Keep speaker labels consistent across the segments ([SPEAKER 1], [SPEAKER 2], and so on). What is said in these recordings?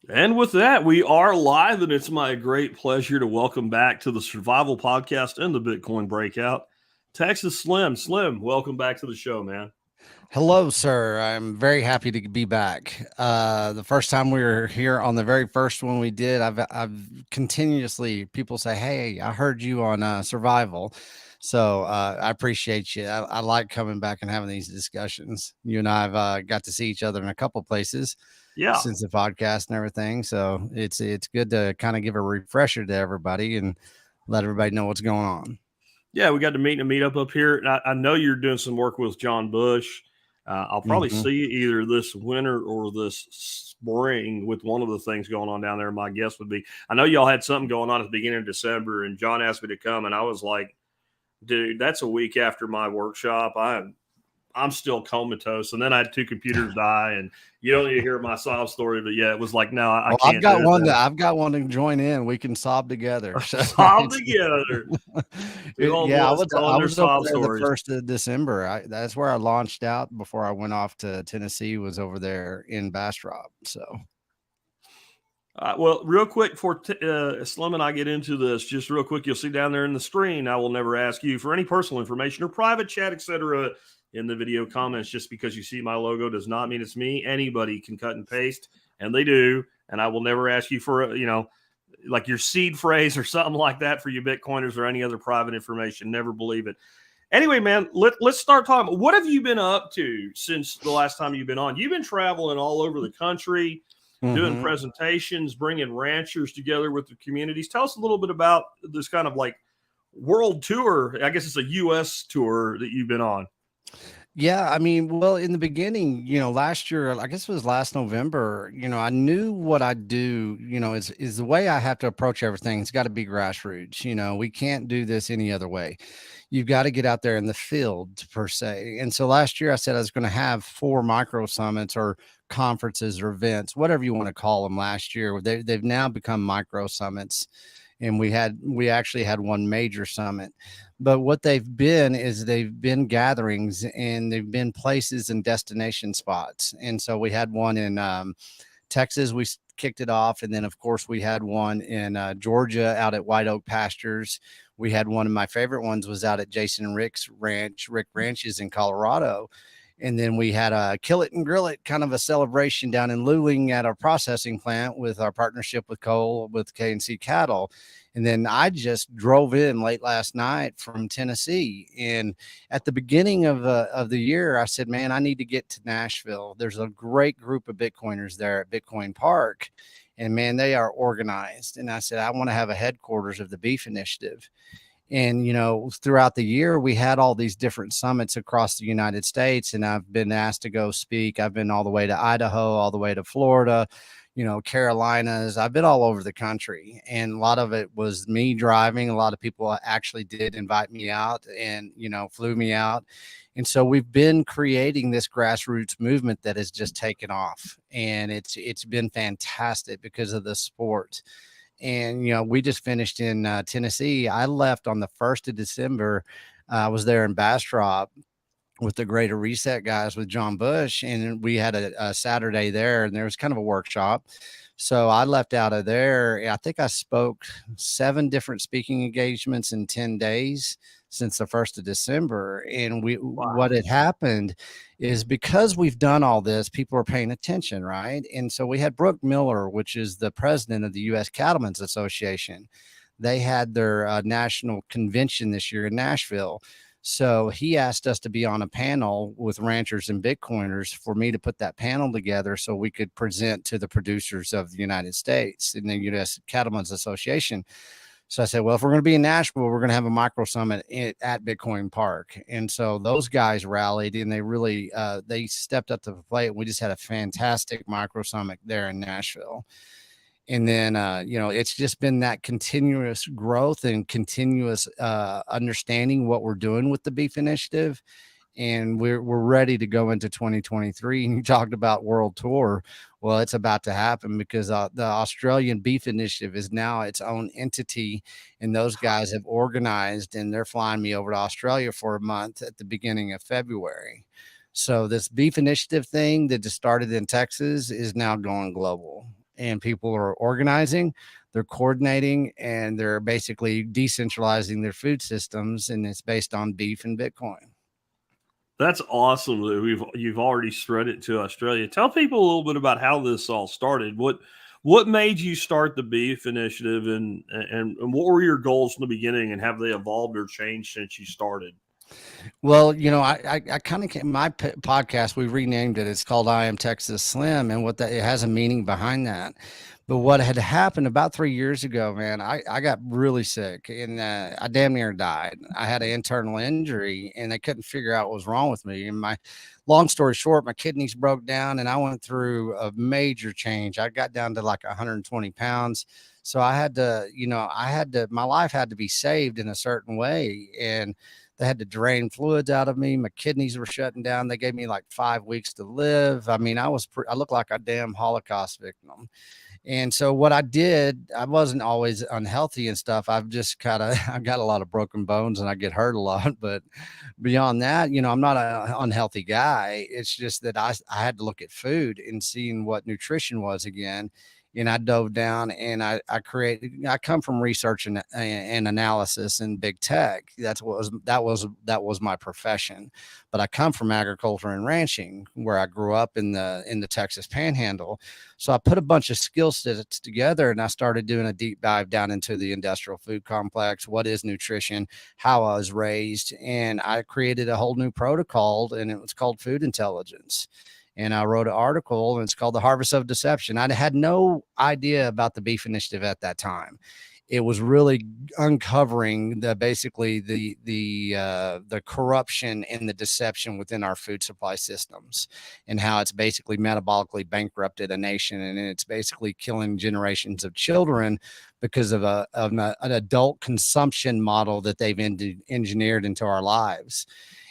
[SPEAKER 1] And with that, we are live, and it's my great pleasure to welcome back to the Survival Podcast and the Bitcoin Breakout, Texas Slim. Slim, welcome back to the show, man.
[SPEAKER 2] Hello, sir. I'm very happy to be back. The first time we were here on the very first one we did, I've continuously people say, "Hey, I heard you on Survival," so I appreciate you. I like coming back and having these discussions. You and I've got to see each other in a couple places
[SPEAKER 1] Yeah,
[SPEAKER 2] since the podcast and everything, so it's good to kind of give a refresher to everybody and let everybody know what's going on.
[SPEAKER 1] yeah, we got to meet in a meetup up here. And I know you're doing some work with John Bush. I'll probably
[SPEAKER 2] Hmm.
[SPEAKER 1] see you either this winter or this spring with one of the things going on down there. My guess would be I know y'all had something going on at the beginning of December, and John asked me to come, and I was like, dude, that's a week after my workshop. I'm still comatose. And then I had two computers die, and you don't need to hear my sob story, but yeah, it was like, no, I
[SPEAKER 2] Well, I've
[SPEAKER 1] can't do
[SPEAKER 2] got
[SPEAKER 1] it,
[SPEAKER 2] one
[SPEAKER 1] man.
[SPEAKER 2] that I've got one to join in. We can sob together. So
[SPEAKER 1] Sob together. Two
[SPEAKER 2] yeah,
[SPEAKER 1] homeboys
[SPEAKER 2] I
[SPEAKER 1] telling their
[SPEAKER 2] was over
[SPEAKER 1] sob
[SPEAKER 2] there the
[SPEAKER 1] stories.
[SPEAKER 2] 1st of December. That's where I launched out before I went off to Tennessee. Was over there in Bastrop. So
[SPEAKER 1] Well, real quick before Slim and I get into this, just real quick, you'll see down there in the screen. I will never ask you for any personal information or private chat, etc. in the video comments. Just because you see my logo does not mean it's me. Anybody can cut and paste, and they do. And I will never ask you for like your seed phrase or something like that for you Bitcoiners or any other private information. Never believe it. Anyway, man, let's start talking. What have you been up to since the last time you've been on? You've been traveling all over the country, doing
[SPEAKER 2] mhm.
[SPEAKER 1] presentations, bringing ranchers together with the communities. Tell us a little bit about this kind of like world tour. I guess it's a U.S. tour that you've been on.
[SPEAKER 2] Yeah, I mean, well, in the beginning, last year, I guess it was last November, I knew what I do, is the way I have to approach everything. It's got to be grassroots. We can't do this any other way. You've got to get out there in the field per se. And so last year I said I was going to have 4 micro summits or conferences or events, whatever you want to call them last year. They've now become micro summits. And we actually had one major summit, but what they've been is they've been gatherings and they've been places and destination spots. And so we had one in Texas. We kicked it off, and then of course we had one in Georgia out at White Oak Pastures. We had one of my favorite ones was out at Jason and Rick Ranches in Colorado. And then we had a kill it and grill it kind of a celebration down in Luling at our processing plant with our partnership with Cole with K&C Cattle. And then I just drove in late last night from Tennessee. And at the beginning of the year, I said, man, I need to get to Nashville. There's a great group of Bitcoiners there at Bitcoin Park. And man, they are organized. And I said, I want to have a headquarters of the Beef Initiative. And throughout the year we had all these different summits across the United States, and I've been asked to go speak. I've been all the way to Idaho, all the way to Florida, Carolinas. I've been all over the country, and a lot of it was me driving. A lot of people actually did invite me out and flew me out. And so we've been creating this grassroots movement that has just taken off, and it's been fantastic because of the sport. And we just finished in Tennessee. I left on the 1st of December. I was there in Bastrop with the Greater Reset guys with John Bush, and we had a Saturday there, and there was kind of a workshop. So I left out of there. I think I spoke 7 different speaking engagements in 10 days since the 1st of December. And what
[SPEAKER 1] Wow.
[SPEAKER 2] had happened is because we've done all this, people are paying attention, right? And so we had Brooke Miller, which is the president of the U.S. Cattlemen's Association. They had their national convention this year in Nashville. So he asked us to be on a panel with ranchers and Bitcoiners for me to put that panel together so we could present to the producers of the United States and the U.S. Cattlemen's Association. So I said, well, if we're going to be in Nashville, we're going to have a micro summit at Bitcoin Park. And so those guys rallied and they really, they stepped up to the plate. We just had a fantastic micro summit there in Nashville. And then it's just been that continuous growth and continuous understanding what we're doing with the Beef Initiative, and we're ready to go into 2023. And you talked about world tour. Well, it's about to happen because the Australian Beef Initiative is now its own entity, and those guys have organized, and they're flying me over to Australia for a month at the beginning of February. So this Beef Initiative thing that just started in Texas is now going global. and people are organizing, they're coordinating, and they're basically decentralizing their food systems, and it's based on beef and Bitcoin.
[SPEAKER 1] That's awesome that you've already spread it to Australia. Tell people a little bit about how this all started. What made you start the Beef Initiative, and what were your goals in the beginning, and have they evolved or changed since you started?
[SPEAKER 2] Well, I kind of my podcast, we renamed it. It's called I Am Texas Slim, and it has a meaning behind that. But what had happened about 3 years ago, man, I got really sick, and I damn near died. I had an internal injury, and they couldn't figure out what was wrong with me. And long story short, my kidneys broke down, and I went through a major change. I got down to like 120 pounds. So I had to, my life had to be saved in a certain way. And they had to drain fluids out of me. My kidneys were shutting down. They gave me like 5 weeks to live. I mean, I looked like a damn Holocaust victim. And so what I did, I wasn't always unhealthy and stuff. I've just I got a lot of broken bones and I get hurt a lot. But beyond that, I'm not an unhealthy guy. It's just that I had to look at food and seeing what nutrition was again. And I dove down and I come from research and analysis in big tech. That was my profession. But I come from agriculture and ranching, where I grew up in the Texas Panhandle. So I put a bunch of skill sets together, and I started doing a deep dive down into the industrial food complex. What is nutrition? How I was raised, and I created a whole new protocol, and it was called food intelligence. And I wrote an article, and it's called The Harvest of Deception. I had no idea about the Beef Initiative at that time. It was really uncovering the corruption and the deception within our food supply systems, and how it's basically metabolically bankrupted a nation, and it's basically killing generations of children because of an adult consumption model that they've engineered into our lives.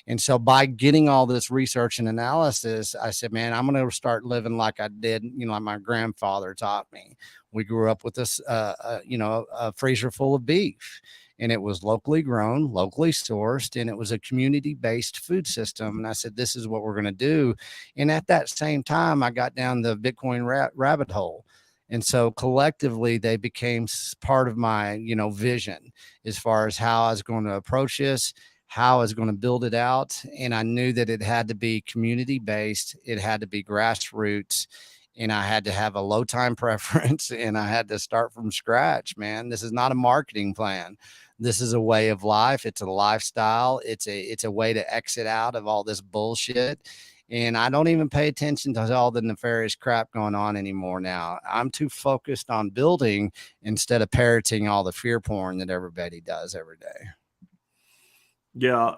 [SPEAKER 2] And so by getting all this research and analysis, I said, man, I'm going to start living like I did, like my grandfather taught me. We grew up with this, a freezer full of beef, and it was locally grown, locally sourced, and it was a community-based food system. And I said, this is what we're going to do. And at that same time, I got down the Bitcoin rabbit hole. And so collectively, they became part of my, vision as far as how I was going to approach this, how I was going to build it out. And I knew that it had to be community based. It had to be grassroots, and I had to have a low time preference, and I had to start from scratch, man. This is not a marketing plan. This is a way of life. It's a lifestyle. It's a way to exit out of all this bullshit. And I don't even pay attention to all the nefarious crap going on anymore now. I'm too focused on building instead of parroting all the fear porn that everybody does every day.
[SPEAKER 1] Yeah.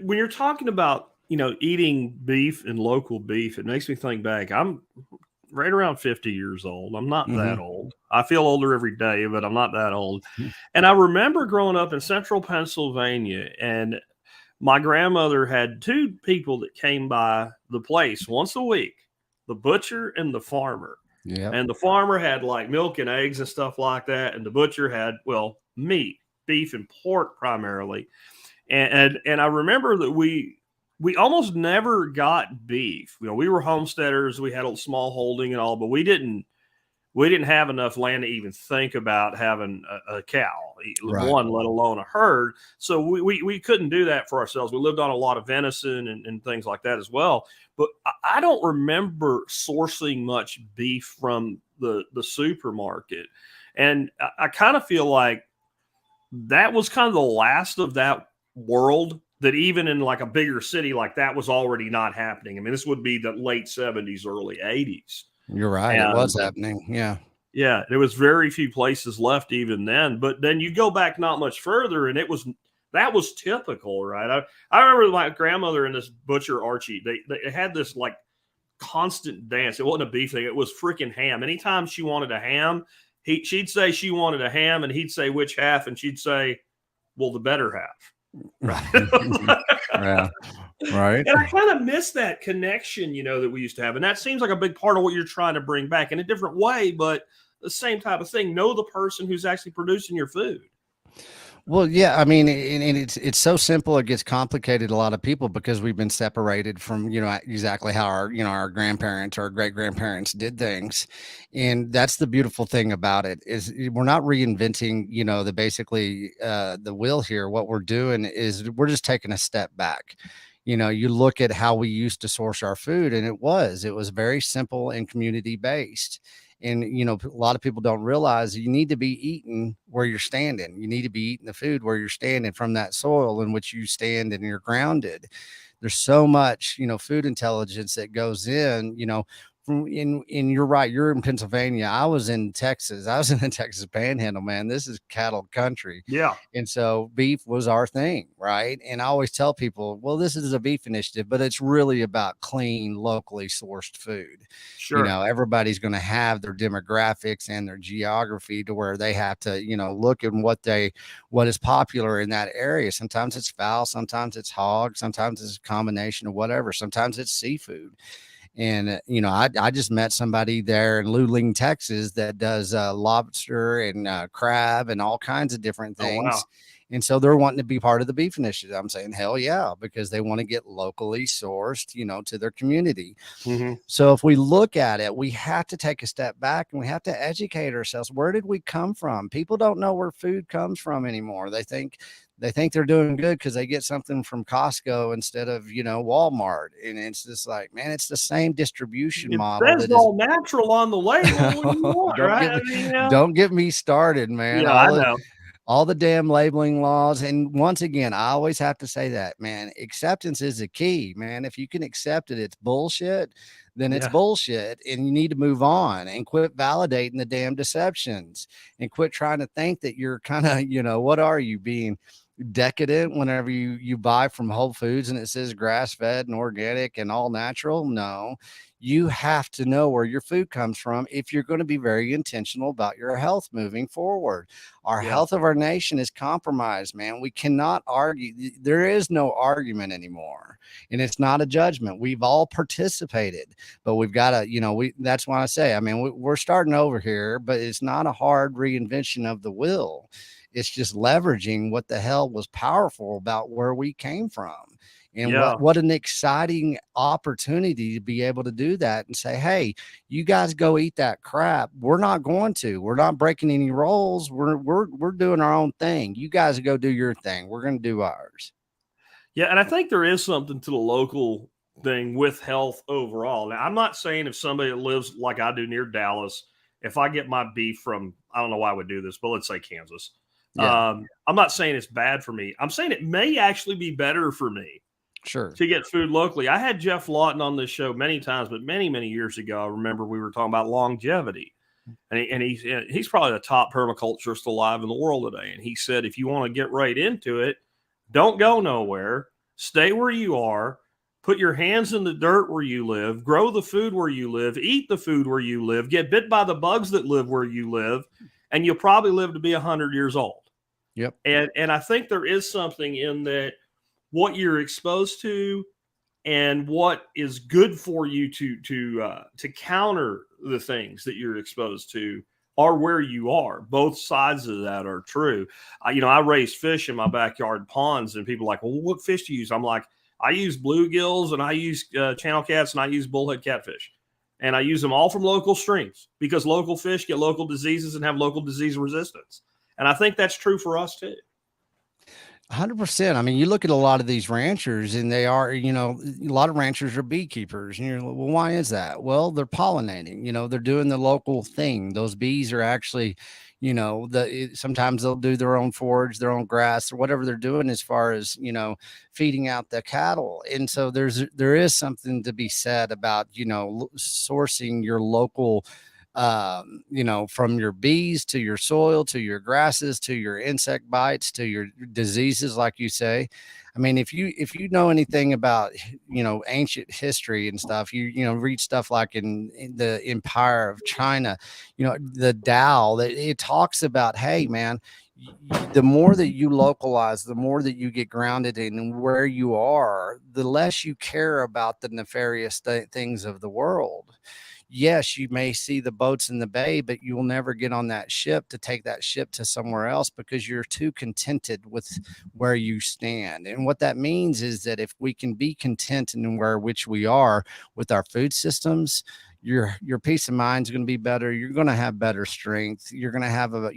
[SPEAKER 1] When you're talking about, eating beef and local beef, it makes me think back. I'm right around 50 years old. I'm not that old. I feel older every day, but I'm not that old. And I remember growing up in central Pennsylvania, and my grandmother had two people that came by the place once a week, the butcher and the farmer.
[SPEAKER 2] Yeah.
[SPEAKER 1] And the farmer had like milk and eggs and stuff like that. And the butcher had, meat, beef and pork primarily. And I remember that we almost never got beef. We were homesteaders. We had a small holding and all, but we didn't have enough land to even think about having a cow, one, let alone a herd. So we couldn't do that for ourselves. We lived on a lot of venison and things like that as well. But I don't remember sourcing much beef from the supermarket. And I kind of feel like that was kind of the last of that world, that even in like a bigger city like that was already not happening. I mean, this would be the late 70s, early 80s.
[SPEAKER 2] You're right. It was happening. Yeah.
[SPEAKER 1] Yeah. There was very few places left even then. But then you go back not much further, and that was typical, right? I remember my grandmother and this butcher, Archie, they had this like constant dance. It wasn't a beef thing. It was freaking ham. Anytime she wanted a ham, she'd say she wanted a ham, and he'd say which half, and she'd say, well, the better half.
[SPEAKER 2] Right. Yeah. Right.
[SPEAKER 1] And I kind of miss that connection, that we used to have. And that seems like a big part of what you're trying to bring back in a different way, but the same type of thing. Know the person who's actually producing your food.
[SPEAKER 2] Well, yeah, I mean, and it's so simple. It gets complicated a lot of people because we've been separated from, exactly how our, our grandparents or great grandparents did things. And that's the beautiful thing about it is we're not reinventing, the wheel here. What we're doing is we're just taking a step back. You look at how we used to source our food, and it was very simple and community based. And a lot of people don't realize you need to be eating where you're standing. You need to be eating the food where you're standing from that soil in which you stand and you're grounded. There's so much, food intelligence that goes in, you're right. You're in Pennsylvania. I was in Texas. I was in the Texas Panhandle, man. This is cattle country.
[SPEAKER 1] Yeah,
[SPEAKER 2] And so beef was our thing, right? And I always tell people, well, this is a beef initiative, but it's really about clean, locally sourced food.
[SPEAKER 1] sure.
[SPEAKER 2] Everybody's going to have their demographics and their geography to where they have to, look at what is popular in that area. Sometimes it's fowl, sometimes it's hog, sometimes it's a combination of whatever, sometimes it's seafood. And I just met somebody there in Luling, Texas, that does lobster and crab and all kinds of different
[SPEAKER 1] Oh wow.
[SPEAKER 2] things. And so they're wanting to be part of the beef initiative. I'm saying, hell yeah, because they want to get locally sourced, to their community.
[SPEAKER 1] Hmm.
[SPEAKER 2] So if we look at it, we have to take a step back and we have to educate ourselves. Where did we come from? People don't know where food comes from anymore. They think they're doing good because they get something from Costco instead of, Walmart. And it's just like, man, it's the same distribution
[SPEAKER 1] It
[SPEAKER 2] model
[SPEAKER 1] says
[SPEAKER 2] that is.
[SPEAKER 1] all natural on the label. What do you want,
[SPEAKER 2] don't
[SPEAKER 1] right?
[SPEAKER 2] get
[SPEAKER 1] I
[SPEAKER 2] me
[SPEAKER 1] mean,
[SPEAKER 2] don't get me started, man.
[SPEAKER 1] yeah, I know.
[SPEAKER 2] All the damn labeling laws. And once again, I always have to say that, man, acceptance is the key, man. If you can accept it, it's bullshit, then it's
[SPEAKER 1] Yeah,
[SPEAKER 2] bullshit. And you need to move on and quit validating the damn deceptions and quit trying to think that you're kind of, what are you being decadent whenever you buy from Whole Foods and it says grass fed and organic and all natural? No, you have to know where your food comes from if you're going to be very intentional about your health moving forward. Our
[SPEAKER 1] yeah,
[SPEAKER 2] health of our nation is compromised, man. We cannot argue. There is no argument anymore. And it's not a judgment. We've all participated, but we've got to, that's why I say, I mean, we're starting over here, but it's not a hard reinvention of the wheel. It's just leveraging what the hell was powerful about where we came from. And
[SPEAKER 1] yeah.
[SPEAKER 2] what an exciting opportunity to be able to do that and say, hey, you guys go eat that crap. We're not going to. We're not breaking any rules. We're doing our own thing. You guys go do your thing. We're going to do ours.
[SPEAKER 1] Yeah, and I think there is something to the local thing with health overall. Now, I'm not saying if somebody that lives like I do near Dallas, if I get my beef from, I don't know why I would do this, but let's say Kansas.
[SPEAKER 2] Yeah,
[SPEAKER 1] I'm not saying it's bad for me. I'm saying it may actually be better for me
[SPEAKER 2] sure.
[SPEAKER 1] to get food locally. I had Jeff Lawton on this show many times, but many, many years ago, I remember we were talking about longevity. And he's probably the top permaculturist alive in the world today. And he said, if you want to get right into it, don't go nowhere. Stay where you are. Put your hands in the dirt where you live. Grow the food where you live. Eat the food where you live. Get bit by the bugs that live where you live. And you'll probably live to be 100 years old.
[SPEAKER 2] Yep.
[SPEAKER 1] And I think there is something in that what you're exposed to and what is good for you to counter the things that you're exposed to are where you are. Both sides of that are true. I raise fish in my backyard ponds, and people are like, well, what fish do you use? I'm like, I use bluegills, and I use channel cats, and I use bullhead catfish. And I use them all from local streams because local fish get local diseases and have local disease resistance. And I think that's true for us too.
[SPEAKER 2] 100%. I mean, you look at a lot of these ranchers and they are, a lot of ranchers are beekeepers. And you're like, well, why is that? Well, they're pollinating, they're doing the local thing. Those bees are actually, sometimes they'll do their own forage, their own grass, or whatever they're doing as far as, feeding out the cattle. And so there is something to be said about, sourcing your local from your bees to your soil to your grasses to your insect bites to your diseases, like you say. I mean, if you know anything about ancient history and stuff, read stuff like in the Empire of China, the Tao, that it talks about, hey man, the more that you localize, the more that you get grounded in where you are, the less you care about the nefarious things of the world. yes, you may see the boats in the bay, but you will never get on that ship to take that ship to somewhere else because you're too contented with where you stand. And what that means is that if we can be content in where which we are with our food systems, your peace of mind is going to be better. You're going to have better strength. You're going to have a,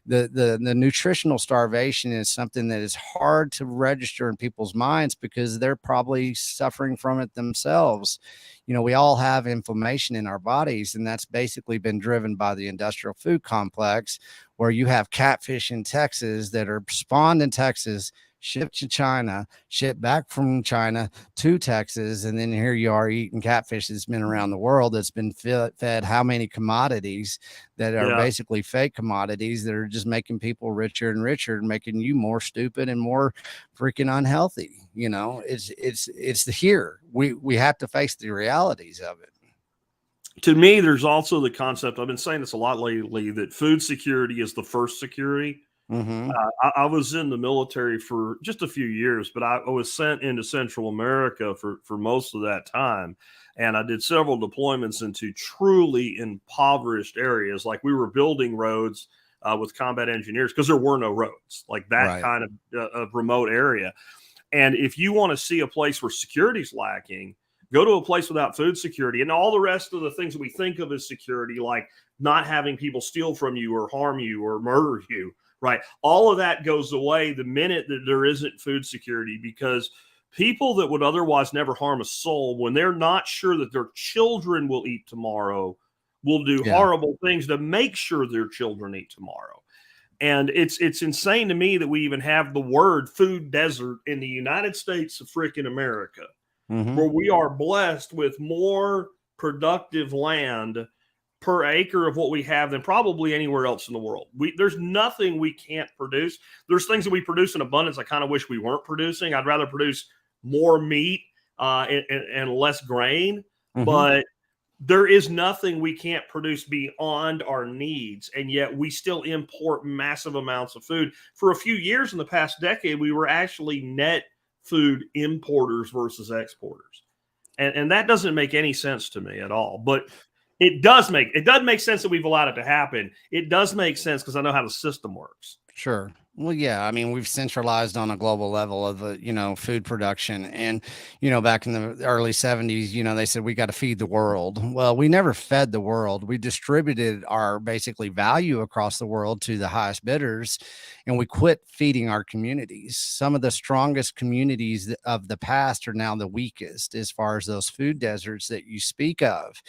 [SPEAKER 2] the nutritional starvation is something that is hard to register in people's minds because they're probably suffering from it themselves. We all have inflammation in our bodies, and that's basically been driven by the industrial food complex, where you have catfish in Texas that are spawned in Texas, shipped to China, shipped back from China to Texas, and then here you are eating catfish that's been around the world, that's been fed how many commodities that are
[SPEAKER 1] Yeah.
[SPEAKER 2] basically fake commodities that are just making people richer and richer and making you more stupid and more freaking unhealthy. It's the here. We have to face the realities of it.
[SPEAKER 1] To me, there's also the concept, I've been saying this a lot lately, that food security is the first security.
[SPEAKER 2] Mm-hmm.
[SPEAKER 1] I was in the military for just a few years, but I was sent into Central America for most of that time. And I did several deployments into truly impoverished areas. Like we were building roads with combat engineers because there were no roads, like that
[SPEAKER 2] Right.
[SPEAKER 1] kind of remote area. And if you want to see a place where security's lacking, go to a place without food security and all the rest of the things that we think of as security, like not having people steal from you or harm you or murder you. Right. All of that goes away the minute that there isn't food security, because people that would otherwise never harm a soul, when they're not sure that their children will eat tomorrow, will do
[SPEAKER 2] Yeah.
[SPEAKER 1] horrible things to make sure their children eat tomorrow. And it's insane to me that we even have the word food desert in the United States of freaking America,
[SPEAKER 2] Mm-hmm.
[SPEAKER 1] where we are blessed with more productive land per acre of what we have than probably anywhere else in the world. There's nothing we can't produce. There's things that we produce in abundance I kind of wish we weren't producing. I'd rather produce more meat and less grain,
[SPEAKER 2] Mm-hmm.
[SPEAKER 1] but there is nothing we can't produce beyond our needs, and yet we still import massive amounts of food. For a few years in the past decade, we were actually net food importers versus exporters. And that doesn't make any sense to me at all. But it doesn't make sense that we've allowed it to happen. It does make sense because I know how the system works.
[SPEAKER 2] Sure. Well, yeah. I mean, we've centralized on a global level of food production, and back in the early '70s, they said we got to feed the world. Well, we never fed the world. We distributed our basically value across the world to the highest bidders, and we quit feeding our communities. Some of the strongest communities of the past are now the weakest as far as those food deserts that you speak of.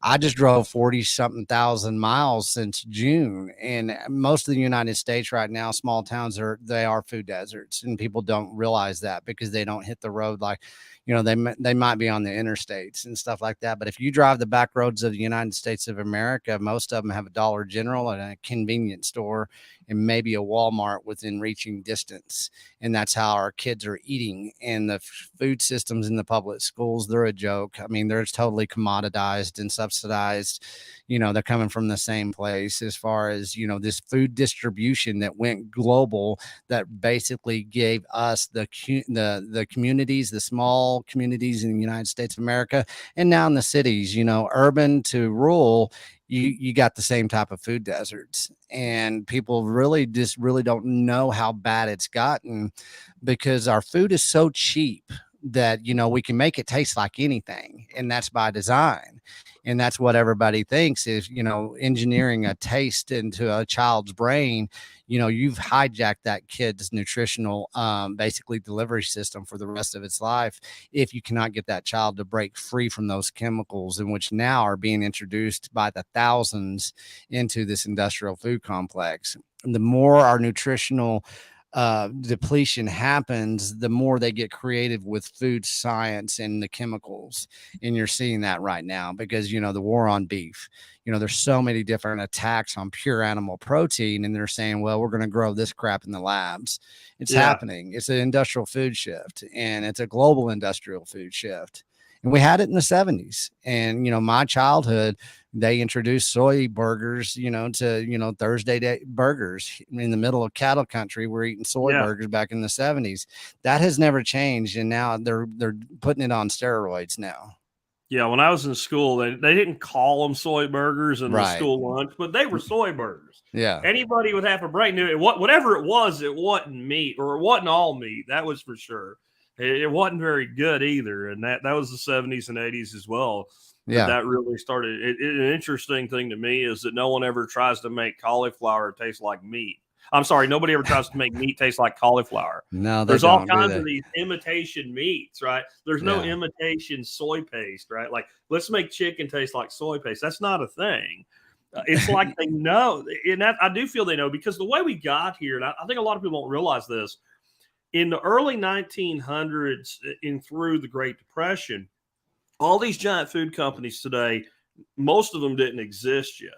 [SPEAKER 2] I just drove 40 something thousand miles since June. And most of the United States right now, small towns they are food deserts, and people don't realize that because they don't hit the road. Like, they might be on the interstates and stuff like that. But if you drive the back roads of the United States of America, most of them have a Dollar General and a convenience store and maybe a Walmart within reaching distance. And that's how our kids are eating. And the food systems in the public schools, they're a joke. I mean, they're totally commoditized and subsidized. They're coming from the same place as far as, this food distribution that went global, that basically gave us the communities, the small communities in the United States of America, and now in the cities, urban to rural, you got the same type of food deserts. And people really don't know how bad it's gotten because our food is so cheap that we can make it taste like anything, and that's by design. And that's what everybody thinks is engineering a taste into a child's brain. You've hijacked that kid's nutritional basically delivery system for the rest of its life if you cannot get that child to break free from those chemicals, in which now are being introduced by the thousands into this industrial food complex. And the more our nutritional depletion happens, the more they get creative with food science and the chemicals. And you're seeing that right now because, the war on beef, there's so many different attacks on pure animal protein. And they're saying, well, we're going to grow this crap in the labs. It's happening. It's an industrial food shift, and it's a global industrial food shift. And we had it in the '70s. And, my childhood, they introduced soy burgers, to, Thursday day burgers in the middle of cattle country. We're eating soy burgers back in the '70s. That has never changed. And now they're putting it on steroids now.
[SPEAKER 1] Yeah, when I was in school, they didn't call them soy burgers in the
[SPEAKER 2] Right.
[SPEAKER 1] school lunch, but they were soy burgers.
[SPEAKER 2] Yeah.
[SPEAKER 1] Anybody with half a brain knew it. Whatever it wasn't meat, or it wasn't all meat. That was for sure. It wasn't very good either, and that was the 70s and 80s as well.
[SPEAKER 2] Yeah.
[SPEAKER 1] That really started. An interesting thing to me is that no one ever tries to make cauliflower taste like meat. I'm sorry, nobody ever tries to make meat taste like cauliflower.
[SPEAKER 2] No,
[SPEAKER 1] There's all kinds of
[SPEAKER 2] they?
[SPEAKER 1] these imitation meats, right? There's no
[SPEAKER 2] Yeah.
[SPEAKER 1] imitation soy paste, right? Like, let's make chicken taste like soy paste. That's not a thing. It's like they know, and that, I do feel they know, because the way we got here, and I think a lot of people don't realize this, in the early 1900s and through the Great Depression, all these giant food companies today, most of them didn't exist yet.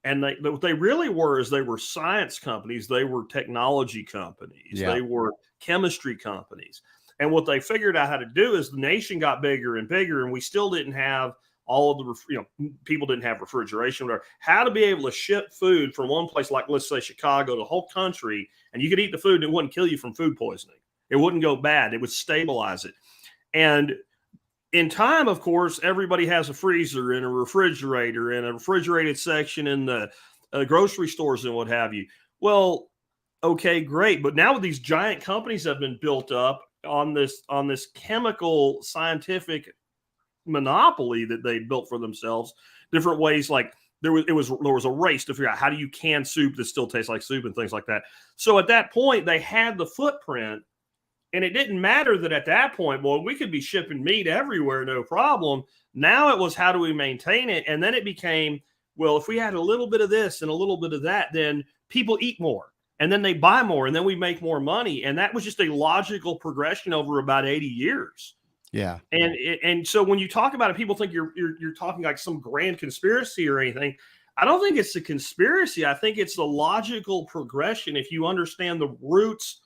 [SPEAKER 1] And what they really were is they were science companies. They were technology companies.
[SPEAKER 2] Yeah.
[SPEAKER 1] They were chemistry companies. And what they figured out how to do is the nation got bigger and bigger, and we still didn't have all of the, people didn't have refrigeration, or how to be able to ship food from one place, like let's say Chicago, to the whole country, and you could eat the food and it wouldn't kill you from food poisoning. It wouldn't go bad. It would stabilize it. And in time, of course, everybody has a freezer and a refrigerator and a refrigerated section in the grocery stores and what have you. Well, okay, great. But now these giant companies have been built up on this chemical scientific monopoly that they built for themselves. Different ways, like there was a race to figure out how do you can soup that still tastes like soup and things like that. So at that point, they had the footprint. And it didn't matter that at that point, well, we could be shipping meat everywhere, no problem. Now it was, how do we maintain it? And then it became, well, if we had a little bit of this and a little bit of that, then people eat more, and then they buy more, and then we make more money. And that was just a logical progression over about 80 years.
[SPEAKER 2] Yeah.
[SPEAKER 1] And so when you talk about it, people think you're talking like some grand conspiracy or anything. I don't think it's a conspiracy. I think it's the logical progression if you understand the roots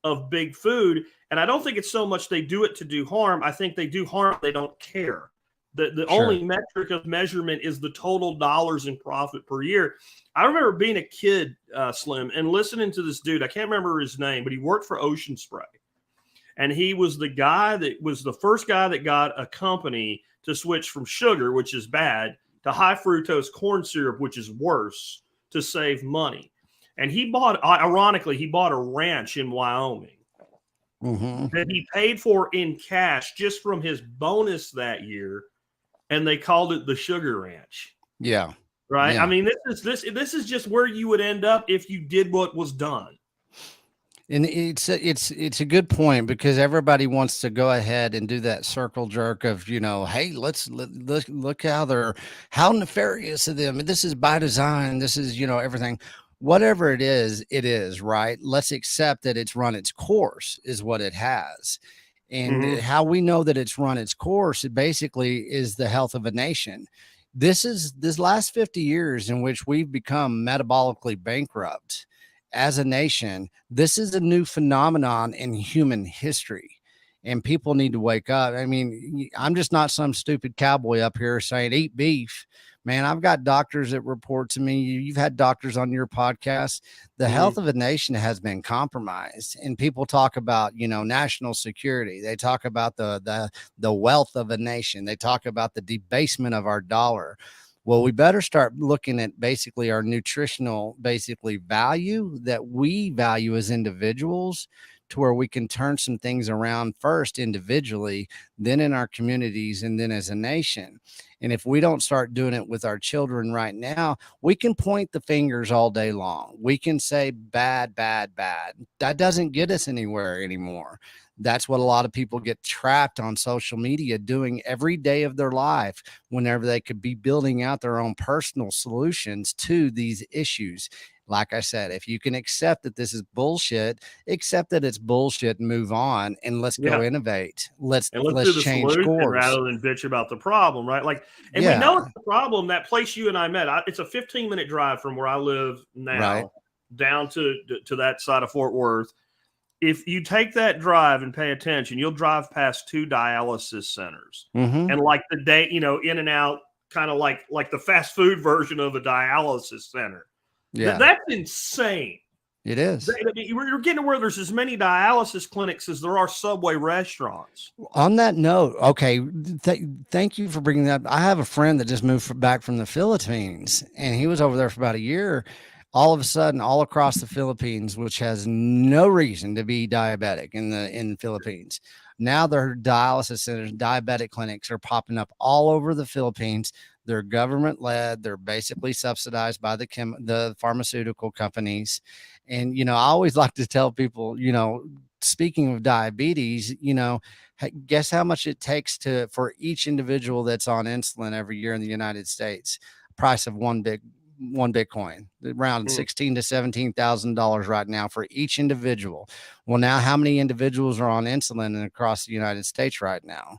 [SPEAKER 1] of big food. And I don't think it's so much they do it to do harm. I think they do harm, they don't care. The only metric of measurement is the total dollars in profit per year. I remember being a kid, Slim, and listening to this dude. I can't remember his name, but he worked for Ocean Spray. And he was the guy that was the first guy that got a company to switch from sugar, which is bad, to high fructose corn syrup, which is worse, to save money. And he bought a ranch in Wyoming that he paid for in cash just from his bonus that year. And they called it the Sugar Ranch.
[SPEAKER 2] Yeah.
[SPEAKER 1] Right.
[SPEAKER 2] Yeah.
[SPEAKER 1] I mean, this is just where you would end up if you did what was done.
[SPEAKER 2] And it's a good point, because everybody wants to go ahead and do that circle jerk of, hey, let's look how nefarious of them. This is by design. This is, everything, whatever it is, right? Let's accept that it's run its course is what it has. And how we know that it's run its course, it basically is the health of a nation. This last 50 years in which we've become metabolically bankrupt as a nation. This is a new phenomenon in human history, and people need to wake up. I mean, I'm just not some stupid cowboy up here saying eat beef. Man, I've got doctors that report to me. You've had doctors on your podcast. The health of a nation has been compromised, and people talk about, national security. They talk about the wealth of a nation. They talk about the debasement of our dollar. Well, we better start looking at basically our nutritional value that we value as individuals, to where we can turn some things around first individually, then in our communities, and then as a nation. And if we don't start doing it with our children right now, we can point the fingers all day long. We can say bad, bad, bad. That doesn't get us anywhere anymore. That's what a lot of people get trapped on social media doing every day of their life, whenever they could be building out their own personal solutions to these issues. Like I said, if you can accept that this is bullshit, accept that it's bullshit and move on, and let's go innovate. Let's
[SPEAKER 1] do the
[SPEAKER 2] change
[SPEAKER 1] solution
[SPEAKER 2] course
[SPEAKER 1] rather than bitch about the problem, right? Like, and we know it's the problem. That place you and I met, it's a 15-minute drive from where I live now, down to that side of Fort Worth. If you take that drive and pay attention, you'll drive past 2 dialysis centers, and like the day, in and out, kind of like the fast food version of a dialysis center. Yeah, that's insane.
[SPEAKER 2] It is.
[SPEAKER 1] You're getting to where there's as many dialysis clinics as there are Subway restaurants.
[SPEAKER 2] On that note, okay, thank you for bringing that. I have a friend that just moved back from the Philippines, and he was over there for about a year. All of a sudden, all across the Philippines, which has no reason to be diabetic in the Philippines, now their dialysis centers, diabetic clinics are popping up all over the Philippines. They're government led. They're basically subsidized by the pharmaceutical companies. And I always like to tell people, speaking of diabetes, guess how much it takes for each individual that's on insulin every year in the United States? Price of one Bitcoin, around $16,000 to $17,000 right now for each individual. Well, now how many individuals are on insulin across the United States right now?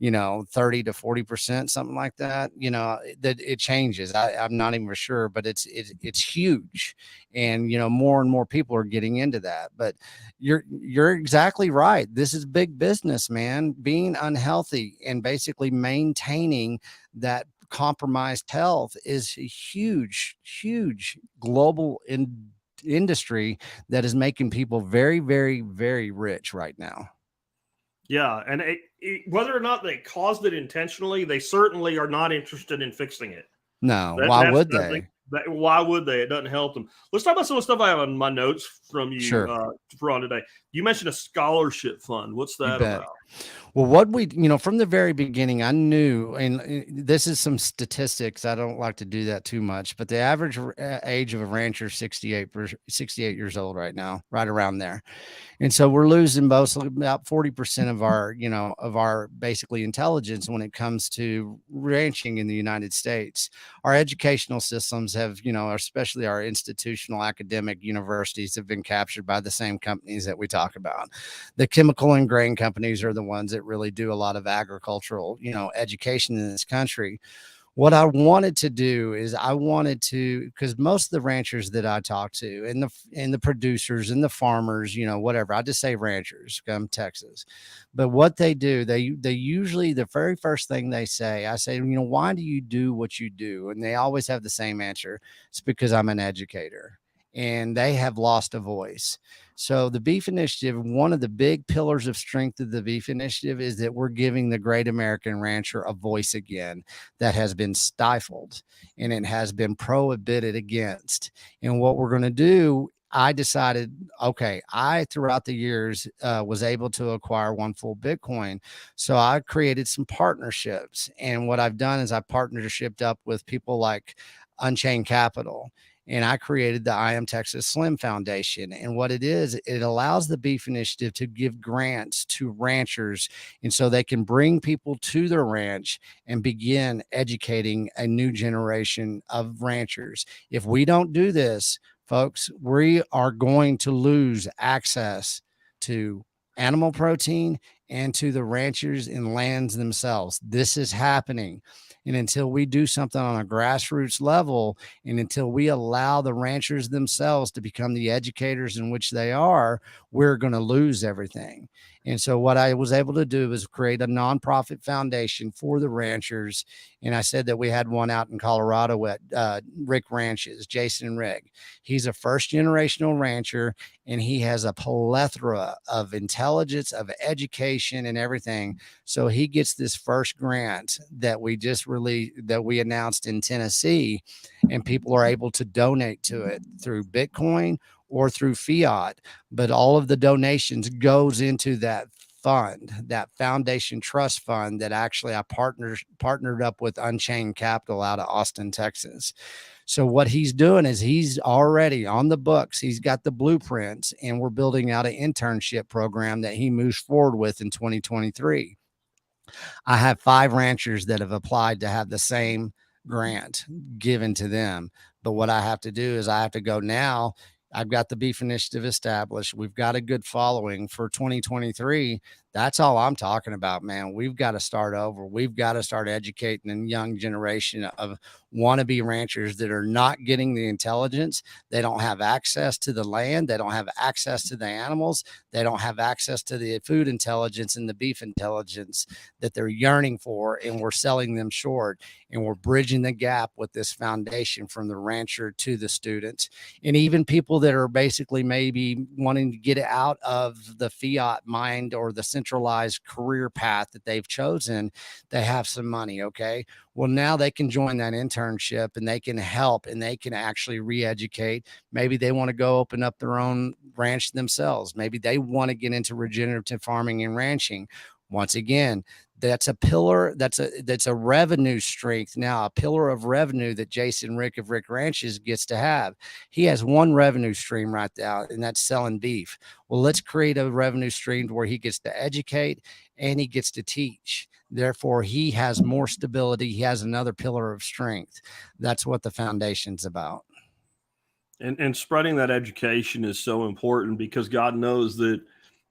[SPEAKER 2] 30 to 40%, something like that. That it changes. I'm not even sure, but it's huge. And, more and more people are getting into that, but you're exactly right. This is big business, man. Being unhealthy and basically maintaining that compromised health is a huge global industry that is making people very, very, very rich right now.
[SPEAKER 1] Yeah, and whether or not they caused it intentionally, they certainly are not interested in fixing it.
[SPEAKER 2] No, why would they?
[SPEAKER 1] Why would they? It doesn't help them. Let's talk about some of the stuff I have on my notes from you
[SPEAKER 2] Sure.
[SPEAKER 1] for on today. You mentioned a scholarship fund. What's that about?
[SPEAKER 2] Well, what from the very beginning, I knew, and this is some statistics. I don't like to do that too much, but the average age of a rancher is 68 years old right now, right around there. And so we're losing about 40% of our basically intelligence when it comes to ranching in the United States. Our educational systems have, especially our institutional academic universities, have been captured by the same companies that we talk about. The chemical and grain companies are the ones that really do a lot of agricultural, education in this country. What I wanted to do is because most of the ranchers that I talk to and the producers and the farmers, whatever, I just say ranchers come Texas. But what they do, they usually, the very first thing they say, I say, why do you do what you do? And they always have the same answer. It's because I'm an educator. And they have lost a voice. So the Beef Initiative, one of the big pillars of strength of the Beef Initiative is that we're giving the great American rancher a voice again that has been stifled and it has been prohibited against. And what we're going to do, I decided, okay, throughout the years was able to acquire one full Bitcoin. So I created some partnerships. And what I've done is I partnershiped up with people like Unchained Capital. And I created the I Am Texas Slim Foundation. And what it is, it allows the Beef Initiative to give grants to ranchers. And so they can bring people to their ranch and begin educating a new generation of ranchers. If we don't do this, folks, we are going to lose access to animal protein and to the ranchers and lands themselves. This is happening. And until we do something on a grassroots level, and until we allow the ranchers themselves to become the educators in which they are, we're going to lose everything. And so what I was able to do was create a nonprofit foundation for the ranchers. And I said that we had one out in Colorado at Rick Ranches, Jason and Rick. He's a first generational rancher, and he has a plethora of intelligence, of education, and everything. So he gets this first grant that we just released, that we announced in Tennessee, and people are able to donate to it through Bitcoin or through fiat. But all of the donations goes into that fund, that foundation trust fund that actually I partnered up with Unchained Capital out of Austin, Texas. So what he's doing is he's already on the books. He's got the blueprints, and we're building out an internship program that he moves forward with in 2023. I have 5 ranchers that have applied to have the same grant given to them. But what I have to do is I have to go now. I've got the Beef Initiative established. We've got a good following for 2023. That's all I'm talking about, man. We've got to start over. We've got to start educating a young generation of wannabe ranchers that are not getting the intelligence. They don't have access to the land. They don't have access to the animals. They don't have access to the food intelligence and the beef intelligence that they're yearning for. And we're selling them short. And we're bridging the gap with this foundation from the rancher to the students. And even people that are basically maybe wanting to get out of the fiat mind or the centralized career path that they've chosen, they have some money. Okay. Well, now they can join that internship and they can help and they can actually re-educate. Maybe they want to go open up their own ranch themselves. Maybe they want to get into regenerative farming and ranching. Once again, that's a pillar, that's a revenue strength now, a pillar of revenue that Jason Rick of Rick Ranches gets to have. He has one revenue stream right now, and that's selling beef. Well, let's create a revenue stream where he gets to educate and he gets to teach. Therefore, he has more stability. He has another pillar of strength. That's what the foundation's about.
[SPEAKER 1] And spreading that education is so important, because God knows that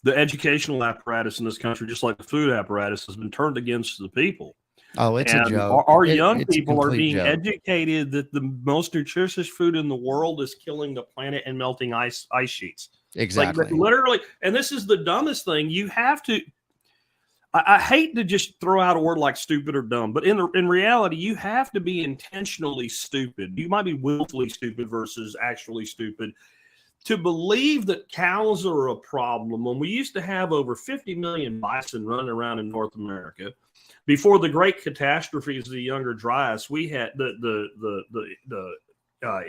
[SPEAKER 1] the educational apparatus in this country, just like the food apparatus, has been turned against the people.
[SPEAKER 2] Oh, it's
[SPEAKER 1] and
[SPEAKER 2] a joke.
[SPEAKER 1] Our young
[SPEAKER 2] It's a
[SPEAKER 1] people are
[SPEAKER 2] complete
[SPEAKER 1] being
[SPEAKER 2] joke.
[SPEAKER 1] educated that the most nutritious food in the world is killing the planet and melting ice sheets.
[SPEAKER 2] Exactly.
[SPEAKER 1] Like literally, and this is the dumbest thing. You have to. I hate to just throw out a word like stupid or dumb, but in reality, you have to be intentionally stupid. You might be willfully stupid versus actually stupid to believe that cows are a problem when we used to have over 50 million bison running around in North America. Before the great catastrophes of the Younger Dryas, we had the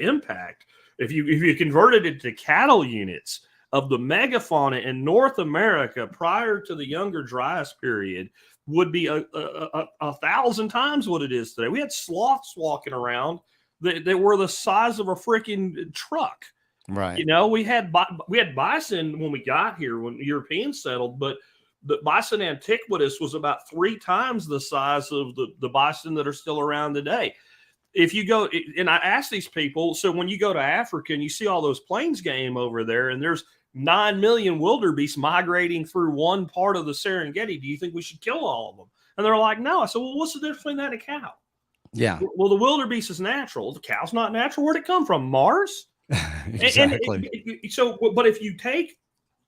[SPEAKER 1] impact. If you converted it to cattle units of the megafauna in North America prior to the Younger Dryas period, would be a 1,000 times what it is today. We had sloths walking around that were the size of a freaking truck.
[SPEAKER 2] Right.
[SPEAKER 1] You know, we had bison when we got here, when Europeans settled, but the bison antiquitous was about 3 times the size of the bison that are still around today. If you go, and I ask these people, so when you go to Africa and you see all those plains game over there, and there's 9 million wildebeest migrating through one part of the Serengeti, do you think we should kill all of them? And they're like, no. I said, well, what's the difference between that and a cow?
[SPEAKER 2] Yeah.
[SPEAKER 1] Well, the wildebeest is natural. The cow's not natural. Where'd it come from? Mars?
[SPEAKER 2] Exactly.
[SPEAKER 1] But if you take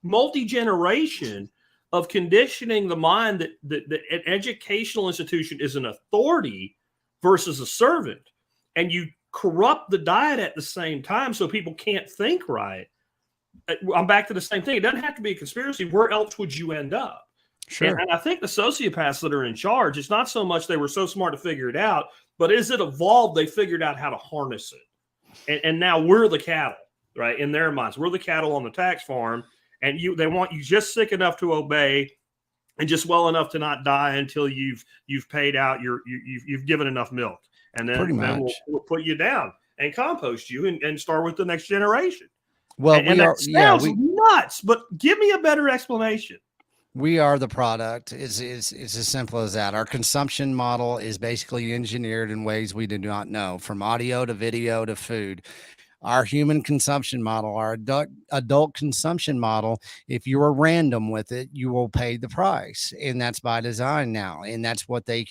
[SPEAKER 1] multi-generation of conditioning the mind that an educational institution is an authority versus a servant, and you corrupt the diet at the same time so people can't think right, I'm back to the same thing. It doesn't have to be a conspiracy. Where else would you end up?
[SPEAKER 2] Sure.
[SPEAKER 1] And I think the sociopaths that are in charge, it's not so much they were so smart to figure it out, but as it evolved, they figured out how to harness it. And now we're the cattle, right? In their minds, we're the cattle on the tax farm, and they want you just sick enough to obey, and just well enough to not die until you've paid out you've given enough milk, and then we'll put you down and compost you and start with the next generation.
[SPEAKER 2] Well,
[SPEAKER 1] that sounds nuts, but give me a better explanation.
[SPEAKER 2] We are the product. It's as simple as that. Our consumption model is basically engineered in ways we do not know, from audio to video to food. Our human consumption model, our adult consumption model, if you're random with it, you will pay the price. And that's by design now. And that's what they're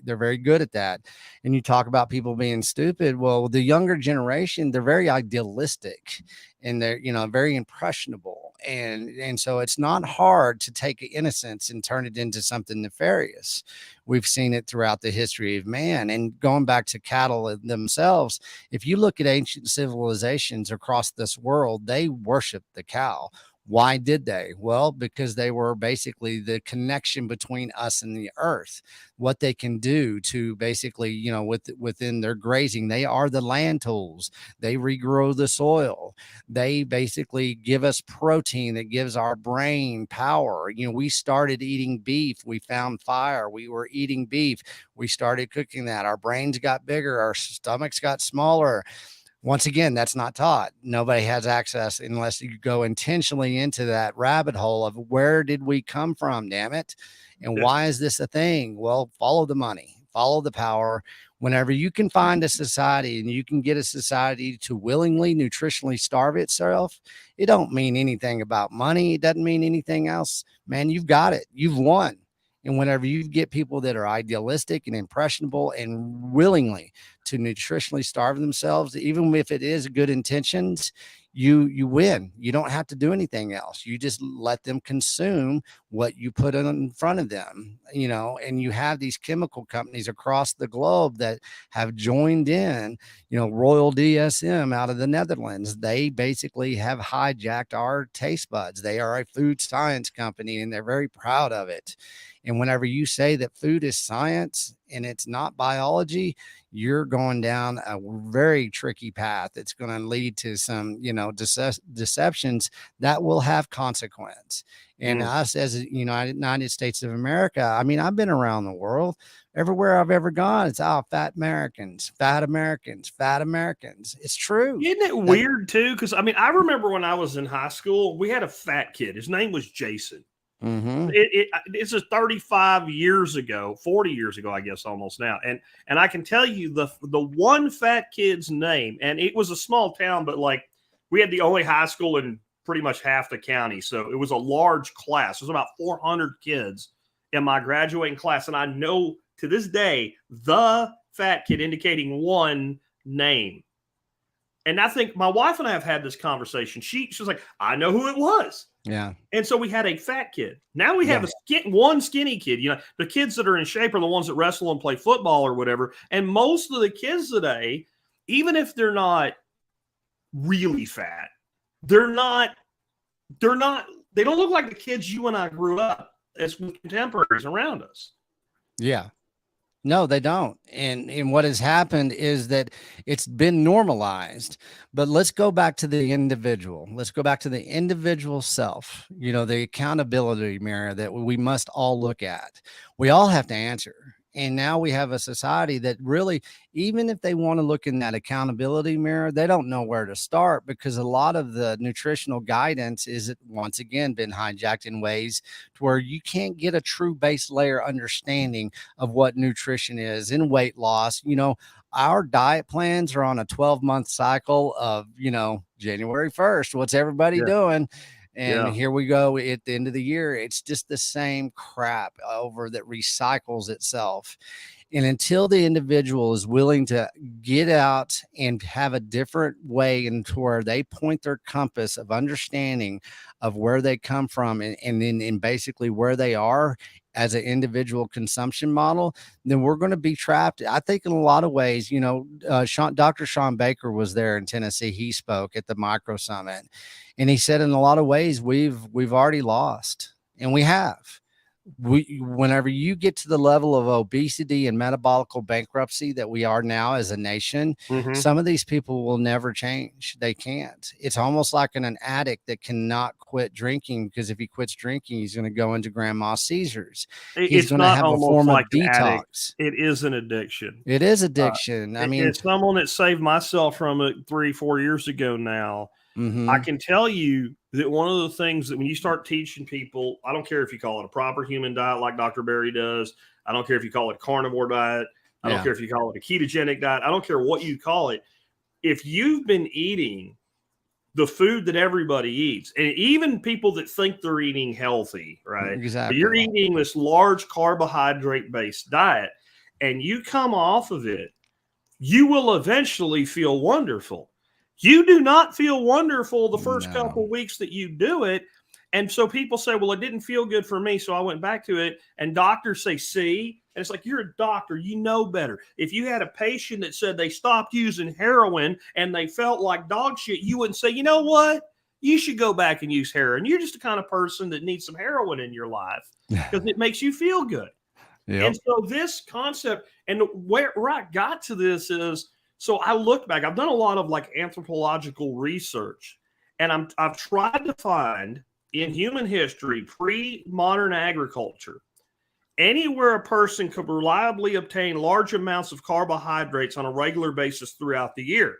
[SPEAKER 2] very good at that. And you talk about people being stupid. Well, the younger generation, they're very idealistic and they're, very impressionable. And so it's not hard to take innocence and turn it into something nefarious. We've seen it throughout the history of man. And going back to cattle themselves, if you look at ancient civilizations across this world, they worship the cow. Why did they? Well, because they were basically the connection between us and the earth. What they can do to basically, within their grazing, they are the land tools. They regrow the soil. They basically give us protein that gives our brain power. We started eating beef. We found fire. We were eating beef. We started cooking that. Our brains got bigger. Our stomachs got smaller. Once again, that's not taught. Nobody has access unless you go intentionally into that rabbit hole of where did we come from, damn it? And why is this a thing? Well, follow the money. follow the power. Whenever you can find a society and you can get a society to willingly nutritionally starve itself, it don't mean anything about money. It doesn't mean anything else. Man, you've got it. You've won. And whenever you get people that are idealistic and impressionable and willingly to nutritionally starve themselves, even if it is good intentions, you win. You don't have to do anything else. You just let them consume what you put in front of them, and you have these chemical companies across the globe that have joined in, Royal DSM out of the Netherlands. They basically have hijacked our taste buds. They are a food science company and they're very proud of it. And whenever you say that food is science and it's not biology, you're going down a very tricky path. It's going to lead to some, deceptions that will have consequence. And us as a United States of America, I mean, I've been around the world. Everywhere I've ever gone, it's fat Americans, fat Americans, fat Americans. It's true.
[SPEAKER 1] Isn't it weird too? Because I mean, I remember when I was in high school, we had a fat kid. His name was Jason.
[SPEAKER 2] Mm-hmm.
[SPEAKER 1] It's just 35 years ago, 40 years ago, I guess, almost now. And I can tell you the one fat kid's name, and it was a small town, but like we had the only high school in pretty much half the county. So it was a large class. There was about 400 kids in my graduating class. And I know to this day, the fat kid, indicating one name. And I think my wife and I have had this conversation. She was like, I know who it was.
[SPEAKER 2] Yeah.
[SPEAKER 1] And so we had a fat kid. Now we have one skinny kid. The kids that are in shape are the ones that wrestle and play football or whatever. And most of the kids today, even if they're not really fat, they don't look like the kids you and I grew up as contemporaries around us.
[SPEAKER 2] Yeah. No, they don't. And what has happened is that it's been normalized. But let's go back to the individual. Let's go back to the individual self, the accountability mirror that we must all look at. We all have to answer. And now we have a society that really, even if they want to look in that accountability mirror, they don't know where to start, because a lot of the nutritional guidance is once again been hijacked in ways to where you can't get a true base layer understanding of what nutrition is and weight loss. Our diet plans are on a 12-month cycle of, January 1st. What's everybody doing? And here we go at the end of the year. It's just the same crap over that recycles itself. And until the individual is willing to get out and have a different way into where they point their compass of understanding of where they come from and then basically where they are as an individual consumption model, then we're going to be trapped. I think in a lot of ways, Dr. Sean Baker was there in Tennessee. He spoke at the Micro Summit, and he said in a lot of ways we've already lost, and we have. Whenever you get to the level of obesity and metabolic bankruptcy that we are now as a nation, some of these people will never change. They can't. It's almost like an addict that cannot quit drinking, because if he quits drinking, he's going to go into grandma seizures. He's going to have a form of detox.
[SPEAKER 1] It is an addiction.
[SPEAKER 2] It is addiction. I mean,
[SPEAKER 1] it's someone that saved myself from it 3-4 years ago now. I can tell you that one of the things that when you start teaching people, I don't care if you call it a proper human diet like Dr. Berry does. I don't care if you call it a carnivore diet. I don't care if you call it a ketogenic diet. I don't care what you call it. If you've been eating the food that everybody eats, and even people that think they're eating healthy, right?
[SPEAKER 2] Exactly.
[SPEAKER 1] But you're eating this large carbohydrate-based diet, and you come off of it, you will eventually feel wonderful. You do not feel wonderful the first couple of weeks that you do it. And so people say, well, it didn't feel good for me, so I went back to it. And doctors say, see? And it's like, you're a doctor. You know better. If you had a patient that said they stopped using heroin and they felt like dog shit, you wouldn't say, you know what? You should go back and use heroin. You're just the kind of person that needs some heroin in your life because it makes you feel good. Yep. And so this concept, and where I got to this is, so I looked back. I've done a lot of like anthropological research, and I've tried to find in human history, pre-modern agriculture, anywhere a person could reliably obtain large amounts of carbohydrates on a regular basis throughout the year.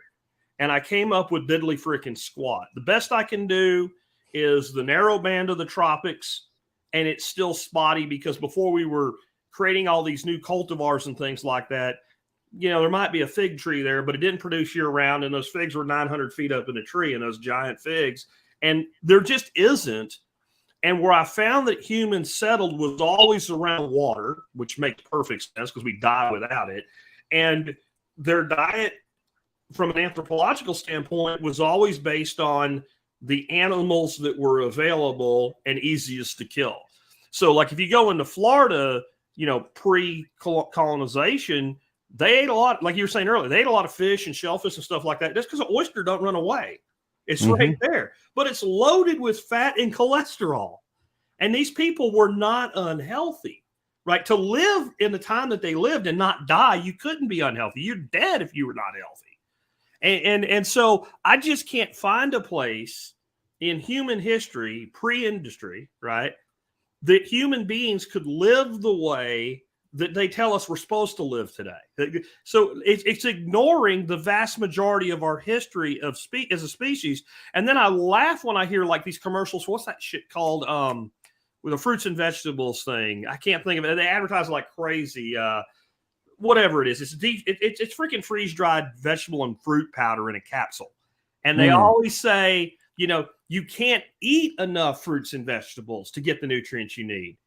[SPEAKER 1] And I came up with diddly frickin' squat. The best I can do is the narrow band of the tropics, and it's still spotty because before we were creating all these new cultivars and things like that, there might be a fig tree there, but it didn't produce year round. And those figs were 900 feet up in a tree, and those giant figs. And there just isn't. And where I found that humans settled was always around water, which makes perfect sense because we die without it. And their diet, from an anthropological standpoint, was always based on the animals that were available and easiest to kill. So, like, if you go into Florida, pre-colonization, they ate a lot, like you were saying earlier, they ate a lot of fish and shellfish and stuff like that. Just because an oyster don't run away. It's right there. But it's loaded with fat and cholesterol. And these people were not unhealthy, right? To live in the time that they lived and not die, you couldn't be unhealthy. You're dead if you were not healthy. And so I just can't find a place in human history, pre-industry, right, that human beings could live the way that they tell us we're supposed to live today. So it's ignoring the vast majority of our history of as a species. And then I laugh when I hear like these commercials. What's that shit called? With a fruits and vegetables thing. I can't think of it. They advertise like crazy. Whatever it is, it's freaking freeze dried vegetable and fruit powder in a capsule. And they always say, you can't eat enough fruits and vegetables to get the nutrients you need.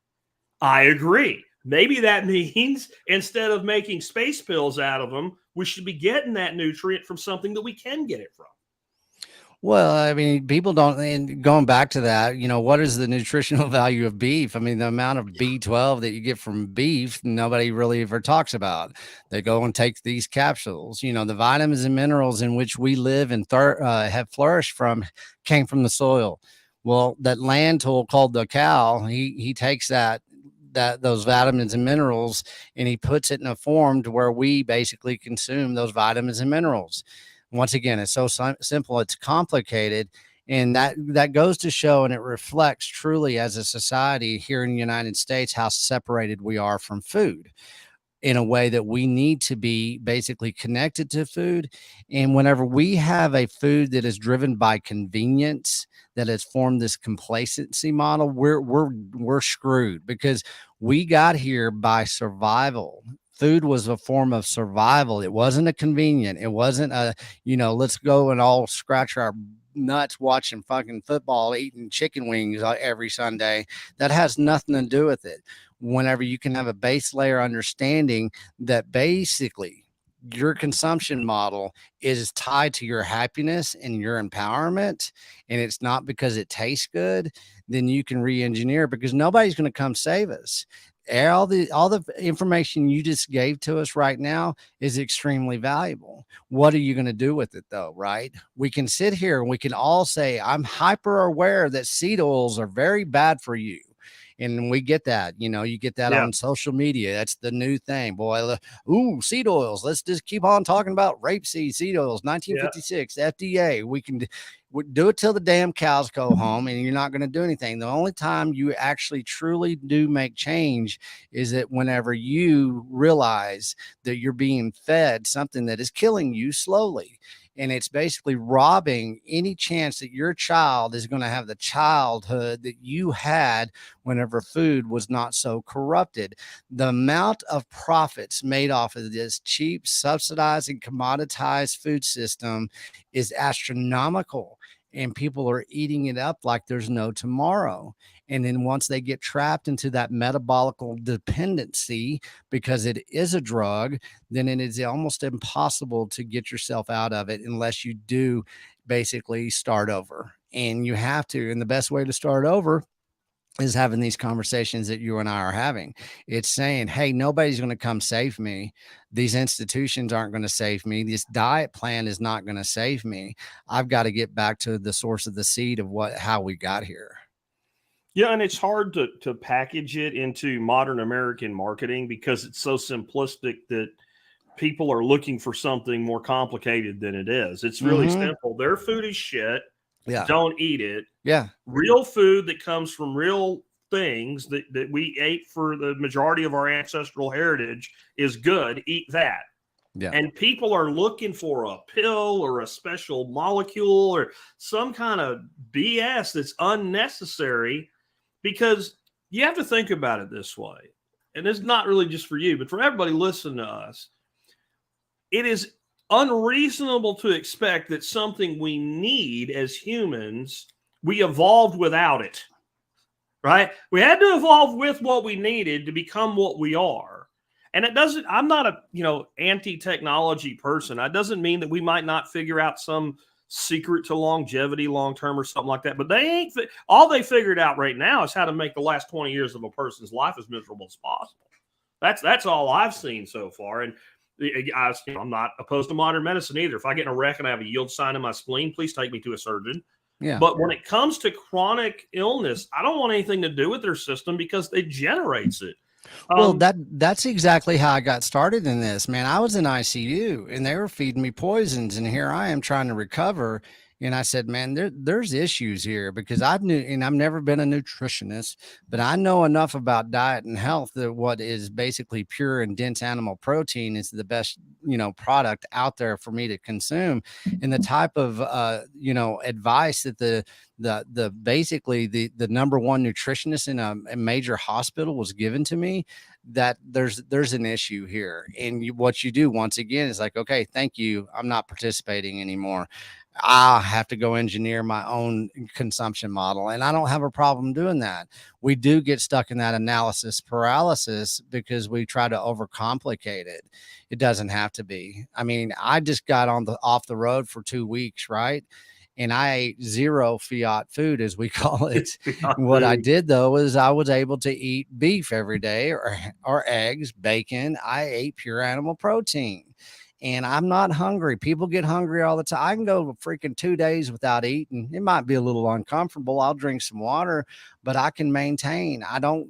[SPEAKER 1] I agree. Maybe that means instead of making space pills out of them, we should be getting that nutrient from something that we can get it from.
[SPEAKER 2] Well, I mean, people don't, and going back to that, what is the nutritional value of beef? I mean, the amount of B12 that you get from beef, nobody really ever talks about. They go and take these capsules. The vitamins and minerals in which we live and have flourished from came from the soil. Well, that land tool called the cow, he takes those vitamins and minerals and he puts it in a form to where we basically consume those vitamins and minerals. Once again, it's so simple, it's complicated. And that goes to show, and it reflects truly as a society here in the United States, how separated we are from food in a way that we need to be basically connected to food. And whenever we have a food that is driven by convenience, that has formed this complacency model, we're screwed, because we got here by survival. Food was a form of survival. It wasn't a convenient. It wasn't a, let's go and all scratch our nuts watching fucking football, eating chicken wings every Sunday. That has nothing to do with it. Whenever you can have a base layer understanding that basically your consumption model is tied to your happiness and your empowerment, and it's not because it tastes good, then you can re-engineer, because nobody's going to come save us. All the information you just gave to us right now is extremely valuable. What are you going to do with it though? Right? We can sit here and we can all say, I'm hyper aware that seed oils are very bad for you. And we get that, you get that on social media. That's the new thing, boy. Seed oils. Let's just keep on talking about rapeseed seed oils, 1956, FDA. We can do it till the damn cows go home, and you're not going to do anything. The only time you actually truly do make change is that whenever you realize that you're being fed something that is killing you slowly. And it's basically robbing any chance that your child is going to have the childhood that you had whenever food was not so corrupted. The amount of profits made off of this cheap, subsidized, and commoditized food system is astronomical. And people are eating it up like there's no tomorrow. And then once they get trapped into that metabolical dependency, because it is a drug, then it is almost impossible to get yourself out of it unless you do basically start over. And you have to. And the best way to start over is having these conversations that you and I are having. It's saying, hey, nobody's going to come save me. These institutions aren't going to save me. This diet plan is not going to save me. I've got to get back to the source of the seed of how we got here.
[SPEAKER 1] Yeah, and it's hard to package it into modern American marketing because it's so simplistic that people are looking for something more complicated than it is. It's really simple. Their food is shit.
[SPEAKER 2] Yeah.
[SPEAKER 1] Don't eat it.
[SPEAKER 2] Yeah.
[SPEAKER 1] Real food that comes from real things that we ate for the majority of our ancestral heritage is good. Eat that.
[SPEAKER 2] Yeah.
[SPEAKER 1] And people are looking for a pill or a special molecule or some kind of BS that's unnecessary, because you have to think about it this way. and it's not really just for you, but for everybody listening to us, it is unreasonable to expect that something we need as humans, we evolved without it, right? We had to evolve with what we needed to become what we are. And it doesn't, I'm not a, anti-technology person. That doesn't mean that we might not figure out some secret to longevity long-term or something like that. But they ain't, all they figured out right now is how to make the last 20 years of a person's life as miserable as possible. That's all I've seen so far. And I'm not opposed to modern medicine either. If I get in a wreck and I have a yield sign in my spleen, please take me to a surgeon.
[SPEAKER 2] Yeah.
[SPEAKER 1] But when it comes to chronic illness, I don't want anything to do with their system because it generates it.
[SPEAKER 2] Well, that's exactly how I got started in this, man. I was in ICU and they were feeding me poisons, and here I am trying to recover. And I said, man, there's issues here, because I've never been a nutritionist, but I know enough about diet and health that what is basically pure and dense animal protein is the best, product out there for me to consume. And the type of, advice that the basically the number one nutritionist in a major hospital was given to me, that there's an issue here. And what you do once again is like, okay, thank you, I'm not participating anymore. I have to go engineer my own consumption model, and I don't have a problem doing that. We do get stuck in that analysis paralysis because we try to overcomplicate it. It doesn't have to be. I mean, I just got off the road for 2 weeks, right? And I ate zero fiat food, as we call it. What I did though is I was able to eat beef every day, or eggs, bacon. I ate pure animal protein. And I'm not hungry. People get hungry all the time. I can go freaking 2 days without eating. It might be a little uncomfortable. I'll drink some water, but I can maintain. I don't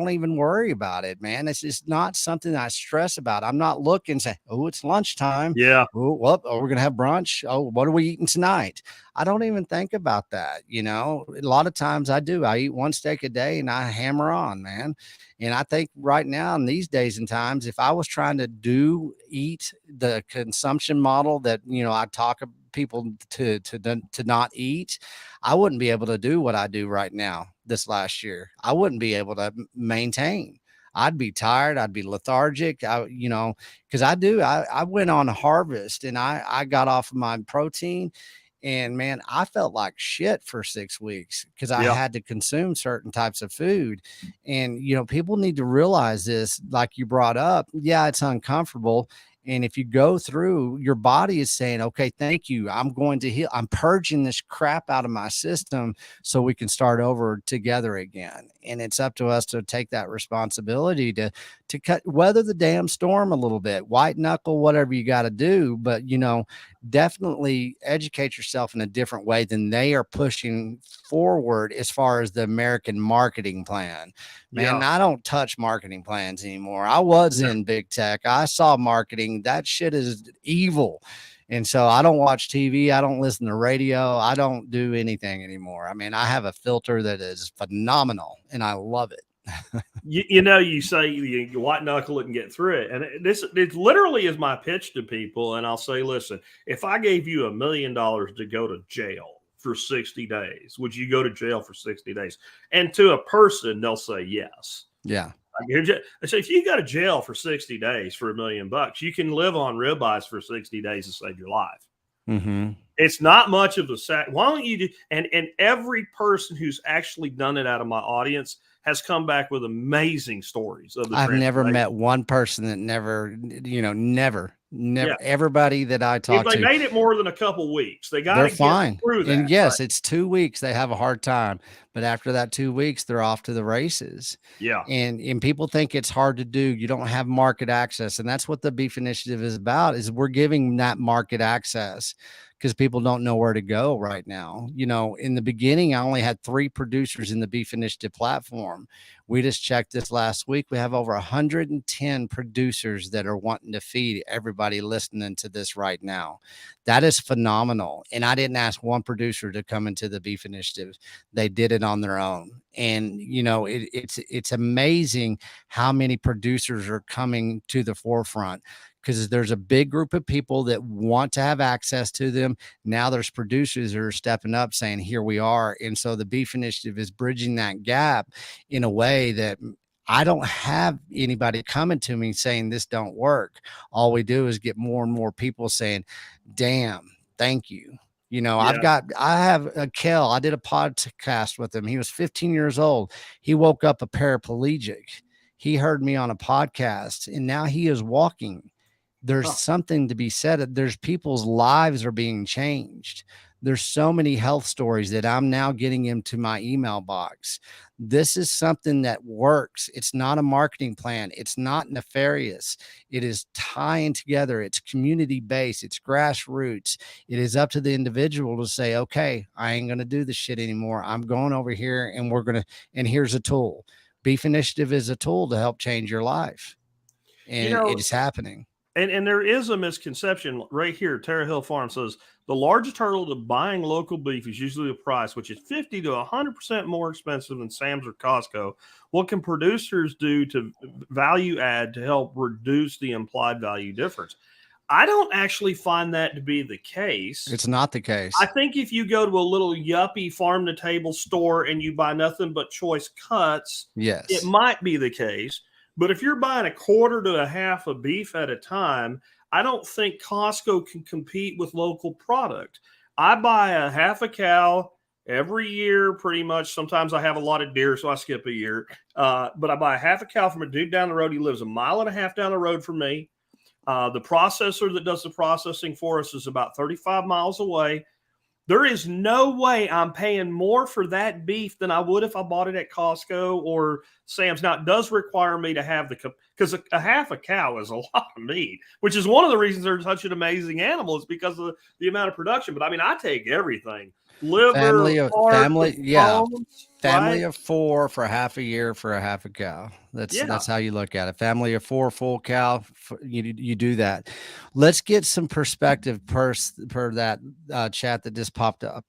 [SPEAKER 2] even worry about it, man. It's just not something I stress about. I'm not looking say, oh, it's lunchtime.
[SPEAKER 1] Yeah.
[SPEAKER 2] Oh, well, we're going to have brunch. Oh, what are we eating tonight? I don't even think about that. A lot of times I do. I eat one steak a day and I hammer on, man. And I think right now in these days and times, if I was trying to eat the consumption model that, I talk people to not eat, I wouldn't be able to do what I do right now. This last year, I wouldn't be able to maintain. I'd be tired. I'd be lethargic. Because I went on a harvest and I got off of my protein. And man, I felt like shit for 6 weeks because I had to consume certain types of food. And, people need to realize this, like you brought up. Yeah, it's uncomfortable. And if you go through, your body is saying, okay, thank you. I'm going to heal. I'm purging this crap out of my system so we can start over together again. And it's up to us to take that responsibility to weather the damn storm a little bit, white knuckle, whatever you got to do. But, definitely educate yourself in a different way than they are pushing forward as far as the American marketing plan. Man, I don't touch marketing plans anymore. I was in big tech. I saw marketing. That shit is evil. And so I don't watch TV. I don't listen to radio. I don't do anything anymore. I mean, I have a filter that is phenomenal and I love it.
[SPEAKER 1] You say you white knuckle it and get through it. And it literally is my pitch to people. And I'll say, listen, if I gave you $1 million to go to jail for 60 days, would you go to jail for 60 days? And to a person, they'll say yes.
[SPEAKER 2] Yeah.
[SPEAKER 1] I say, if you go to jail for 60 days for $1 million, you can live on ribeyes for 60 days to save your life.
[SPEAKER 2] Mm-hmm.
[SPEAKER 1] It's not much of a sack. Why don't you do? And every person who's actually done it out of my audience has come back with amazing stories.
[SPEAKER 2] I've never met one person that never.
[SPEAKER 1] Yeah.
[SPEAKER 2] Everybody that I talked to,
[SPEAKER 1] they made it more than a couple weeks. They're
[SPEAKER 2] fine
[SPEAKER 1] through that.
[SPEAKER 2] And yes, it's 2 weeks. They have a hard time, but after that 2 weeks, they're off to the races.
[SPEAKER 1] Yeah.
[SPEAKER 2] And people think it's hard to do. You don't have market access. And that's what the Beef Initiative is about, is we're giving that market access because people don't know where to go right now. In the beginning, I only had 3 producers in the Beef Initiative platform. We just checked this last week. We have over 110 producers that are wanting to feed everybody listening to this right now. That is phenomenal. And I didn't ask one producer to come into the Beef Initiative. They did it on their own. And, it's amazing how many producers are coming to the forefront, because there's a big group of people that want to have access to them. Now there's producers that are stepping up saying, here we are. And so the Beef Initiative is bridging that gap in a way that I don't have anybody coming to me saying this don't work. All we do is get more and more people saying, damn, thank you. You know,
[SPEAKER 1] Yeah.
[SPEAKER 2] I have a Kel. I did a podcast with him. He was 15 years old. He woke up a paraplegic. He heard me on a podcast and now he is walking. There's
[SPEAKER 1] Huh.
[SPEAKER 2] something to be said. There's people's lives are being changed. There's so many health stories that I'm now getting into my email box. This is something that works. It's not a marketing plan. It's not nefarious. It is tying together. It's community based. It's grassroots. It is up to the individual to say, okay, I ain't going to do this shit anymore. I'm going over here and and here's a tool. Beef Initiative is a tool to help change your life.
[SPEAKER 1] You
[SPEAKER 2] And it
[SPEAKER 1] know,
[SPEAKER 2] is happening.
[SPEAKER 1] and there is a misconception right here. Terra Hill Farm says the largest hurdle to buying local beef is usually the price, which is 50 to 100% more expensive than Sam's or Costco. What can producers do to value add to help reduce the implied value difference? I don't actually find that to be the case.
[SPEAKER 2] It's not the
[SPEAKER 1] I
[SPEAKER 2] case.
[SPEAKER 1] think if you go to a little yuppie farm to table store and you buy nothing but choice cuts, it
[SPEAKER 2] Yes.
[SPEAKER 1] might be the case. But if you're buying a quarter to a half of beef at a time, I don't think Costco can compete with local product. I buy a half a cow every year, pretty much. Sometimes I have a lot of deer, so I skip a year. But I buy a half a cow from a dude down the road. He lives a mile and a half down the road from me. The processor that does the processing for us is about 35 miles away. There is no way I'm paying more for that beef than I would if I bought it at Costco or Sam's. Now, it does require me to have because a half a cow is a lot of meat, which is one of the reasons they're such an amazing animal is because of the amount of production. But I mean, I take everything liver, heart, the
[SPEAKER 2] Yeah,
[SPEAKER 1] bones, right?
[SPEAKER 2] family of four for half a year for a half a cow.
[SPEAKER 1] Yeah.
[SPEAKER 2] That's how you look at it. Family of four, full cow. You do that. Let's get some perspective per that chat that just popped up.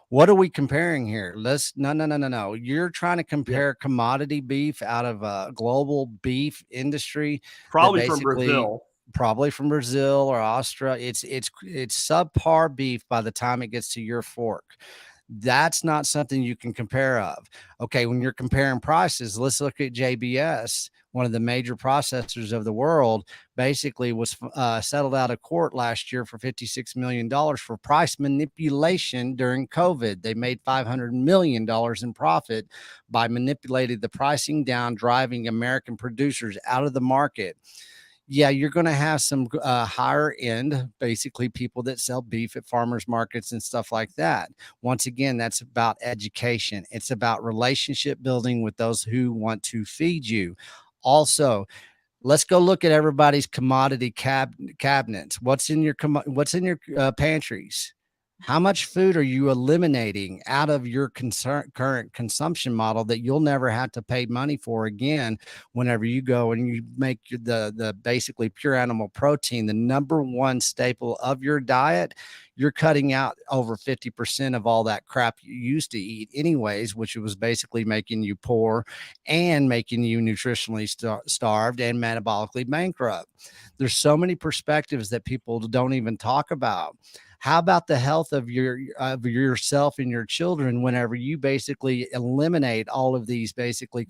[SPEAKER 2] What are we comparing here? Let's no. You're trying to
[SPEAKER 1] Yeah.
[SPEAKER 2] compare commodity beef out of a global beef industry that
[SPEAKER 1] Probably from
[SPEAKER 2] basically
[SPEAKER 1] Brazil.
[SPEAKER 2] probably from Brazil or Austria. It's subpar beef by the time it gets to your fork. That's not something you can compare of. Okay, when you're comparing prices, let's look at JBS, one of the major processors of the world. Basically was settled out of court last year for $56 million for price manipulation during COVID. They made $500 million in profit by manipulating the pricing down, driving American producers out of the market. Yeah, you're going to have some higher end, basically people that sell beef at farmers markets and stuff like that. Once again, that's about education. It's about relationship building with those who want to feed you. Also, let's go look at everybody's commodity cabinets. What's in your pantries? How much food are you eliminating out of your current consumption model that you'll never have to pay money for again whenever you go and you make the basically pure animal protein the number one staple of your diet? You're cutting out over 50% of all that crap you used to eat anyways, which was basically making you poor and making you nutritionally starved and metabolically bankrupt. There's so many perspectives that people don't even talk about. How about the health of yourself and your children whenever you basically eliminate all of these basically the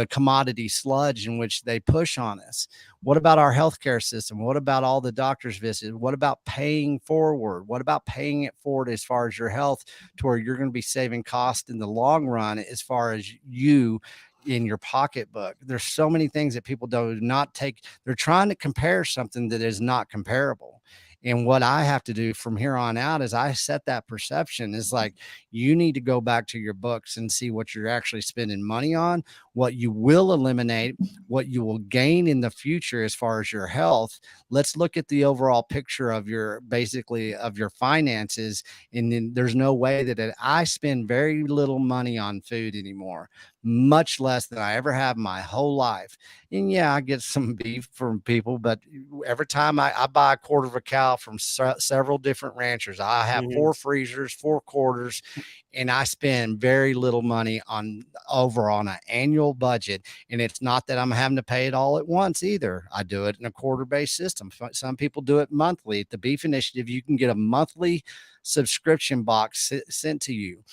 [SPEAKER 2] commodity sludge in which they push on us? What about our healthcare system? What about all the doctor's visits? What about paying forward? What about paying it forward as far as your health to where you're going to be saving cost in the long run as far as you in your pocketbook? There's so many things that people do not take. They're trying to compare something that is not comparable. And what I have to do from here on out is I set that perception is like, you need to go back to your books and see what you're actually spending money on, what you will eliminate, what you will gain in the future as far as your health. Let's look at the overall picture of your finances. And then there's no way that I spend very little money on food anymore, much less than I ever have my whole life. And yeah, I get some beef from people, but every time I buy a quarter of a cow from several different ranchers, I have
[SPEAKER 1] Mhm.
[SPEAKER 2] 4 freezers, 4 quarters, and I spend very little money on an annual budget. And it's not that I'm having to pay it all at once either. I do it in a quarter based system. Some people do it monthly. At the Beef Initiative, you can get a monthly subscription box sent to you.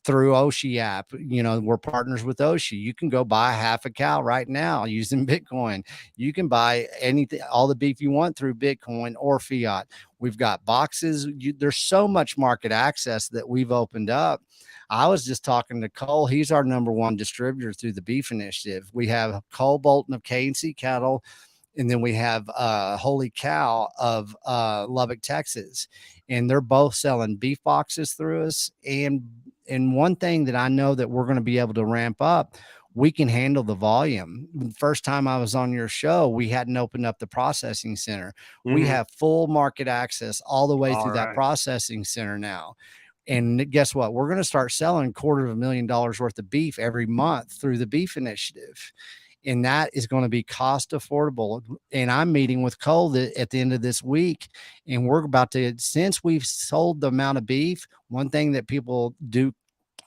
[SPEAKER 2] through Oshi app. We're partners with Oshi. You can go buy half a cow right now using Bitcoin. You can buy anything, all the beef you want through Bitcoin or fiat. We've got boxes. There's so much market access that we've opened up. I was just talking to Cole. He's our #1 distributor through the Beef Initiative. We have Cole Bolton of K&C Cattle, and then we have Holy Cow of Lubbock, Texas, and they're both selling beef boxes through us. And one thing that I know that we're going to be able to ramp up, we can handle the volume. The first time I was on your show, we hadn't opened up the processing center. We have full market access all the way through that processing center now. And guess what? We're going to start selling $250,000 worth of beef every month through the Beef Initiative. And that is going to be cost affordable. And I'm meeting with Cole at the end of this week. And we're about to, since we've sold the amount of beef, one thing that people do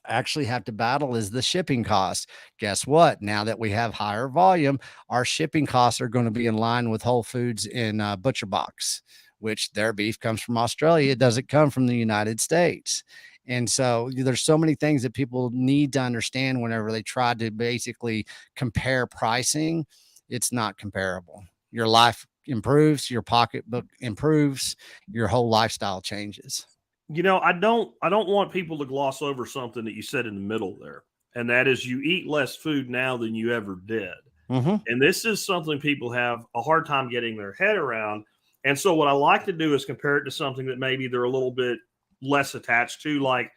[SPEAKER 2] actually have to battle is the shipping costs. Guess what? Now that we have higher volume, our shipping costs are going to be in line with Whole Foods in Butcher Box, which their beef comes from Australia. It doesn't come from the United States. And so there's so many things that people need to understand whenever they try to basically compare pricing. It's not comparable. Your life improves, your pocketbook improves, your whole lifestyle changes.
[SPEAKER 1] I don't want people to gloss over something that you said in the middle there. And that is, you eat less food now than you ever did. And this is something people have a hard time getting their head around. And so what I like to do is compare it to something that maybe they're a little bit less attached to, like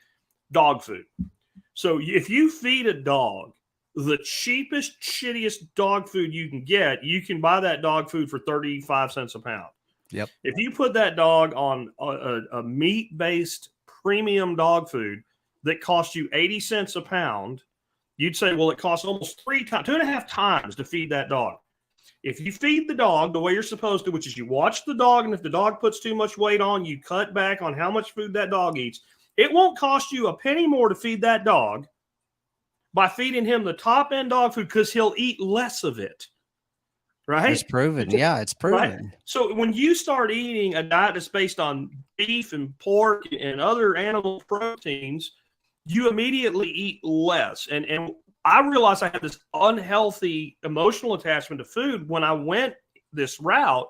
[SPEAKER 1] dog food. So if you feed a dog the cheapest, shittiest dog food you can get, you can buy that dog food for 35 cents a pound.
[SPEAKER 2] Yep.
[SPEAKER 1] If you put that dog on a meat-based premium dog food that costs you 80 cents a pound, you'd say, well, it costs almost 2.5 times to feed that dog. If you feed the dog the way you're supposed to, which is you watch the dog, and if the dog puts too much weight on, you cut back on how much food that dog eats, it won't cost you a penny more to feed that dog by feeding him the top-end dog food, because he'll eat less of it. Right?
[SPEAKER 2] It's proven. Yeah, it's proven.
[SPEAKER 1] Right? So when you start eating a diet that's based on beef and pork and other animal proteins, you immediately eat less. And I realized I had this unhealthy emotional attachment to food when I went this route,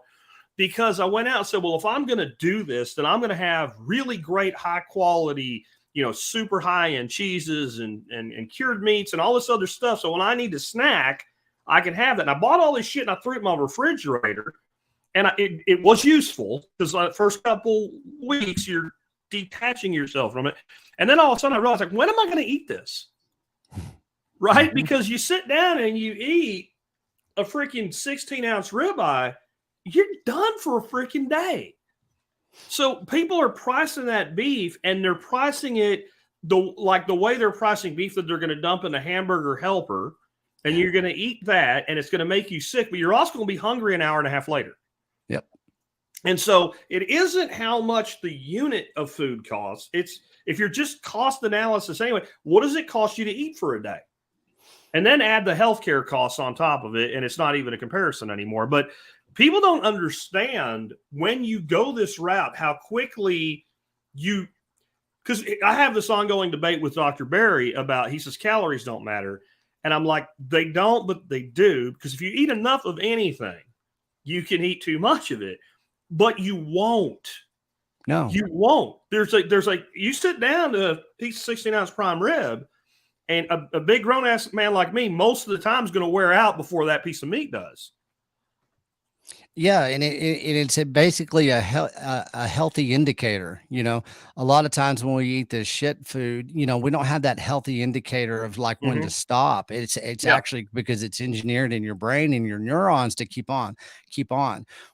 [SPEAKER 1] because I went out and said, well, if I'm going to do this, then I'm going to have really great, high quality, super high end cheeses and cured meats and all this other stuff. So when I need to snack, I can have that. And I bought all this shit and I threw it in my refrigerator, and it was useful, because the first couple weeks you're detaching yourself from it. And then all of a sudden I realized, like, when am I going to eat this? Right? Because you sit down and you eat a freaking 16-ounce ribeye, you're done for a freaking day. So people are pricing that beef, and they're pricing it the way they're pricing beef that they're going to dump in a hamburger helper, and you're going to eat that, and it's going to make you sick, but you're also going to be hungry an hour and a half later.
[SPEAKER 2] Yep.
[SPEAKER 1] And so it isn't how much the unit of food costs. It's, if you're just cost analysis anyway, what does it cost you to eat for a day? And then add the healthcare costs on top of it, and it's not even a comparison anymore. But people don't understand, when you go this route, how quickly because I have this ongoing debate with Dr. Barry about, he says calories don't matter. And I'm like, they don't, but they do. Because if you eat enough of anything, you can eat too much of it, but you won't.
[SPEAKER 2] No,
[SPEAKER 1] you won't. You sit down to a piece of 16-ounce prime rib, and a big grown-ass man like me, most of the time, is going to wear out before that piece of meat does.
[SPEAKER 2] Yeah, and it's basically a healthy indicator. A lot of times when we eat this shit food, we don't have that healthy indicator of like when to stop. It's actually because it's engineered in your brain and your neurons to keep on.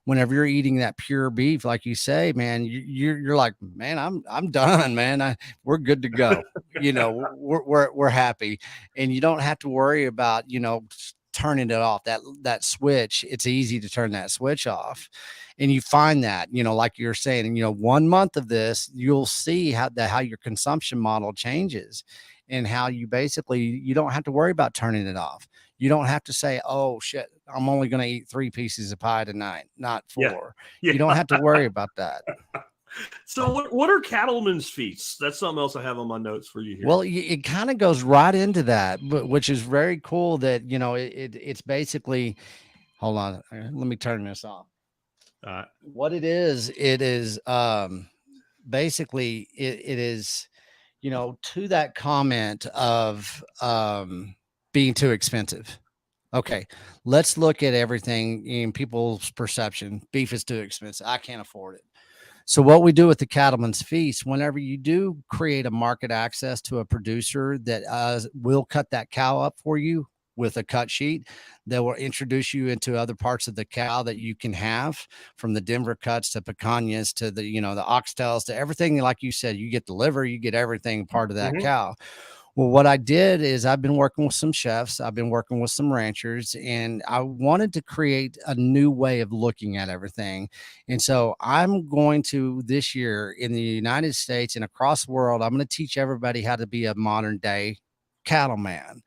[SPEAKER 2] Whenever you're eating that pure beef, like you say, man, you're like, man, I'm done, man. We're good to go. We're happy, and you don't have to worry about turning it off, that switch. It's easy to turn that switch off, and you find that, like you're saying, 1 month of this, you'll see how your consumption model changes, and how you don't have to worry about turning it off. You don't have to say, oh shit, I'm only going to eat 3 pieces of pie tonight, not 4. You don't have to worry about that.
[SPEAKER 1] So what are cattlemen's feasts? That's something else I have on my notes for you here.
[SPEAKER 2] Well, it kind of goes right into that, which is very cool that, you know, it's basically, hold on, let me turn this off. What it is basically it is, you know, to that comment of being too expensive. Okay, let's look at everything in people's perception. Beef is too expensive. I can't afford it. So what we do with the Cattleman's Feast, whenever you do create a market access to a producer that will cut that cow up for you with a cut sheet, that will introduce you into other parts of the cow that you can have, from the Denver cuts to picanhas to the, you know, the oxtails to everything. Like you said, you get the liver, you get everything part of that cow. Well, what I did is I've been working with some chefs, I've been working with some ranchers, and I wanted to create a new way of looking at everything. And so I'm going to, this year in the United States and across the world, I'm going to teach everybody how to be a modern day cattleman.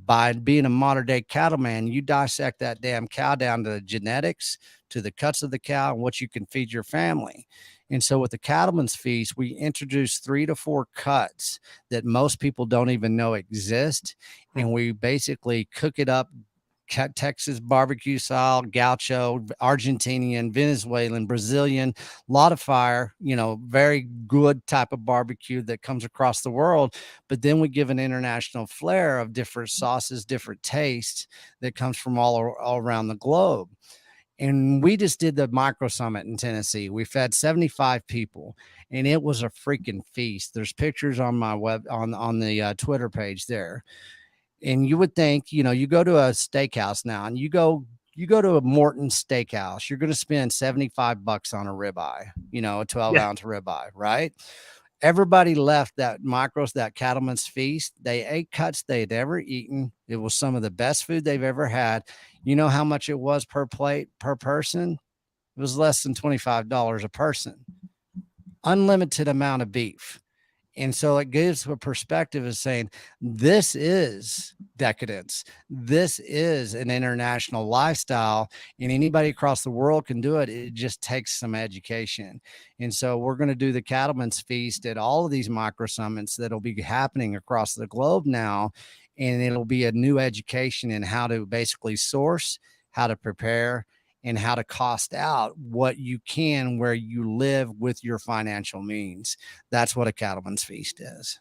[SPEAKER 2] By being a modern day cattleman, you dissect that damn cow down to the genetics, to the cuts of the cow, and what you can feed your family. And so with the Cattleman's Feast, we introduce 3 to 4 cuts that most people don't even know exist. And we basically cook it up Texas barbecue style, gaucho, Argentinian, Venezuelan, Brazilian, a lot of fire, you know, very good type of barbecue that comes across the world. But then we give an international flair of different sauces, different tastes that comes from all around the globe. And we just did the micro summit in Tennessee. We fed 75 people, and it was a freaking feast. There's pictures on my on the Twitter page there. And you would think, you know, you go to a steakhouse now and you go to a Morton steakhouse, you're going to spend $75 on a ribeye, you know, a 12-ounce ribeye, right? Everybody left that Cattleman's Feast. They ate cuts they'd ever eaten. It was some of the best food they've ever had. You know how much it was per plate, per person? It was less than $25 a person. Unlimited amount of beef. And so it gives a perspective of saying, this is decadence. This is an international lifestyle, and anybody across the world can do it. It just takes some education. And so we're going to do the Cattleman's Feast at all of these micro summits that'll be happening across the globe now. And it'll be a new education in how to basically source, how to prepare, and how to cost out what you can where you live with your financial means. That's what a Cattleman's Feast is.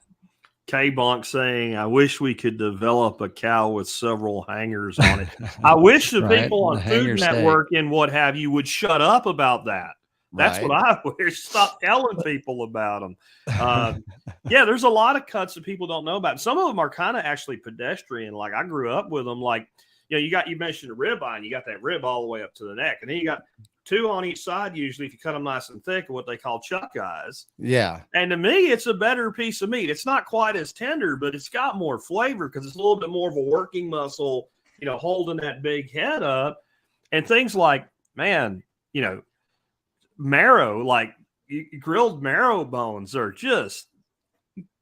[SPEAKER 1] K-Bonk saying, I wish we could develop a cow with several hangers on it. I wish the people on Food Network and what have you would shut up about that. That's what I wish. Stop telling people about them. Yeah, there's a lot of cuts that people don't know about. Some of them are kind of actually pedestrian. Like I grew up with them. Like, you know, you mentioned a ribeye, and you got that rib all the way up to the neck, and then you got 2 on each side. Usually, if you cut them nice and thick, what they call chuck eyes.
[SPEAKER 2] Yeah.
[SPEAKER 1] And to me, it's a better piece of meat. It's not quite as tender, but it's got more flavor because it's a little bit more of a working muscle, you know, holding that big head up. And things like, man, you know, marrow, like grilled marrow bones are just,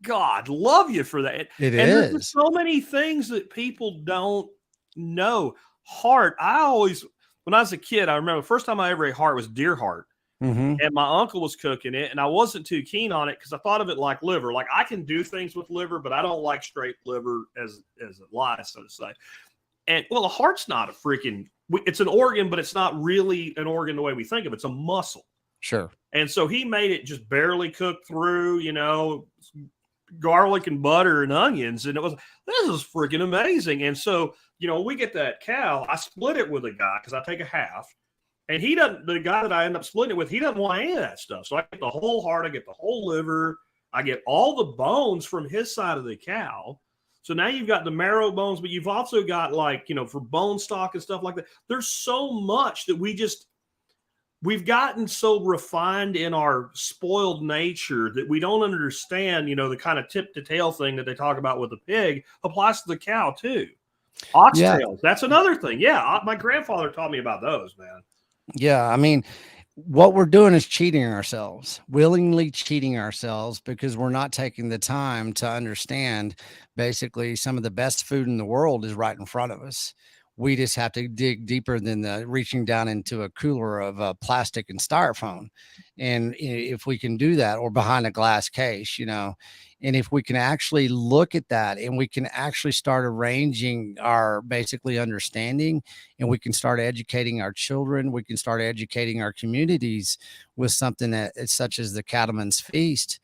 [SPEAKER 1] God, love you for that. There's so many things that people don't know. Heart, when I was a kid, I remember the first time I ever ate heart was deer heart. And my uncle was cooking it, and I wasn't too keen on it because I thought of it like liver. Like I can do things with liver, but I don't like straight liver as it lies, so to say. And well, the heart's not a freaking, it's an organ, but it's not really an organ the way we think of it. It's a muscle.
[SPEAKER 2] Sure.
[SPEAKER 1] And so he made it just barely cooked through, you know, garlic and butter and onions. And this is freaking amazing. And so, you know, we get that cow, I split it with a guy because I take a half. And the guy that I end up splitting it with, he doesn't want any of that stuff. So I get the whole heart, I get the whole liver, I get all the bones from his side of the cow. So now you've got the marrow bones, but you've also got, like, you know, for bone stock and stuff like that. There's so much that we've gotten so refined in our spoiled nature that we don't understand, you know, the kind of tip to tail thing that they talk about with the pig applies to the cow too. Oxtails, that's another thing. Yeah, my grandfather taught me about those, man.
[SPEAKER 2] Yeah, I mean, what we're doing is cheating ourselves, willingly cheating ourselves, because we're not taking the time to understand basically some of the best food in the world is right in front of us. We just have to dig deeper than the reaching down into a cooler of plastic and styrofoam. And if we can do that, or behind a glass case, and if we can actually look at that and we can actually start arranging our basically understanding, and we can start educating our children, we can start educating our communities with something that is such as the Cattleman's Feast.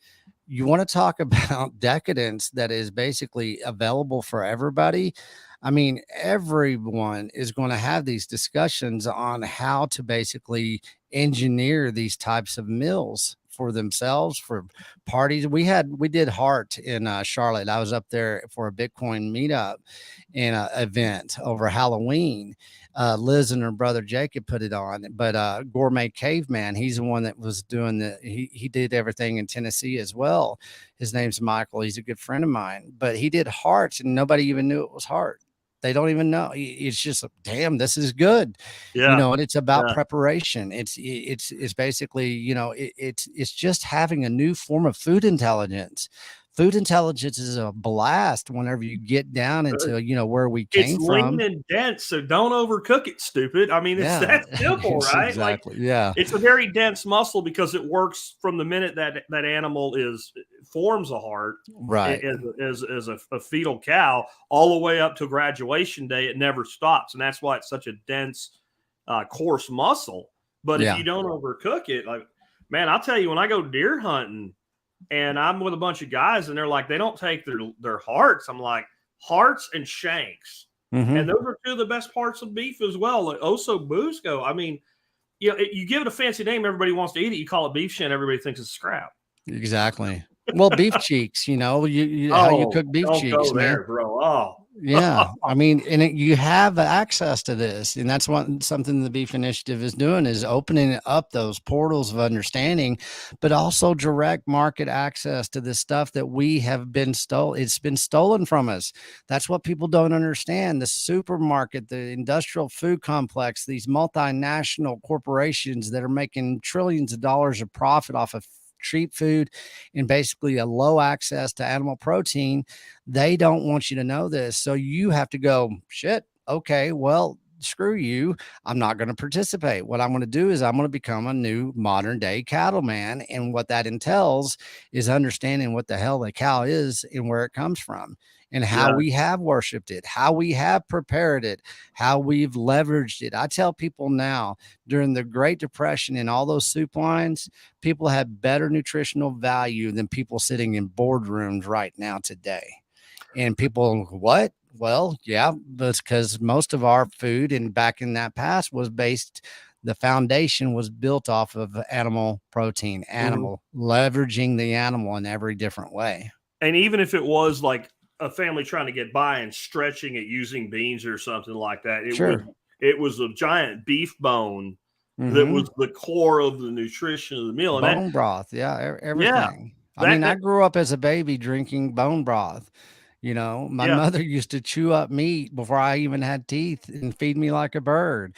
[SPEAKER 2] You want to talk about decadence that is basically available for everybody. I mean, everyone is going to have these discussions on how to basically engineer these types of meals for themselves, for parties. We did Heart in Charlotte. I was up there for a Bitcoin meetup and event over Halloween. Liz and her brother Jacob put it on, but Gourmet Caveman, he's the one that was doing he did everything in Tennessee as well. His name's Michael. He's a good friend of mine, but he did Heart and nobody even knew it was Heart. They don't even know. It's just, damn, this is good,
[SPEAKER 1] Yeah.
[SPEAKER 2] and it's about
[SPEAKER 1] Yeah.
[SPEAKER 2] preparation. It's basically, it's just having a new form of food intelligence. Food intelligence is a blast whenever you get down into, where we
[SPEAKER 1] It's
[SPEAKER 2] came
[SPEAKER 1] lean
[SPEAKER 2] from.
[SPEAKER 1] and dense, so don't overcook it, stupid. I mean, it's
[SPEAKER 2] Yeah,
[SPEAKER 1] that simple, right?
[SPEAKER 2] exactly.
[SPEAKER 1] Like,
[SPEAKER 2] Yeah,
[SPEAKER 1] it's a very dense muscle because it works from the minute that animal forms a heart
[SPEAKER 2] right.
[SPEAKER 1] as a fetal cow all the way up to graduation day. It never stops, and that's why it's such a dense, coarse muscle. But if
[SPEAKER 2] Yeah.
[SPEAKER 1] you don't overcook it, like, man, I'll tell you, when I go deer hunting and I'm with a bunch of guys and they're like, they don't take their hearts. I'm like, hearts and shanks.
[SPEAKER 2] Mm-hmm.
[SPEAKER 1] And those are two of the best parts of beef as well. Like osso busco. I mean, you give it a fancy name, everybody wants to eat it. You call it beef shin, everybody thinks it's scrap.
[SPEAKER 2] Exactly. Well, beef cheeks, how you cook beef
[SPEAKER 1] don't
[SPEAKER 2] cheeks,
[SPEAKER 1] go
[SPEAKER 2] man.
[SPEAKER 1] there, bro. Oh,
[SPEAKER 2] Yeah, I mean, and you have access to this, and that's something the Beef Initiative is doing, is opening up those portals of understanding, but also direct market access to this stuff that we have been stolen. It's been stolen from us. That's what people don't understand. The supermarket, the industrial food complex, these multinational corporations that are making trillions of dollars of profit off of cheap food and basically a low access to animal protein. They don't want you to know this. So you have to go, shit, okay, well, screw you. I'm not going to participate. What I'm going to do is I'm going to become a new modern day cattleman. And what that entails is understanding what the hell the cow is and where it comes from, and how
[SPEAKER 1] yeah.
[SPEAKER 2] we have worshiped it, how we have prepared it, how we've leveraged it. I tell people now, during the Great Depression and all those soup lines, people had better nutritional value than people sitting in boardrooms right now today. And people, what? Well, yeah, that's because most of our food and back in that past was the foundation was built off of animal protein, leveraging the animal in every different way.
[SPEAKER 1] And even if it was like a family trying to get by and stretching it using beans or something like that, it was a giant beef bone that was the core of the nutrition of the meal. And
[SPEAKER 2] bone broth, yeah, everything.
[SPEAKER 1] Yeah,
[SPEAKER 2] I mean, I grew up as a baby drinking bone broth. My mother used to chew up meat before I even had teeth and feed me like a bird.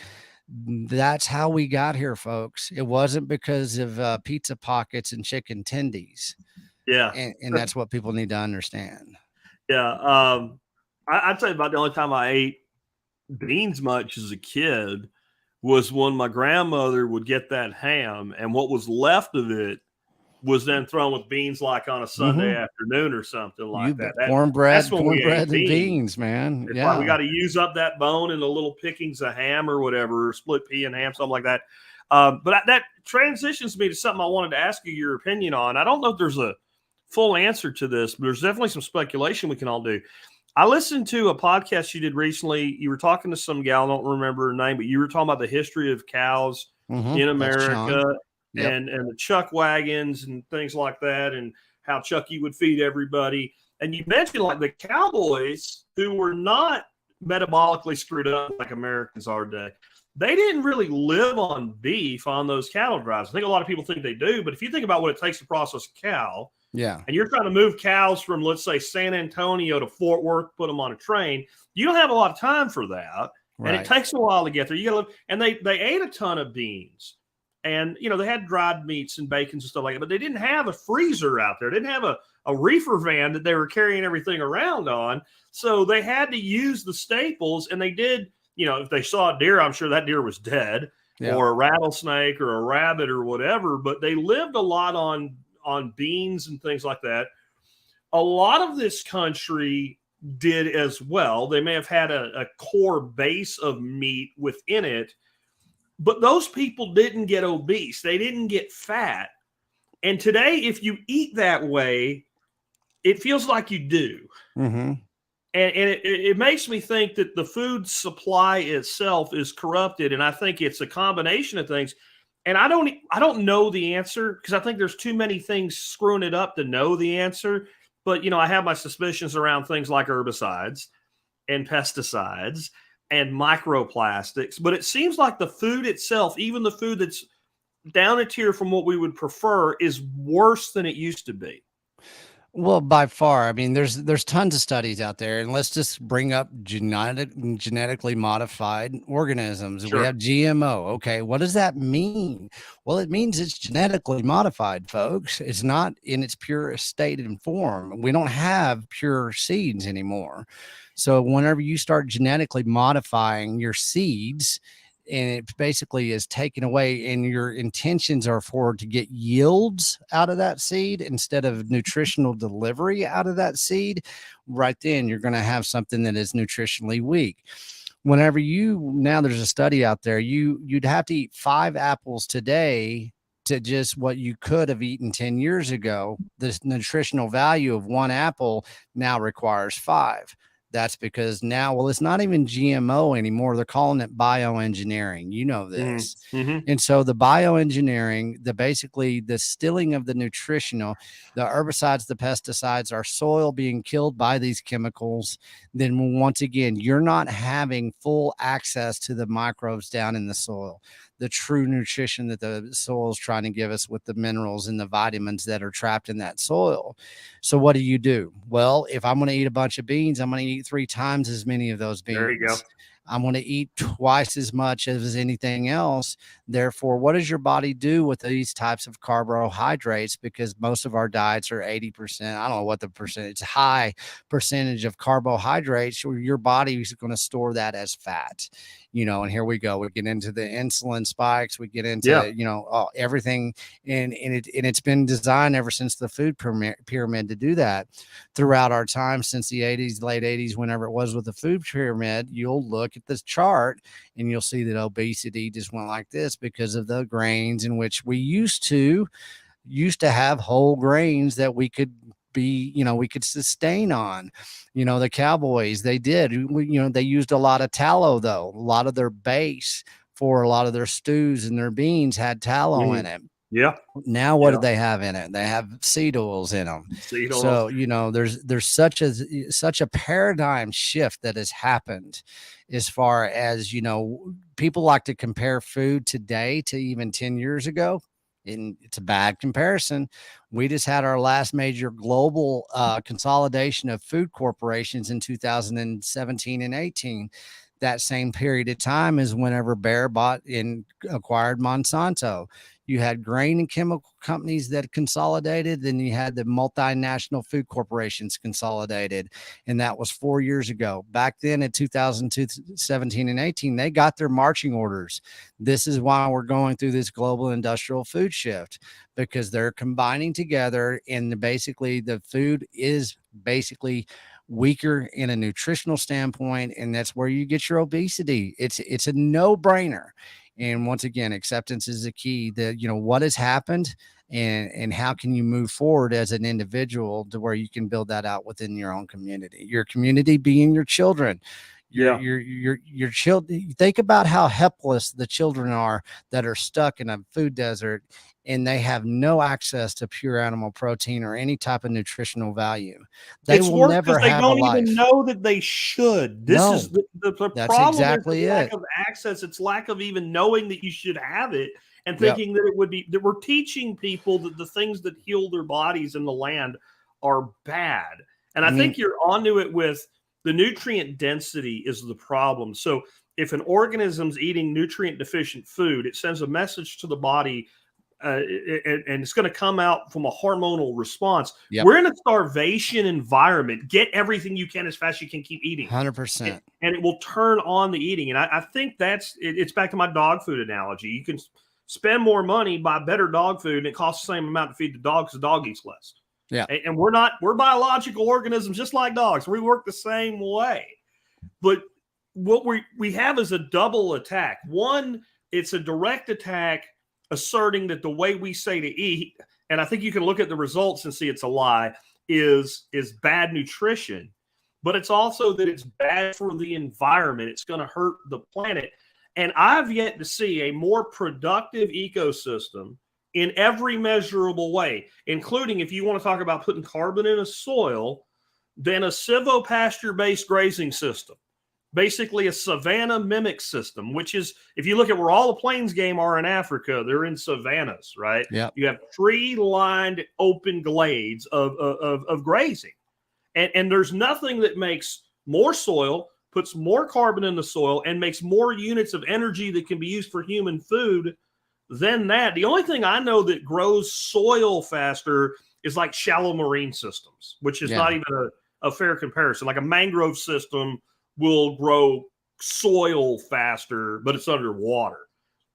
[SPEAKER 2] That's how we got here, folks. It wasn't because of pizza pockets and chicken tendies.
[SPEAKER 1] Yeah.
[SPEAKER 2] And that's what people need to understand.
[SPEAKER 1] Yeah. I'd say about the only time I ate beans much as a kid was when my grandmother would get that ham, and what was left of it was then thrown with beans, like on a Sunday afternoon or something like that.
[SPEAKER 2] Cornbread,
[SPEAKER 1] that's when we ate
[SPEAKER 2] and beans, man.
[SPEAKER 1] It's like we got to use up that bone and the little pickings of ham or whatever, or split pea and ham, something like that. But that transitions me to something I wanted to ask you your opinion on. I don't know if there's a full answer to this, but there's definitely some speculation we can all do. I listened to a podcast you did recently. You were talking to some gal, I don't remember her name, but you were talking about the history of cows in America and the chuck wagons and things like that, and how Chucky would feed everybody. And you mentioned like the cowboys who were not metabolically screwed up like Americans are today. They didn't really live on beef on those cattle drives. I think a lot of people think they do, but if you think about what it takes to process a cow, and you're trying to move cows from, let's say, San Antonio to Fort Worth, put them on a train, you don't have a lot of time for that. Right. And it takes a while to get there. You got to, and they ate a ton of beans, and they had dried meats and bacons and stuff like that, but they didn't have a freezer out there. They didn't have a reefer van that they were carrying everything around on. So they had to use the staples, and they did if they saw a deer, I'm sure that deer was dead, or a rattlesnake or a rabbit or whatever, but they lived a lot on beans and things like that. A lot of this country did as well. They may have had a core base of meat within it, but those people didn't get obese. They didn't get fat. And today, if you eat that way, it feels like you do.
[SPEAKER 2] Mm-hmm.
[SPEAKER 1] And it makes me think that the food supply itself is corrupted. And I think it's a combination of things. And I don't know the answer, because I think there's too many things screwing it up to know the answer. But, I have my suspicions around things like herbicides and pesticides and microplastics. But it seems like the food itself, even the food that's down a tier from what we would prefer, is worse than it used to be.
[SPEAKER 2] Well, by far. I mean, there's tons of studies out there, and let's just bring up genetically modified organisms.
[SPEAKER 1] Sure.
[SPEAKER 2] We have GMO. Okay, what does that mean? Well, it means it's genetically modified, folks. It's not in its purest state and form. We don't have pure seeds anymore. So whenever you start genetically modifying your seeds, and it basically is taken away, and your intentions are to get yields out of that seed instead of nutritional delivery out of that seed, right then you're going to have something that is nutritionally weak. Now there's a study out there, you'd have to eat 5 apples today to just what you could have eaten 10 years ago. The nutritional value of 1 apple now requires 5. That's because now, well, it's not even GMO anymore. They're calling it bioengineering. You know this.
[SPEAKER 1] Mm-hmm.
[SPEAKER 2] And so the bioengineering, basically the stilling of the nutritional, the herbicides, the pesticides, our soil being killed by these chemicals. Then once again, you're not having full access to the microbes down in the soil, the true nutrition that the soil is trying to give us with the minerals and the vitamins that are trapped in that soil. So what do? Well, if I'm going to eat a bunch of beans, I'm going to eat 3 times as many of those beans.
[SPEAKER 1] There you go.
[SPEAKER 2] I'm going to eat twice as much as anything else. Therefore, what does your body do with these types of carbohydrates? Because most of our diets are 80%. I don't know what the percentage, high percentage of carbohydrates. Your body is going to store that as fat. And here we go. We get into the insulin spikes. We get into, everything. And it's been designed ever since the food pyramid to do that throughout our time since the 80s, late 80s, whenever it was with the food pyramid. You'll look at this chart and you'll see that obesity just went like this because of the grains in which we used to have whole grains that we could we could sustain on. The cowboys, they used a lot of tallow, though. A lot of their base for a lot of their stews and their beans had tallow in it.
[SPEAKER 1] Yeah.
[SPEAKER 2] Now what do they have in it? They have seed oils in them. So, there's such a paradigm shift that has happened as far as, people like to compare food today to even 10 years ago. And it's a bad comparison. We just had our last major global consolidation of food corporations in 2017 and 18. That same period of time is whenever Bayer bought and acquired Monsanto. You had grain and chemical companies that consolidated. Then you had the multinational food corporations consolidated. And that was 4 years ago. Back then in 2017 and 18, they got their marching orders. This is why we're going through this global industrial food shift, because they're combining together. And basically the food is basically weaker in a nutritional standpoint. And that's where you get your obesity. It's a no-brainer. And once again, acceptance is the key. That what has happened and how can you move forward as an individual to where you can build that out within your own community, your community being your children. Your children. Think about how helpless the children are that are stuck in a food desert and they have no access to pure animal protein or any type of nutritional value. They will never have a life.
[SPEAKER 1] They don't even know that they should. This is the problem.
[SPEAKER 2] Exactly
[SPEAKER 1] lack of access. It's lack of even knowing that you should have it and thinking that it would be, that we're teaching people that the things that heal their bodies in the land are bad. And I think you're onto it with the nutrient density is the problem. So if an organism's eating nutrient deficient food, it sends a message to the body and it's going to come out from a hormonal response.
[SPEAKER 2] Yep.
[SPEAKER 1] We're in a starvation environment. Get everything you can as fast as you can, keep eating.
[SPEAKER 2] 100%.
[SPEAKER 1] And it will turn on the eating. And I think it's back to my dog food analogy. You can spend more money, buy better dog food, and it costs the same amount to feed the dog because the dog eats less.
[SPEAKER 2] Yeah.
[SPEAKER 1] And we're biological organisms just like dogs. We work the same way. But what we have is a double attack. One, it's a direct attack asserting that the way we say to eat, and I think you can look at the results and see it's a lie, is bad nutrition. But it's also that it's bad for the environment. It's going to hurt the planet. And I've yet to see a more productive ecosystem in every measurable way, including if you want to talk about putting carbon in a soil, than a silvopasture-based grazing system. Basically a savanna mimic system, which is, if you look at where all the plains game are in Africa, they're in savannas, right?
[SPEAKER 2] Yeah.
[SPEAKER 1] You have tree-lined open glades of grazing. And there's nothing that makes more soil, puts more carbon in the soil, and makes more units of energy that can be used for human food than that. The only thing I know that grows soil faster is like shallow marine systems, which is not even a fair comparison. Like a mangrove system will grow soil faster, but it's underwater.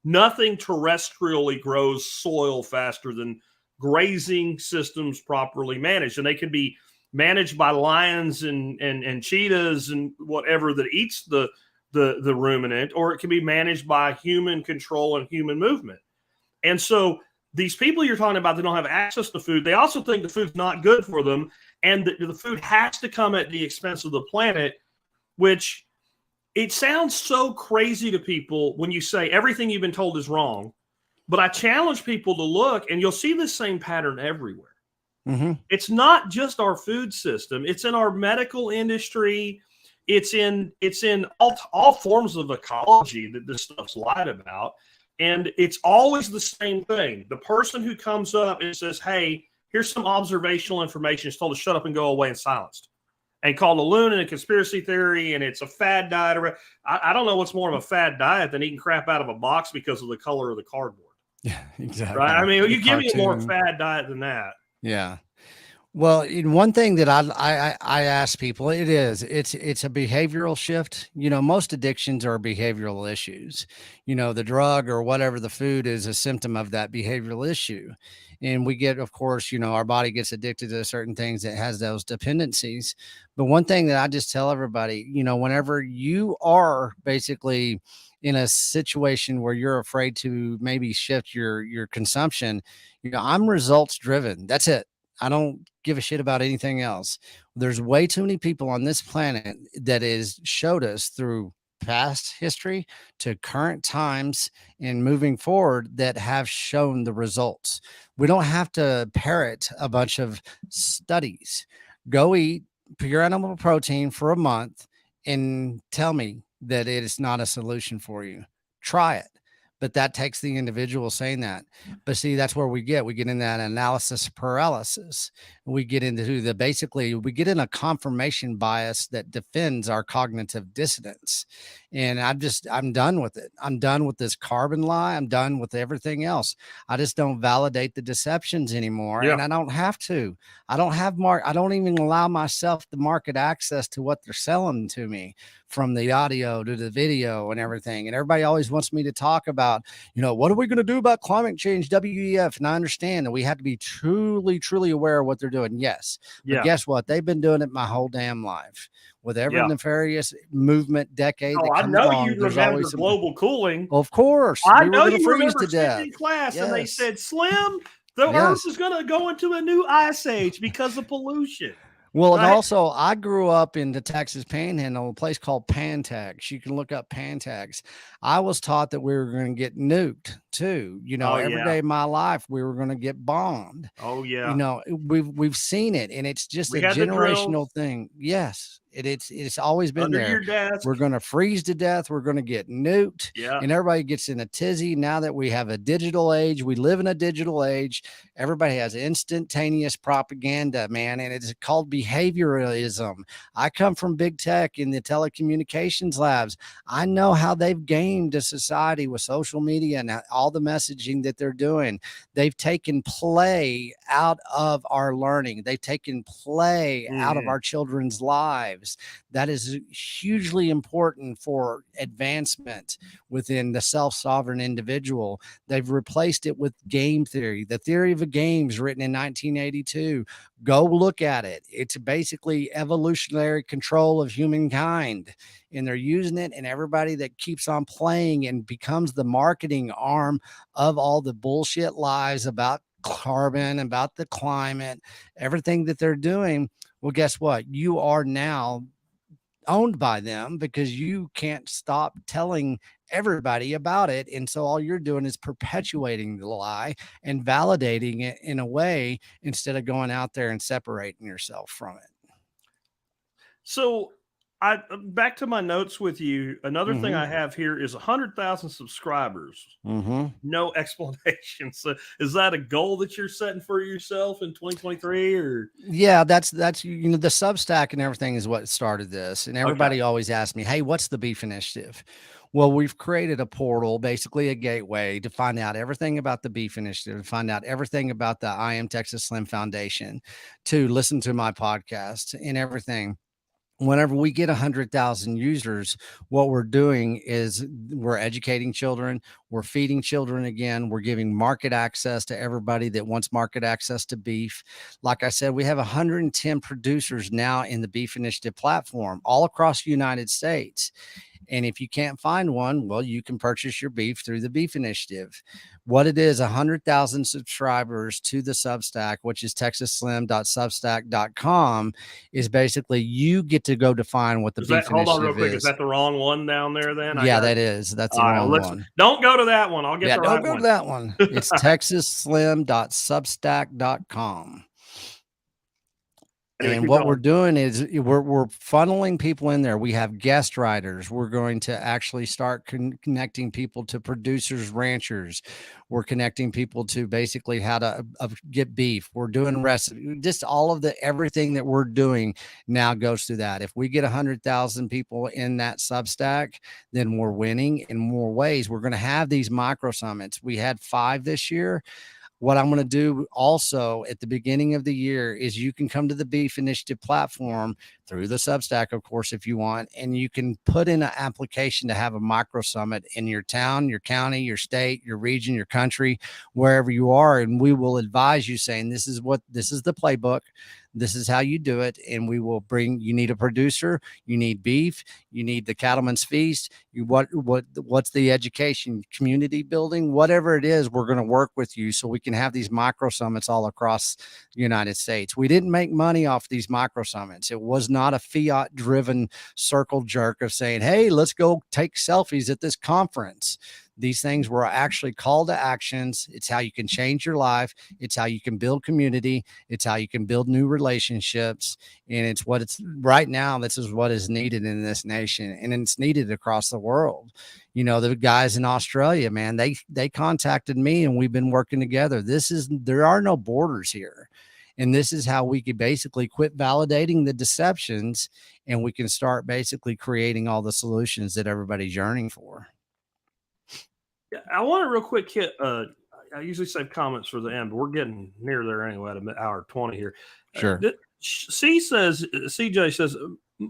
[SPEAKER 1] Nothing terrestrially grows soil faster than grazing systems properly managed. And they can be managed by lions and cheetahs and whatever that eats the ruminant, or it can be managed by human control and human movement. And so these people you're talking about that don't have access to food, they also think the food's not good for them, and the food has to come at the expense of the planet, which it sounds so crazy to people when you say everything you've been told is wrong. But I challenge people to look, and you'll see this same pattern everywhere. Mm-hmm. It's not just our food system. It's in our medical industry. It's in all forms of ecology that this stuff's lied about. And it's always the same thing. The person who comes up and says, hey, here's some observational information, is told to shut up and go away and silenced. And called a loon and a conspiracy theory, and it's a fad diet. I don't know what's more of a fad diet than eating crap out of a box because of the color of the cardboard.
[SPEAKER 2] Yeah, exactly.
[SPEAKER 1] Right? I mean, you give me a more fad diet than that.
[SPEAKER 2] Yeah. Well, one thing that I ask people, it's a behavioral shift. You know, most addictions are behavioral issues. You know, the drug or whatever the food is a symptom of that behavioral issue. And we get, of course, you know, our body gets addicted to certain things that has those dependencies. But one thing that I just tell everybody, you know, whenever you are basically in a situation where you're afraid to maybe shift your consumption, you know, I'm results driven. That's it. I don't give a shit about anything else. There's way too many people on this planet that is showed us through past history to current times and moving forward that have shown the results. We don't have to parrot a bunch of studies. Go eat pure animal protein for a month and tell me that it is not a solution for you. Try it. But that takes the individual saying that. But see, that's where we get in that analysis paralysis. We get into we get in a confirmation bias that defends our cognitive dissonance. And I'm done with it. I'm done with this carbon lie. I'm done with everything else. I just don't validate the deceptions anymore. Yeah. And I don't have to. I don't even allow myself the market access to what they're selling to me, from the audio to the video and everything. And everybody always wants me to talk about, you know, what are we going to do about climate change, WEF? And I understand that we have to be truly, truly aware of what they're doing. Yes. But guess what? They've been doing it my whole damn life. With every nefarious movement decade that comes along,
[SPEAKER 1] you remember global cooling.
[SPEAKER 2] Of course.
[SPEAKER 1] I know you remember sitting in class and they said, Slim, the Earth is going to go into a new ice age because of pollution.
[SPEAKER 2] Well, and also I grew up in the Texas Panhandle, a place called Pantags. You can look up Pantags. I was taught that we were going to get nuked too. You know, every day of my life, we were going to get bombed.
[SPEAKER 1] Oh yeah.
[SPEAKER 2] You know, we've seen it, and it's just a generational thing. Yes. It's always been
[SPEAKER 1] Under
[SPEAKER 2] there.
[SPEAKER 1] your desk.
[SPEAKER 2] We're going to freeze to death. We're going to get nuked.
[SPEAKER 1] Yeah.
[SPEAKER 2] And everybody gets in a tizzy now that we have a digital age. We live in a digital age. Everybody has instantaneous propaganda, man. And it's called behavioralism. I come from big tech in the telecommunications labs. I know how they've gamed a society with social media and all the messaging that they're doing. They've taken play out of our learning. They've taken play out of our children's lives. That is hugely important for advancement within the self-sovereign individual. They've replaced it with game theory. The theory of a games written in 1982. Go look at it. It's basically evolutionary control of humankind. And they're using it, and everybody that keeps on playing and becomes the marketing arm of all the bullshit lies about carbon, about the climate, everything that they're doing. Well, guess what? You are now owned by them because you can't stop telling everybody about it. And so all you're doing is perpetuating the lie and validating it in a way instead of going out there and separating yourself from it.
[SPEAKER 1] So I back to my notes with you. Another thing I have here is 100,000 subscribers. No explanation. So is that a goal that you're setting for yourself in 2023 or?
[SPEAKER 2] Yeah, that's, the Substack and everything is what started this. And everybody always asks me, hey, what's the Beef Initiative? Well, we've created a portal, basically a gateway to find out everything about the Beef Initiative, find out everything about the I Am Texas Slim Foundation, to listen to my podcast and everything. Whenever we get 100,000 users, what we're doing is we're educating children, we're feeding children again, we're giving market access to everybody that wants market access to beef. Like I said, we have 110 producers now in the Beef Initiative platform all across the United States. And if you can't find one, well, you can purchase your beef through the Beef Initiative. What it is, 100,000 subscribers to the Substack, which is texasslim.substack.com, is basically you get to go define what the Beef Initiative is.
[SPEAKER 1] Hold on real quick. Is that the wrong one down there then?
[SPEAKER 2] Yeah, that is. That's the wrong one.
[SPEAKER 1] Don't go to that one. I'll get the right one.
[SPEAKER 2] Don't go to that one. It's texasslim.substack.com. And what we're doing is we're funneling people in there. We have guest writers. We're going to actually start connecting people to producers, ranchers. We're connecting people to basically how to get beef. We're doing recipes. Just all of everything that we're doing now goes through that. If we get 100,000 people in that Substack, then we're winning in more ways. We're going to have these micro summits. We had 5 this year. What I'm going to do also at the beginning of the year is you can come to the Beef Initiative platform through the Substack, of course, if you want, and you can put in an application to have a micro summit in your town, your county, your state, your region, your country, wherever you are. And we will advise you saying, this is the playbook. This is how you do it. And we will you need a producer, you need beef, you need the Cattleman's Feast. What's the education, community building, whatever it is, we're going to work with you so we can have these micro summits all across the United States. We didn't make money off these micro summits. It was not a fiat driven circle jerk of saying, hey, let's go take selfies at this conference. These things were actually call to actions. It's how you can change your life. It's how you can build community. It's how you can build new relationships. And it's right now. This is what is needed in this nation, and it's needed across the world. The guys in Australia, man, they contacted me and we've been working together. There are no borders here. And this is how we could basically quit validating the deceptions, and we can start basically creating all the solutions that everybody's yearning for.
[SPEAKER 1] Yeah, I want to real quick hit. I usually save comments for the end, but we're getting near there anyway at an hour 20 here.
[SPEAKER 2] Sure.
[SPEAKER 1] CJ says,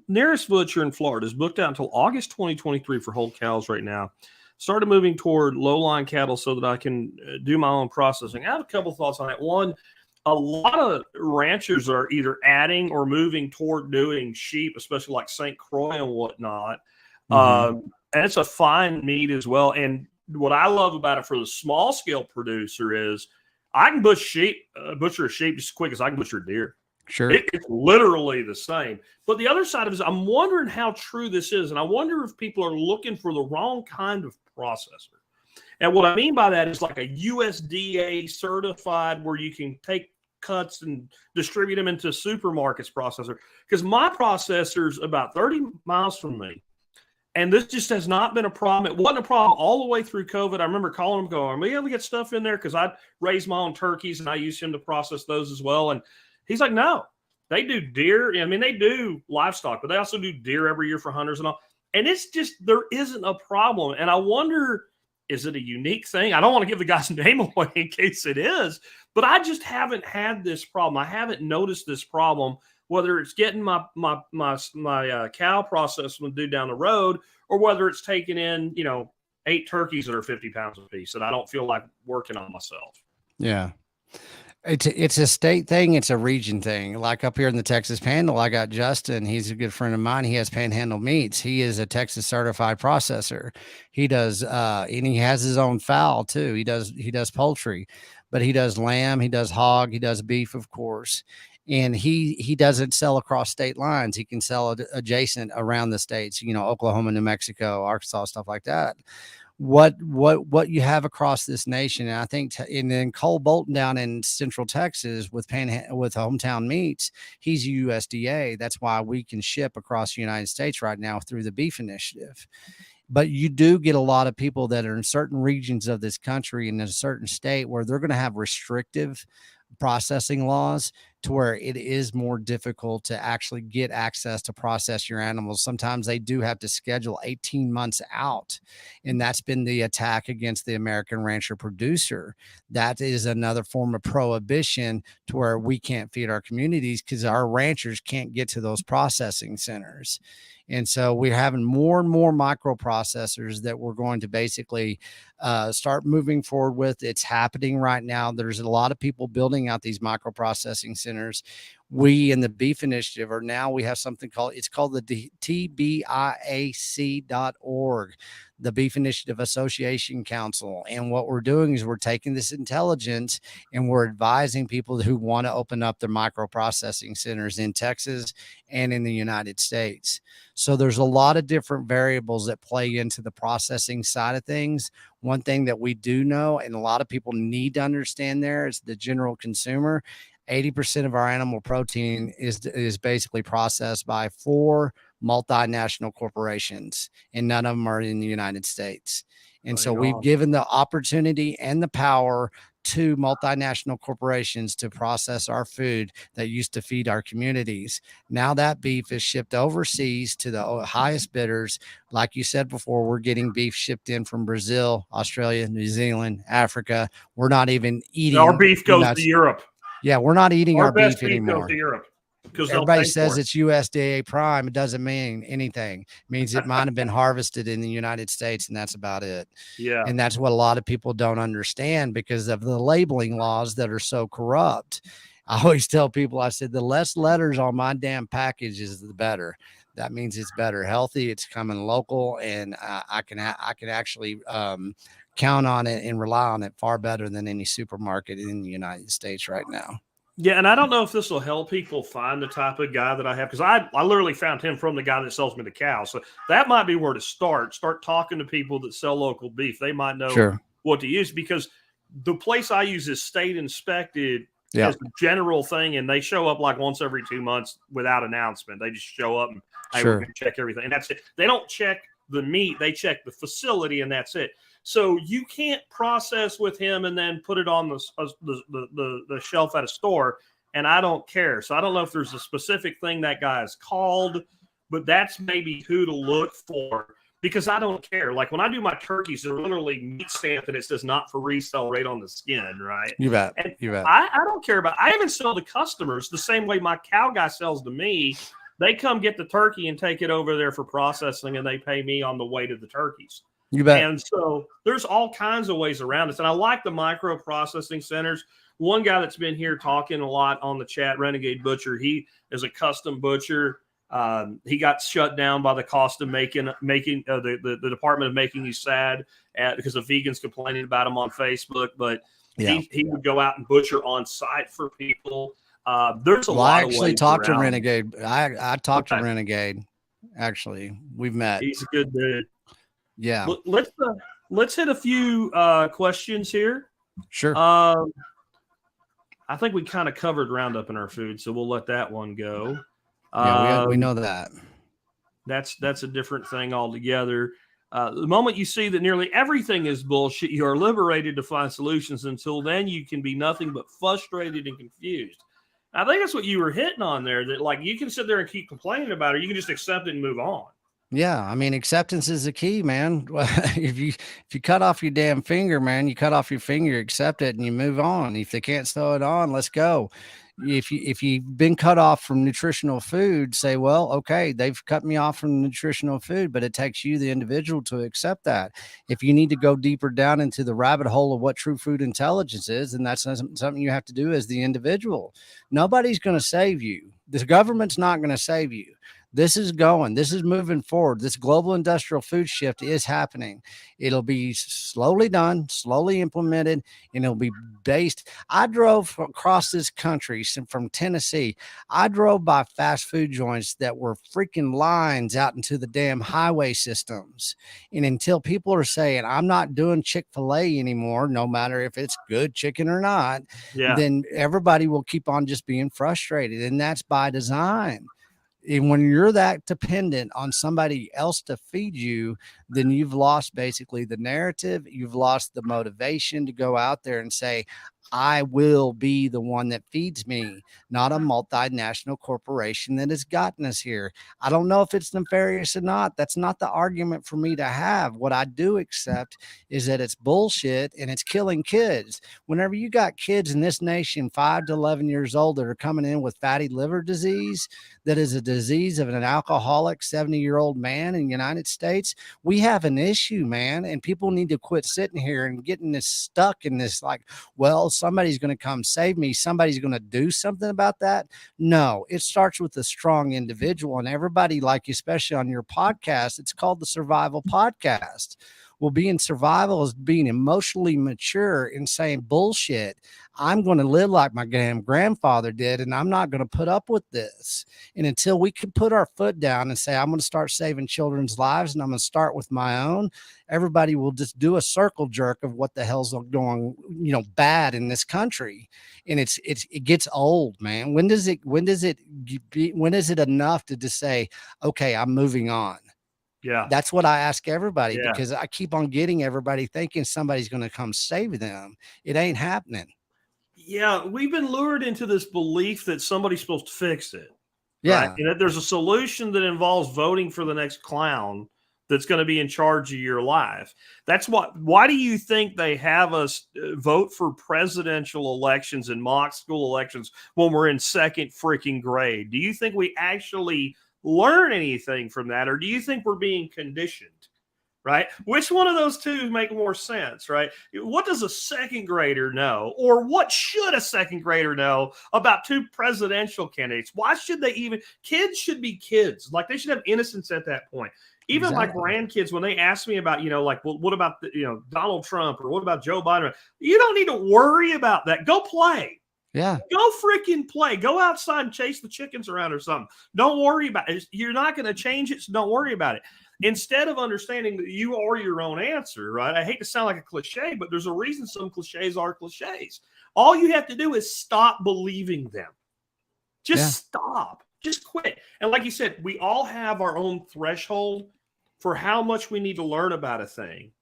[SPEAKER 1] nearest butcher in Florida is booked out until August 2023 for whole cows right now. Started moving toward low-line cattle so that I can do my own processing. I have a couple thoughts on that. One, a lot of ranchers are either adding or moving toward doing sheep, especially like St. Croix and whatnot. And it's a fine meat as well. And what I love about it for the small scale producer is I can butcher a sheep just as quick as I can butcher a deer.
[SPEAKER 2] Sure.
[SPEAKER 1] It's literally the same. But the other side of it is I'm wondering how true this is. And I wonder if people are looking for the wrong kind of processor. And what I mean by that is like a USDA certified where you can take cuts and distribute them into supermarkets processor. Because my processor's about 30 miles from me. And this just has not been a problem. It wasn't a problem all the way through COVID. I remember calling him going, "Are we able to get stuff in there?" Because I raise my own turkeys and I use him to process those as well. And he's like, "No, they do deer. I mean, they do livestock, but they also do deer every year for hunters and all." And it's just, there isn't a problem. And I wonder, is it a unique thing? I don't want to give the guy's name away in case it is, but I just haven't had this problem. I haven't noticed this problem, whether it's getting my cow processed with dude down the road, or whether it's taking in, 8 turkeys that are 50 pounds a piece that I don't feel like working on myself.
[SPEAKER 2] Yeah. It's a state thing. It's a region thing. Like up here in the Texas Panhandle, I got Justin. He's a good friend of mine. He has Panhandle Meats. He is a Texas certified processor. He does, and he has his own fowl too. He does poultry, but he does lamb, he does hog, he does beef, of course. And he doesn't sell across state lines. He can sell adjacent around the states, Oklahoma, New Mexico, Arkansas, stuff like that. What you have across this nation, and I think, and then Cole Bolton down in Central Texas with Hometown Meats, he's USDA. That's why we can ship across the United States right now through the Beef Initiative. But you do get a lot of people that are in certain regions of this country and in a certain state where they're going to have restrictive processing laws, to where it is more difficult to actually get access to process your animals. Sometimes they do have to schedule 18 months out. And that's been the attack against the American rancher producer. That is another form of prohibition, to where we can't feed our communities because our ranchers can't get to those processing centers. And so we're having more and more microprocessors that we're going to basically start moving forward with. It's happening right now. There's a lot of people building out these microprocessing centers. We in the Beef Initiative we have something called the TBIAC.org, the Beef Initiative Association Council. And what we're doing is we're taking this intelligence and we're advising people who want to open up their microprocessing centers in Texas and in the United States. So there's a lot of different variables that play into the processing side of things. One thing that we do know, and a lot of people need to understand there, is the general consumer, 80% of our animal protein is basically processed by 4 multinational corporations, and none of them are in the United States. And so we've given the opportunity and the power to multinational corporations to process our food that used to feed our communities. Now that beef is shipped overseas to the highest bidders. Like you said before, we're getting beef shipped in from Brazil, Australia, New Zealand, Africa. We're not even eating.
[SPEAKER 1] Our beef goes to Europe.
[SPEAKER 2] Yeah, we're not eating our beef anymore.
[SPEAKER 1] Goes to Europe. Because
[SPEAKER 2] everybody says it's USDA prime. It doesn't mean anything. It means it might have been harvested in the United States, and that's about it.
[SPEAKER 1] Yeah.
[SPEAKER 2] And that's what a lot of people don't understand because of the labeling laws that are so corrupt. I always tell people, I said, the less letters on my damn package is the better. That means it's better healthy, it's coming local, and I can actually count on it and rely on it far better than any supermarket in the United States right now.
[SPEAKER 1] Yeah, and I don't know if this will help people find the type of guy that I have, because I literally found him from the guy that sells me the cow. So that might be where to start. Start talking to people that sell local beef. They might know what to use, because the place I use is state inspected as a general thing, and they show up like once every 2 months without announcement. They just show up and we're going to check everything, and that's it. They don't check the meat; they check the facility, and that's it. So you can't process with him and then put it on the shelf at a store, and I don't care. So I don't know if there's a specific thing that guy is called, but that's maybe who to look for, because I don't care. Like when I do my turkeys, they're literally meat stamped and it says not for resale right on the skin, right?
[SPEAKER 2] You bet.
[SPEAKER 1] And
[SPEAKER 2] you bet.
[SPEAKER 1] I don't care about. I even sell to customers the same way my cow guy sells to me. They come get the turkey and take it over there for processing, and they pay me on the weight of the turkeys.
[SPEAKER 2] You bet.
[SPEAKER 1] And so there's all kinds of ways around this. And I like the micro processing centers. One guy that's been here talking a lot on the chat, Renegade Butcher, he is a custom butcher. He got shut down by the cost of making the Department of Making You Sad because of vegans complaining about him on Facebook. But he would go out and butcher on site for people. There's a lot of ways. I actually
[SPEAKER 2] talked to Renegade. I talked to Renegade. Actually, we've met.
[SPEAKER 1] He's a good dude.
[SPEAKER 2] Yeah.
[SPEAKER 1] Let's hit a few questions here.
[SPEAKER 2] Sure.
[SPEAKER 1] I think we kind of covered Roundup in our food, so we'll let that one go.
[SPEAKER 2] Yeah, we know that.
[SPEAKER 1] That's a different thing altogether. The moment you see that nearly everything is bullshit, you are liberated to find solutions. Until then, you can be nothing but frustrated and confused. I think that's what you were hitting on there, that like you can sit there and keep complaining about it. You can just accept it and move on.
[SPEAKER 2] Yeah, I mean, acceptance is the key, man. If you cut off your damn finger, man, you cut off your finger, accept it, and you move on. If they can't sew it on, let's go. If you've been cut off from nutritional food, say, well, okay, they've cut me off from nutritional food, but it takes you, the individual, to accept that. If you need to go deeper down into the rabbit hole of what true food intelligence is, then that's something you have to do as the individual. Nobody's going to save you. The government's not going to save you. This is moving forward. This global industrial food shift is happening. It'll be slowly done, slowly implemented, and it'll be based. I drove across this country from Tennessee. I drove by fast food joints that were freaking lines out into the damn highway systems. And until people are saying, I'm not doing Chick-fil-A anymore, no matter if it's good chicken or not, then everybody will keep on just being frustrated. And that's by design. And when you're that dependent on somebody else to feed you, then you've lost basically the narrative. You've lost the motivation to go out there and say, I will be the one that feeds me, not a multinational corporation that has gotten us here. I don't know if it's nefarious or not. That's not the argument for me to have. What I do accept is that it's bullshit and it's killing kids. Whenever you got kids in this nation, 5 to 11 years old, that are coming in with fatty liver disease, that is a disease of an alcoholic 70-year-old man in the United States, we have an issue, man. And people need to quit sitting here and getting this stuck in this, like, well, somebody's going to come save me. Somebody's going to do something about that. No, it starts with a strong individual, and everybody, like, especially on your podcast, it's called the Survival Podcast. Well, being survival is being emotionally mature and saying, bullshit, I'm going to live like my grandfather did, and I'm not going to put up with this. And until we can put our foot down and say, I'm going to start saving children's lives, and I'm going to start with my own, everybody will just do a circle jerk of what the hell's going, bad in this country. And it gets old, man. When is it enough to just say, okay, I'm moving on?
[SPEAKER 1] Yeah.
[SPEAKER 2] That's what I ask everybody, because I keep on getting everybody thinking somebody's going to come save them. It ain't happening.
[SPEAKER 1] Yeah. We've been lured into this belief that somebody's supposed to fix it.
[SPEAKER 2] Yeah.
[SPEAKER 1] Right? And that there's a solution that involves voting for the next clown that's going to be in charge of your life. Why do you think they have us vote for presidential elections and mock school elections when we're in second freaking grade? Do you think we actually learn anything from that, or do you think we're being conditioned? Right? Which one of those two make more sense? Right? What does a second grader know, or what should a second grader know about two presidential candidates? Why should they even? Kids should be kids. Like, they should have innocence at that point. Even my grandkids, when they ask me about, like, well, what about Donald Trump, or what about Joe Biden? You don't need to worry about that. Go play.
[SPEAKER 2] Yeah.
[SPEAKER 1] Go freaking play. Go outside and chase the chickens around or something. Don't worry about it. You're not going to change it, so don't worry about it. Instead of understanding that you are your own answer, right? I hate to sound like a cliche, but there's a reason some cliches are cliches. All you have to do is stop believing them. Just stop. Just quit. And like you said, we all have our own threshold for how much we need to learn about a thing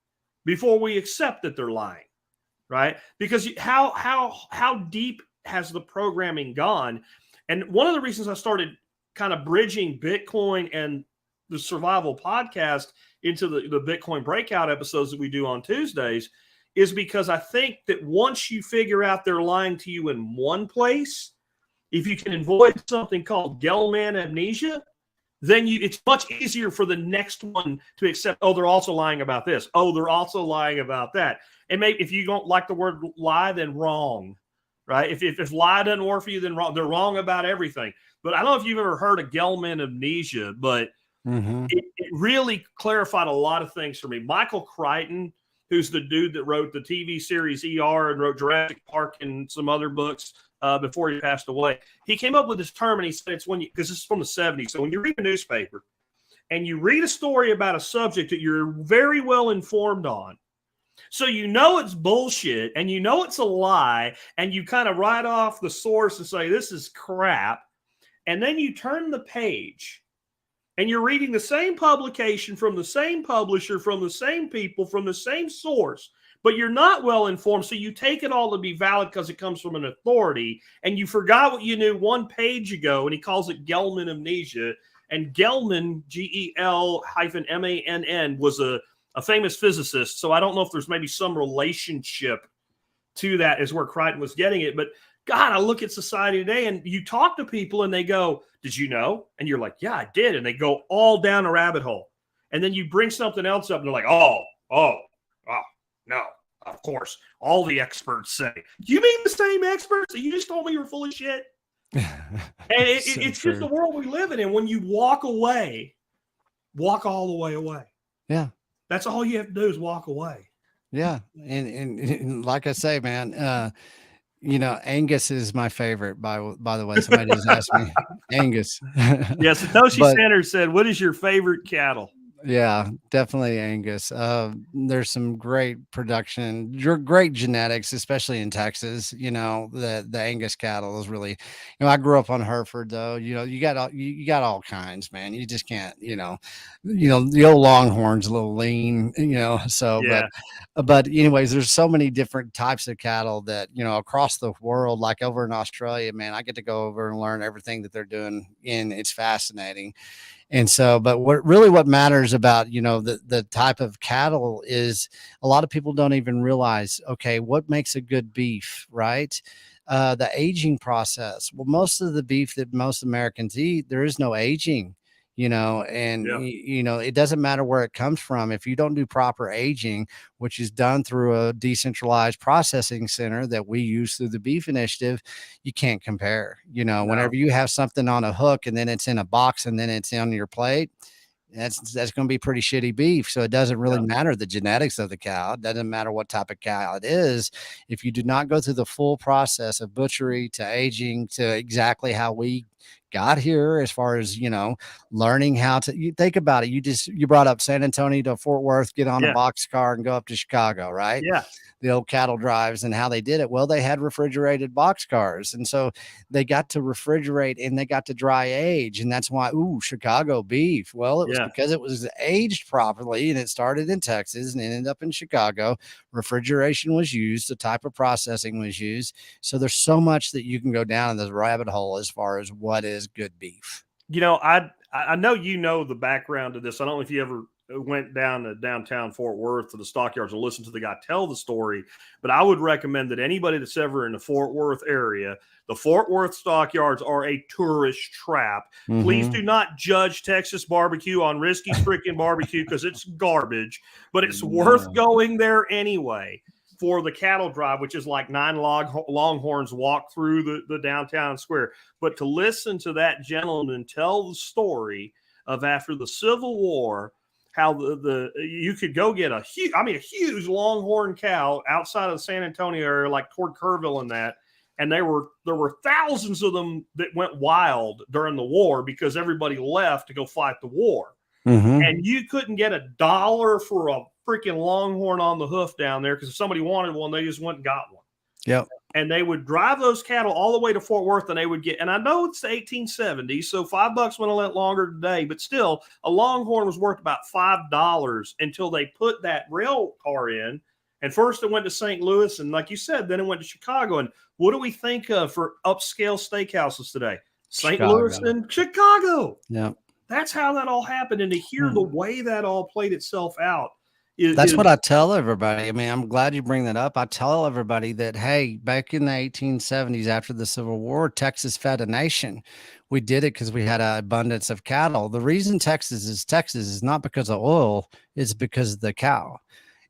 [SPEAKER 1] before we accept that they're lying, right? Because how deep has the programming gone? And one of the reasons I started kind of bridging Bitcoin and the Survival Podcast into the Bitcoin breakout episodes that we do on Tuesdays is because I think that once you figure out they're lying to you in one place, if you can avoid something called Gell-Mann amnesia, then it's much easier for the next one to accept, oh, they're also lying about this. Oh, they're also lying about that. And maybe if you don't like the word lie, then wrong, right? If lie doesn't work for you, then wrong. They're wrong about everything. But I don't know if you've ever heard of Gell-Mann amnesia, but it really clarified a lot of things for me. Michael Crichton, who's the dude that wrote the TV series ER and wrote Jurassic Park and some other books before he passed away, he came up with this term, and he said it's because this is from the 70s. So when you read a newspaper and you read a story about a subject that you're very well informed on, So you know it's bullshit and you know it's a lie, and you kind of write off the source and say, this is crap. And then you turn the page and you're reading the same publication from the same publisher, from the same people, from the same source, but you're not well informed. So you take it all to be valid because it comes from an authority, and you forgot what you knew one page ago, and he calls it Gelman amnesia. And Gelman, Gelmann, was a famous physicist. So I don't know if there's maybe some relationship to that, is where Crichton was getting it. But God, I look at society today and you talk to people and they go, did you know? And you're like, yeah, I did. And they go all down a rabbit hole. And then you bring something else up and they're like, oh, no, of course. All the experts say. You mean the same experts that you just told me you were full of shit? And it's just the world we live in. And when you walk away, walk all the way away.
[SPEAKER 2] Yeah.
[SPEAKER 1] That's all you have to do is walk away.
[SPEAKER 2] Yeah. And like I say, man, you know, Angus is my favorite, by the way. Somebody just asked me. Angus.
[SPEAKER 1] Yes, Satoshi Sanders said, what is your favorite cattle?
[SPEAKER 2] Yeah, definitely Angus. There's some great production, great genetics, especially in Texas. You know, the Angus cattle is really, you know, I grew up on Hereford though. You know, you got all kinds, man. You just can't, you know, the old Longhorn's a little lean, you know, so,
[SPEAKER 1] yeah.
[SPEAKER 2] but anyways, there's so many different types of cattle that, you know, across the world, like over in Australia, man, I get to go over and learn everything that they're doing, and it's fascinating. And so, but what matters about, you know, the type of cattle is a lot of people don't even realize, okay, what makes a good beef, right? The aging process. Well, most of the beef that most Americans eat, there is no aging, you know, and, you know, it doesn't matter where it comes from. If you don't do proper aging, which is done through a decentralized processing center that we use through the Beef Initiative, you can't compare. You know, whenever you have something on a hook and then it's in a box and then it's on your plate, that's going to be pretty shitty beef. So it doesn't really matter the genetics of the cow. It doesn't matter what type of cow it is. If you do not go through the full process of butchery to aging to exactly how we got here, as far as, you know, learning how to, you think about it. You brought up San Antonio to Fort Worth, get on a boxcar and go up to Chicago, right?
[SPEAKER 1] Yeah.
[SPEAKER 2] The old cattle drives and how they did it. Well, they had refrigerated boxcars. And so they got to refrigerate and they got to dry age. And that's why, Chicago beef. Well, it was because it was aged properly, and it started in Texas and ended up in Chicago. Refrigeration was used. The type of processing was used. So there's so much that you can go down in this rabbit hole as far as what is good beef.
[SPEAKER 1] You know, I know, you know, the background to this. I don't know if you ever went down to downtown Fort Worth to the stockyards or listened to the guy tell the story, but I would recommend that anybody that's ever in the Fort Worth area, the Fort Worth stockyards are a tourist trap. Mm-hmm. Please do not judge Texas barbecue on Risky's freaking barbecue, because it's garbage, but it's worth going there anyway for the cattle drive, which is like 9 Longhorns walk through the downtown square. But to listen to that gentleman tell the story of after the Civil War, how you could go get a huge Longhorn cow outside of the San Antonio area, like toward Kerrville and that. And there were thousands of them that went wild during the war because everybody left to go fight the war. Mm-hmm. And you couldn't get $1 for a freaking Longhorn on the hoof down there, because if somebody wanted one, they just went and got one.
[SPEAKER 2] Yep.
[SPEAKER 1] And they would drive those cattle all the way to Fort Worth, and they would get, and I know it's the 1870s, so $5 went a lot longer today, but still, a Longhorn was worth about $5 until they put that rail car in. And first it went to St. Louis, and like you said, then it went to Chicago. And what do we think of for upscale steakhouses today? St. Louis and Chicago.
[SPEAKER 2] Yeah.
[SPEAKER 1] That's how that all happened. And to hear the way that all played itself out.
[SPEAKER 2] That's what I tell everybody. I mean, I'm glad you bring that up. I tell everybody that, hey, back in the 1870s, after the Civil War, Texas fed a nation. We did it because we had an abundance of cattle. The reason Texas is not because of oil, it's because of the cow.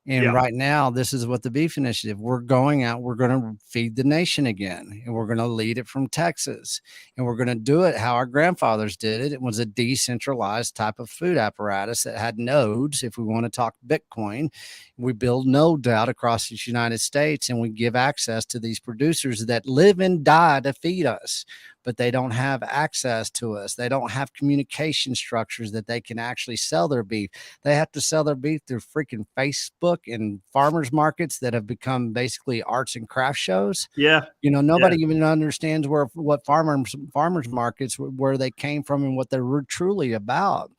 [SPEAKER 2] And right now, this is what the Beef Initiative, we're going out, we're going to feed the nation again, and we're going to lead it from Texas. And we're going to do it how our grandfathers did it. It was a decentralized type of food apparatus that had nodes. If we want to talk Bitcoin, we build nodes out across the United States, and we give access to these producers that live and die to feed us. but they don't have access to us. They don't have communication structures that they can actually sell their beef. They have to sell their beef through freaking Facebook and farmers markets that have become basically arts and craft shows.
[SPEAKER 1] Yeah.
[SPEAKER 2] Nobody even understands what farmers markets, where they came from and what they're truly about.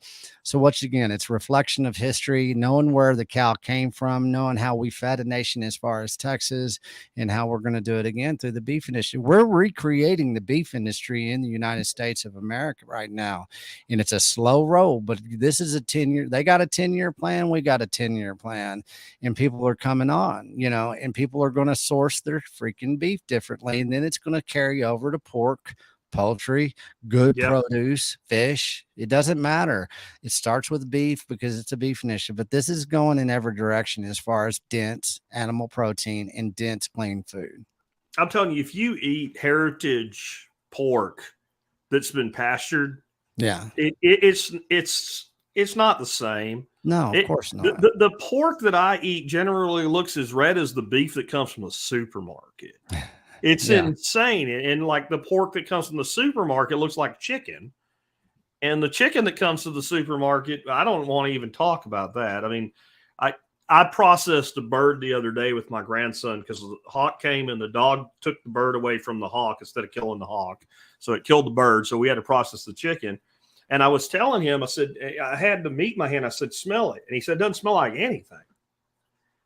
[SPEAKER 2] So once again, it's reflection of history, knowing where the cow came from, knowing how we fed a nation as far as Texas, and how we're going to do it again through the beef industry. We're recreating the beef industry in the United States of America right now. And it's a slow roll, but this is a 10-year, they got a 10-year plan. We got a 10-year plan, and people are coming on, and people are going to source their freaking beef differently. And then it's going to carry over to pork, poultry, good produce, fish. It doesn't matter. It starts with beef because it's a beef initiative, but this is going in every direction as far as dense animal protein and dense plain food.
[SPEAKER 1] I'm telling you, if you eat heritage pork that's been pastured, it's not the same.
[SPEAKER 2] No, of course not.
[SPEAKER 1] The pork that I eat generally looks as red as the beef that comes from the supermarket. It's insane. And like the pork that comes from the supermarket looks like chicken. And the chicken that comes to the supermarket, I don't want to even talk about that. I mean, I processed a bird the other day with my grandson because the hawk came and the dog took the bird away from the hawk instead of killing the hawk. So it killed the bird. So we had to process the chicken. And I was telling him, I said, I had the meat in my hand. I said, smell it. And he said, it doesn't smell like anything.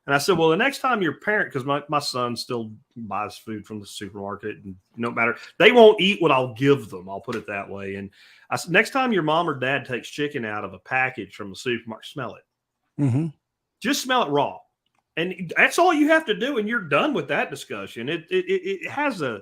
[SPEAKER 1] And I said, well, the next time your parent, because my son still buys food from the supermarket, and no matter, they won't eat what I'll give them. I'll put it that way. And I said, next time your mom or dad takes chicken out of a package from the supermarket, smell it.
[SPEAKER 2] Mm-hmm.
[SPEAKER 1] Just smell it raw. And that's all you have to do. And you're done with that discussion. It has a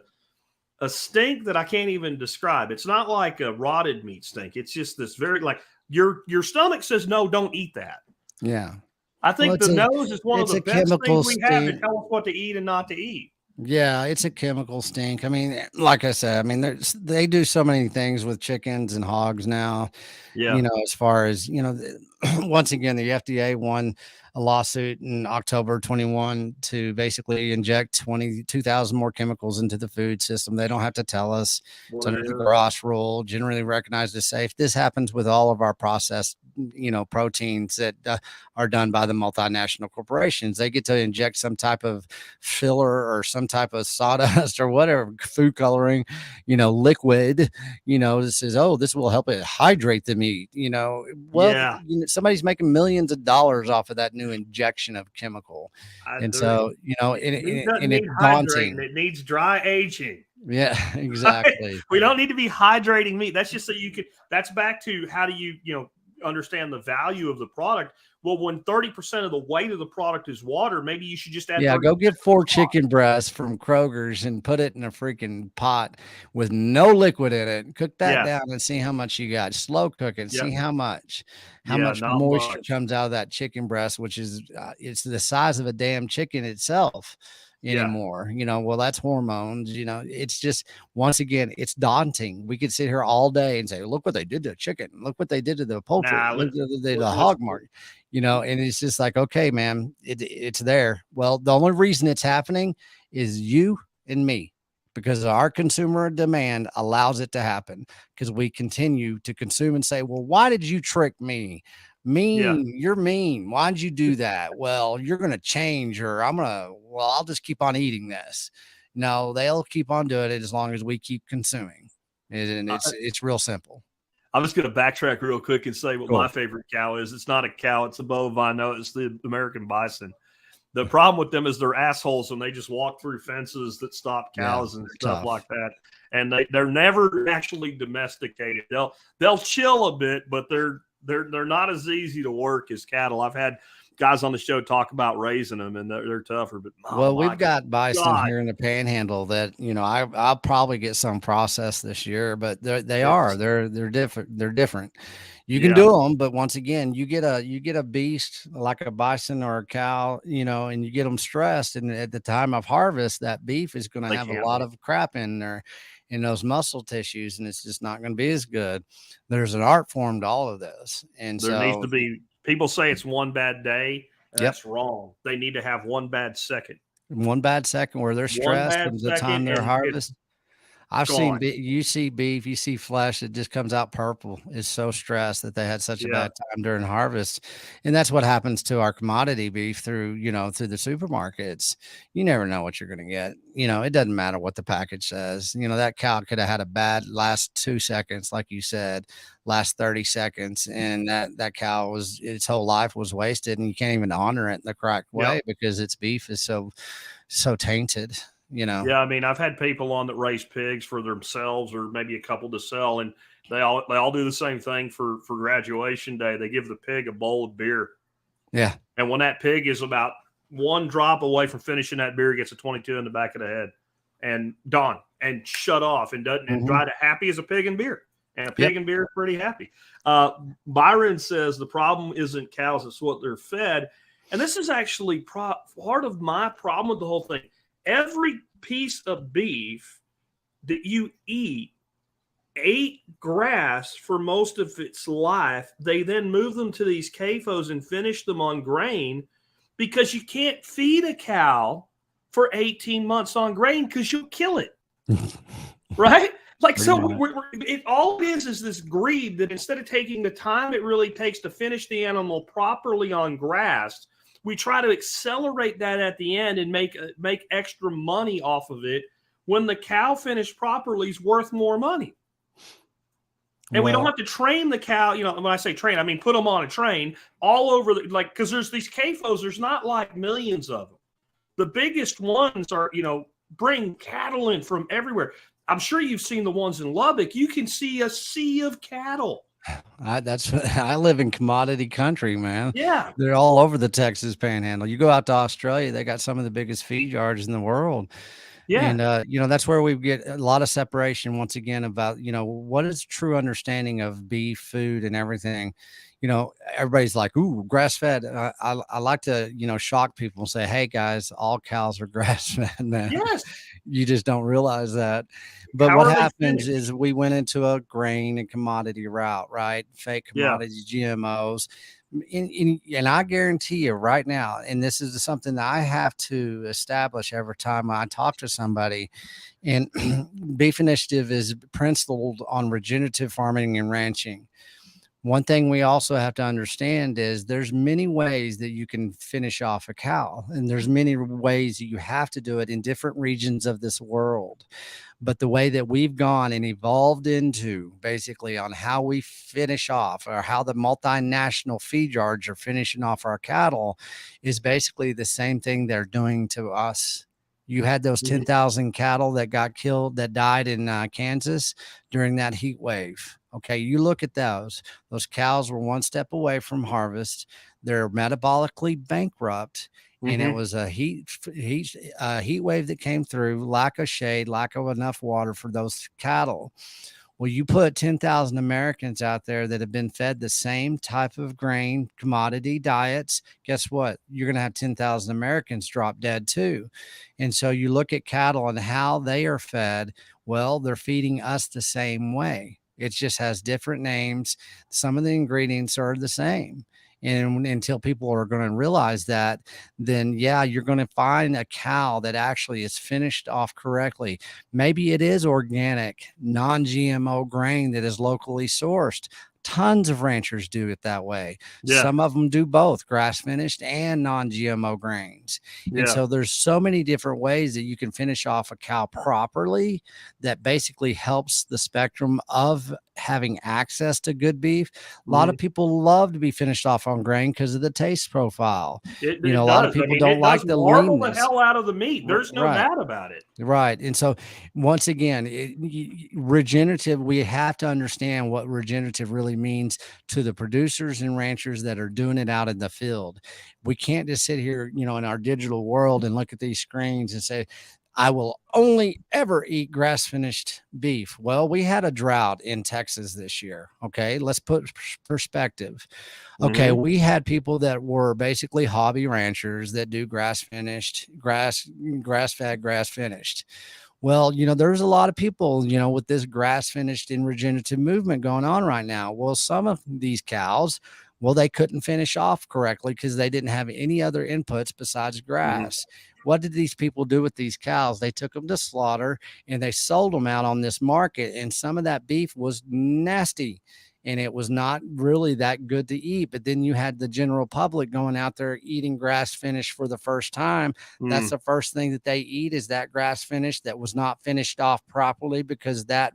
[SPEAKER 1] stink that I can't even describe. It's not like a rotted meat stink. It's just this very, like, your stomach says, no, don't eat that.
[SPEAKER 2] Yeah.
[SPEAKER 1] I think the nose is one of the best things we have to tell us what to eat and not to eat.
[SPEAKER 2] Yeah, it's a chemical stink. I mean, like I said, I mean, they do so many things with chickens and hogs now.
[SPEAKER 1] Yeah.
[SPEAKER 2] As far as, once again, the FDA won a lawsuit in October 21 to basically inject 22,000 more chemicals into the food system. They don't have to tell us. It's under the GROS rule, generally recognized as safe. This happens with all of our processed, proteins that are done by the multinational corporations. They get to inject some type of filler or some type of sawdust or whatever, food coloring, liquid, that says, oh, this will help it hydrate the meat, somebody's making millions of dollars off of that new injection of chemical. So, it's daunting.
[SPEAKER 1] It needs dry aging.
[SPEAKER 2] Yeah, exactly.
[SPEAKER 1] We don't need to be hydrating meat. That's just so you can, that's back to how do you, understand the value of the product. Well, when 30% of the weight of the product is water, maybe you should just add.
[SPEAKER 2] Yeah, go get 4 chicken breasts from Kroger's and put it in a freaking pot with no liquid in it. Cook that down and see how much you got. Slow cook it. See how much moisture comes out of that chicken breast, which is it's the size of a damn chicken itself anymore. Well, that's hormones. It's just, once again, it's daunting. We could sit here all day and say, look what they did to the chicken, look what they did to the poultry, look what they did to the hog market, and it's just like, okay, man, it's there. Well, the only reason it's happening is you and me, because our consumer demand allows it to happen, because we continue to consume and say, well, why did you trick me? You're mean. Why'd you do that? Well, you're going to change, or I'll just keep on eating this. No, they'll keep on doing it as long as we keep consuming. And it's real simple.
[SPEAKER 1] I'm just going to backtrack real quick and say what my favorite cow is. It's not a cow. It's a bovine. No, it's the American bison. The problem with them is they're assholes, and they just walk through fences that stop cows and stuff like that. And they're never actually domesticated. They'll chill a bit, but they're not as easy to work as cattle. I've had guys on the show talk about raising them, and they're tougher. But
[SPEAKER 2] we've got bison here in the Panhandle that I'll probably get some processed this year, but they're different. They're different. You can do them, but once again, you get a beast like a bison or a cow, and you get them stressed, and at the time of harvest, that beef is going to have a lot of crap in there, in those muscle tissues, and it's just not going to be as good. There's an art form to all of this, and
[SPEAKER 1] there needs to be. People say it's one bad day. That's wrong. They need to have one bad second.
[SPEAKER 2] One bad second where they're stressed from the time they're harvest. I've seen,
[SPEAKER 1] gone.
[SPEAKER 2] you see beef, you see flesh, it just comes out purple. It's so stressed that they had such a
[SPEAKER 1] Yeah.
[SPEAKER 2] bad time during harvest. And that's what happens to our commodity beef through, through the supermarkets. You never know what you're going to get. It doesn't matter what the package says. That cow could have had a bad last 2 seconds, like you said, last 30 seconds. And that cow was, its whole life was wasted, and you can't even honor it in the correct
[SPEAKER 1] Yep.
[SPEAKER 2] way because its beef is so tainted.
[SPEAKER 1] Yeah, I mean, I've had people on that raise pigs for themselves or maybe a couple to sell, and they all do the same thing for graduation day. They give the pig a bowl of beer.
[SPEAKER 2] Yeah.
[SPEAKER 1] And when that pig is about one drop away from finishing that beer, gets a 22 in the back of the head and done and shut off and doesn't and dried happy as a pig in beer. And a pig in beer is pretty happy. Byron says the problem isn't cows, it's what they're fed. And this is actually part of my problem with the whole thing. Every piece of beef that you eat ate grass for most of its life. They then move them to these CAFOs and finish them on grain because you can't feed a cow for 18 months on grain because you'll kill it. Right? Like, so all it is this greed that instead of taking the time it really takes to finish the animal properly on grass, we try to accelerate that at the end and make extra money off of it when the cow finished properly is worth more money. And we don't have to train the cow. When I say train, I mean put them on a train all over because there's these CAFOs. There's not like millions of them. The biggest ones are, bring cattle in from everywhere. I'm sure you've seen the ones in Lubbock. You can see a sea of cattle.
[SPEAKER 2] I live in commodity country, man.
[SPEAKER 1] Yeah.
[SPEAKER 2] They're all over the Texas Panhandle. You go out to Australia, they got some of the biggest feed yards in the world.
[SPEAKER 1] Yeah.
[SPEAKER 2] And, that's where we get a lot of separation once again about, what is true understanding of beef, food, and everything. Everybody's like, ooh, grass fed. I like to, shock people and say, hey, guys, all cows are grass fed, man.
[SPEAKER 1] Yes.
[SPEAKER 2] You just don't realize that. But what happens is we went into a grain and commodity route, right? Fake commodities, GMOs. And I guarantee you right now, and this is something that I have to establish every time I talk to somebody, and Beef Initiative is principled on regenerative farming and ranching. One thing we also have to understand is there's many ways that you can finish off a cow, and there's many ways that you have to do it in different regions of this world. But the way that we've gone and evolved into basically on how we finish off, or how the multinational feed yards are finishing off our cattle, is basically the same thing they're doing to us. You had those 10,000 cattle that got killed, that died in Kansas during that heat wave. Okay, you look at those cows were one step away from harvest. They're metabolically bankrupt. And it was a heat wave that came through, lack of shade, lack of enough water for those cattle. Well, you put 10,000 Americans out there that have been fed the same type of grain commodity diets. Guess what? You're going to have 10,000 Americans drop dead too. And so you look at cattle and how they are fed. Well, they're feeding us the same way. It just has different names. Some of the ingredients are the same. And until people are going to realize that, then you're going to find a cow that actually is finished off correctly. Maybe it is organic, non-GMO grain that is locally sourced. Tons of ranchers do it that way. Yeah. Some of them do both grass finished and non-GMO grains. Yeah. And so there's so many different ways that you can finish off a cow properly that basically helps the spectrum of having access to good beef. A lot of people love to be finished off on grain because of the taste profile. A lot of people don't like the leanness.
[SPEAKER 1] The hell out of the meat. There's no doubt about it.
[SPEAKER 2] Right. And so once again, regenerative, we have to understand what regenerative really means to the producers and ranchers that are doing it out in the field. We can't just sit here, in our digital world and look at these screens and say, I will only ever eat grass finished beef. Well, we had a drought in Texas this year. Okay. Let's put perspective. Okay. We had people that were basically hobby ranchers that do grass finished, grass fed, grass finished. Well, there's a lot of people, with this grass finished and regenerative movement going on right now. Well, some of these cows, they couldn't finish off correctly because they didn't have any other inputs besides grass. What did these people do with these cows? They took them to slaughter and they sold them out on this market. And some of that beef was nasty and it was not really that good to eat. But then you had the general public going out there eating grass finish for the first time. That's the first thing that they eat is that grass finish that was not finished off properly because that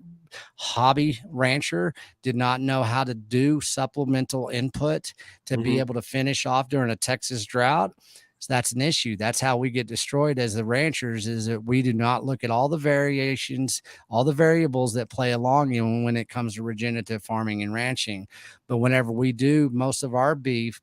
[SPEAKER 2] hobby rancher did not know how to do supplemental input to be able to finish off during a Texas drought. So that's an issue. That's how we get destroyed as the ranchers is that we do not look at all the variations, all the variables that play along when it comes to regenerative farming and ranching. But whenever we do, most of our beef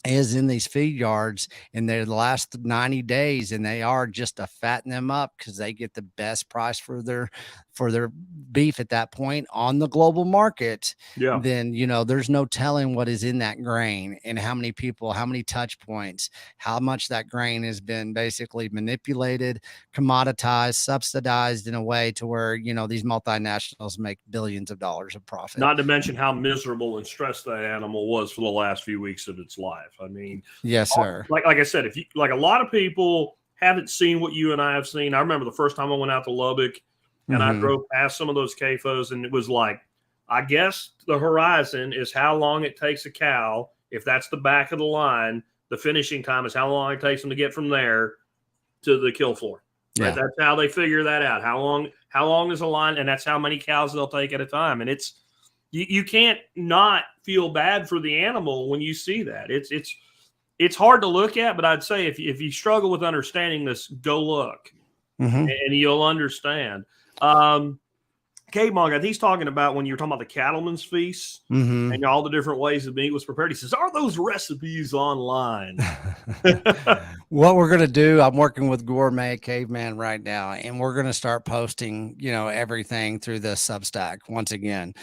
[SPEAKER 2] is in these feed yards in their last 90 days, and they are just to fatten them up because they get the best price for their beef at that point on the global market.
[SPEAKER 1] Yeah.
[SPEAKER 2] Then there's no telling what is in that grain and how many people, how many touch points, how much that grain has been basically manipulated, commoditized, subsidized in a way to where these multinationals make billions of dollars of profit.
[SPEAKER 1] Not to mention how miserable and stressed that animal was for the last few weeks of its life. I mean,
[SPEAKER 2] yes, sir.
[SPEAKER 1] Like I said, if you like, a lot of people haven't seen what you and I have seen. I remember the first time I went out to Lubbock and I drove past some of those CAFOs, and it was like, I guess the horizon is how long it takes a cow. If that's the back of the line, the finishing time is how long it takes them to get from there to the kill floor. Right?
[SPEAKER 2] Yeah.
[SPEAKER 1] That's how they figure that out. How long is a line, and that's how many cows they'll take at a time. And it's you can't not feel bad for the animal when you see that. It's hard to look at, but I'd say if you struggle with understanding this, go look, and you'll understand. Cave Monk, he's talking about when you're talking about the cattleman's feast and all the different ways the meat was prepared. He says, "Are those recipes online?"
[SPEAKER 2] What we're going to do, I'm working with Gourmet Caveman right now, and we're going to start posting, everything through the Substack once again.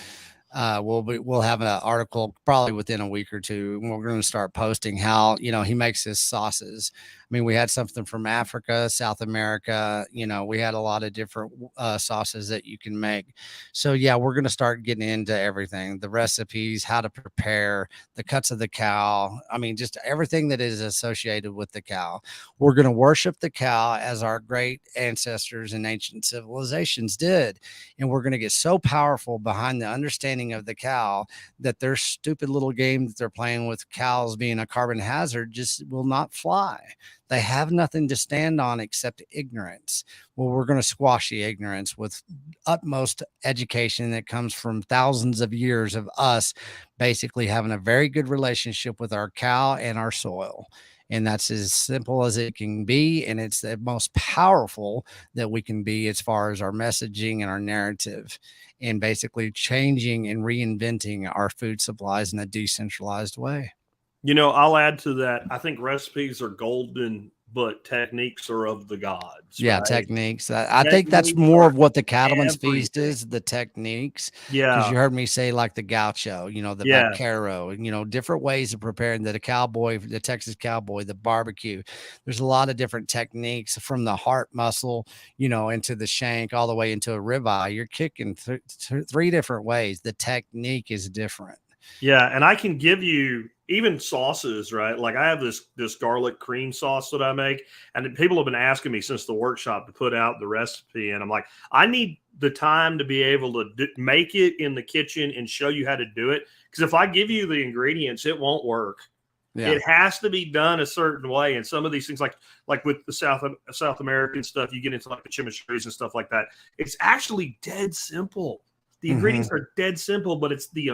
[SPEAKER 2] We'll have an article probably within a week or two, and we're going to start posting how he makes his sauces. I mean, we had something from Africa, South America. We had a lot of different sauces that you can make. So yeah, we're going to start getting into everything: the recipes, how to prepare, the cuts of the cow. I mean, just everything that is associated with the cow. We're going to worship the cow as our great ancestors and ancient civilizations did, and we're going to get so powerful behind the understanding of the cow that their stupid little game that they're playing with cows being a carbon hazard just will not fly. They have nothing to stand on except ignorance. Well, we're going to squash the ignorance with utmost education that comes from thousands of years of us basically having a very good relationship with our cow and our soil. And that's as simple as it can be. And it's the most powerful that we can be as far as our messaging and our narrative, and basically changing and reinventing our food supplies in a decentralized way.
[SPEAKER 1] I'll add to that. I think recipes are golden, but techniques are of the gods.
[SPEAKER 2] Yeah,
[SPEAKER 1] right?
[SPEAKER 2] Techniques. I think that's more of what the cattleman's feast is, the techniques.
[SPEAKER 1] Yeah.
[SPEAKER 2] Because you heard me say like the gaucho, the vaquero, different ways of preparing the cowboy, the Texas cowboy, the barbecue. There's a lot of different techniques from the heart muscle, into the shank, all the way into a ribeye. You're kicking three different ways. The technique is different.
[SPEAKER 1] Yeah, and I can give you even sauces, right? Like I have this garlic cream sauce that I make, and people have been asking me since the workshop to put out the recipe, and I'm like, I need the time to be able to make it in the kitchen and show you how to do it. Because if I give you the ingredients, it won't work. Yeah. It has to be done a certain way, and some of these things, like with the South American stuff, you get into like the chimichurris and stuff like that. It's actually dead simple. The ingredients are dead simple, but it's the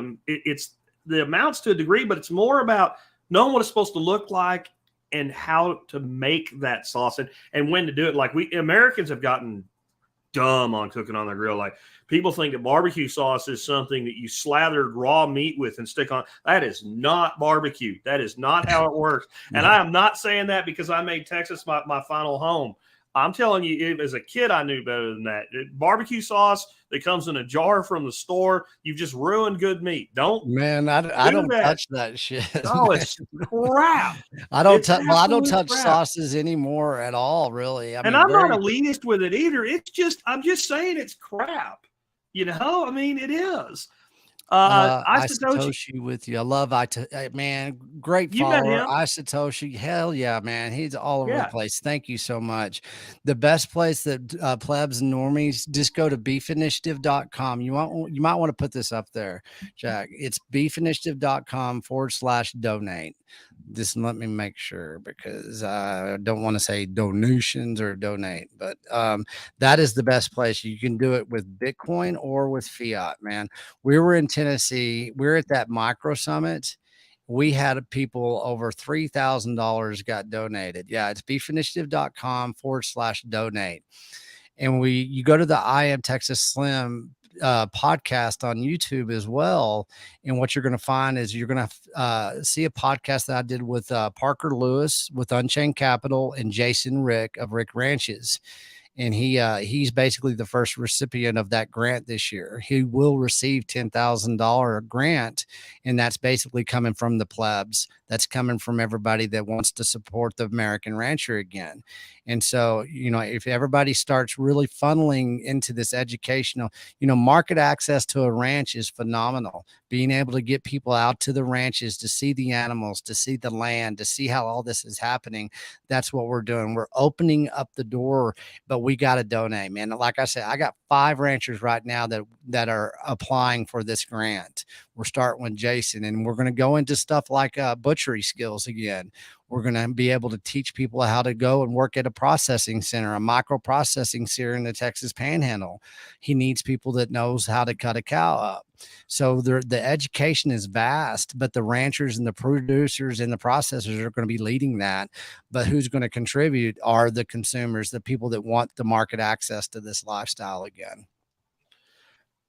[SPEAKER 1] amounts to a degree, but it's more about knowing what it's supposed to look like and how to make that sauce and when to do it. Like we Americans have gotten dumb on cooking on the grill. Like people think that barbecue sauce is something that you slathered raw meat with and stick on. That is not barbecue. That is not how it works. And I am not saying that because I made Texas my final home. I'm telling you, as a kid, I knew better than that. Barbecue sauce that comes in a jar from the store, you've just ruined good meat. I don't
[SPEAKER 2] touch that shit.
[SPEAKER 1] Oh, it's crap.
[SPEAKER 2] I don't touch sauces anymore at all, really.
[SPEAKER 1] I'm not elitist with it either. I'm just saying it's crap. I mean, it is. I Satoshi.
[SPEAKER 2] Satoshi with you. I love man, great
[SPEAKER 1] You met
[SPEAKER 2] follower.
[SPEAKER 1] him.
[SPEAKER 2] Satoshi, hell yeah, man. He's all over the
[SPEAKER 1] Yeah.
[SPEAKER 2] place. Thank you so much. The best place that plebs and normies, just go to beefinitiative.com. You might want to put this up there, Jack. It's beefinitiative.com/donate. Just let me make sure, because I don't want to say donations or donate, but that is the best place. You can do it with Bitcoin or with fiat, man. We were in Tennessee. We were at that micro summit. We had people over $3,000 got donated. Yeah, it's beefinitiative.com/donate. And you go to the I Am Texas Slim podcast on YouTube as well. And what you're going to find is you're going to see a podcast that I did with Parker Lewis with Unchained Capital and Jason Rick of Rick Ranches. And he's basically the first recipient of that grant this year. He will receive $10,000 grant, and that's basically coming from the plebs. That's coming from everybody that wants to support the American rancher again. And so, if everybody starts really funneling into this educational, market access to a ranch is phenomenal. Being able to get people out to the ranches to see the animals, to see the land, to see how all this is happening. That's what we're doing. We're opening up the door, but we got to donate, man. Like I said, I got 5 ranchers right now that are applying for this grant. We're starting with Jason, and we're going to go into stuff like butchery skills again. We're going to be able to teach people how to go and work at a processing center, a micro processing center in the Texas Panhandle. He needs people that knows how to cut a cow up. So the education is vast, but the ranchers and the producers and the processors are going to be leading that. But who's going to contribute are the consumers, the people that want the market access to this lifestyle again.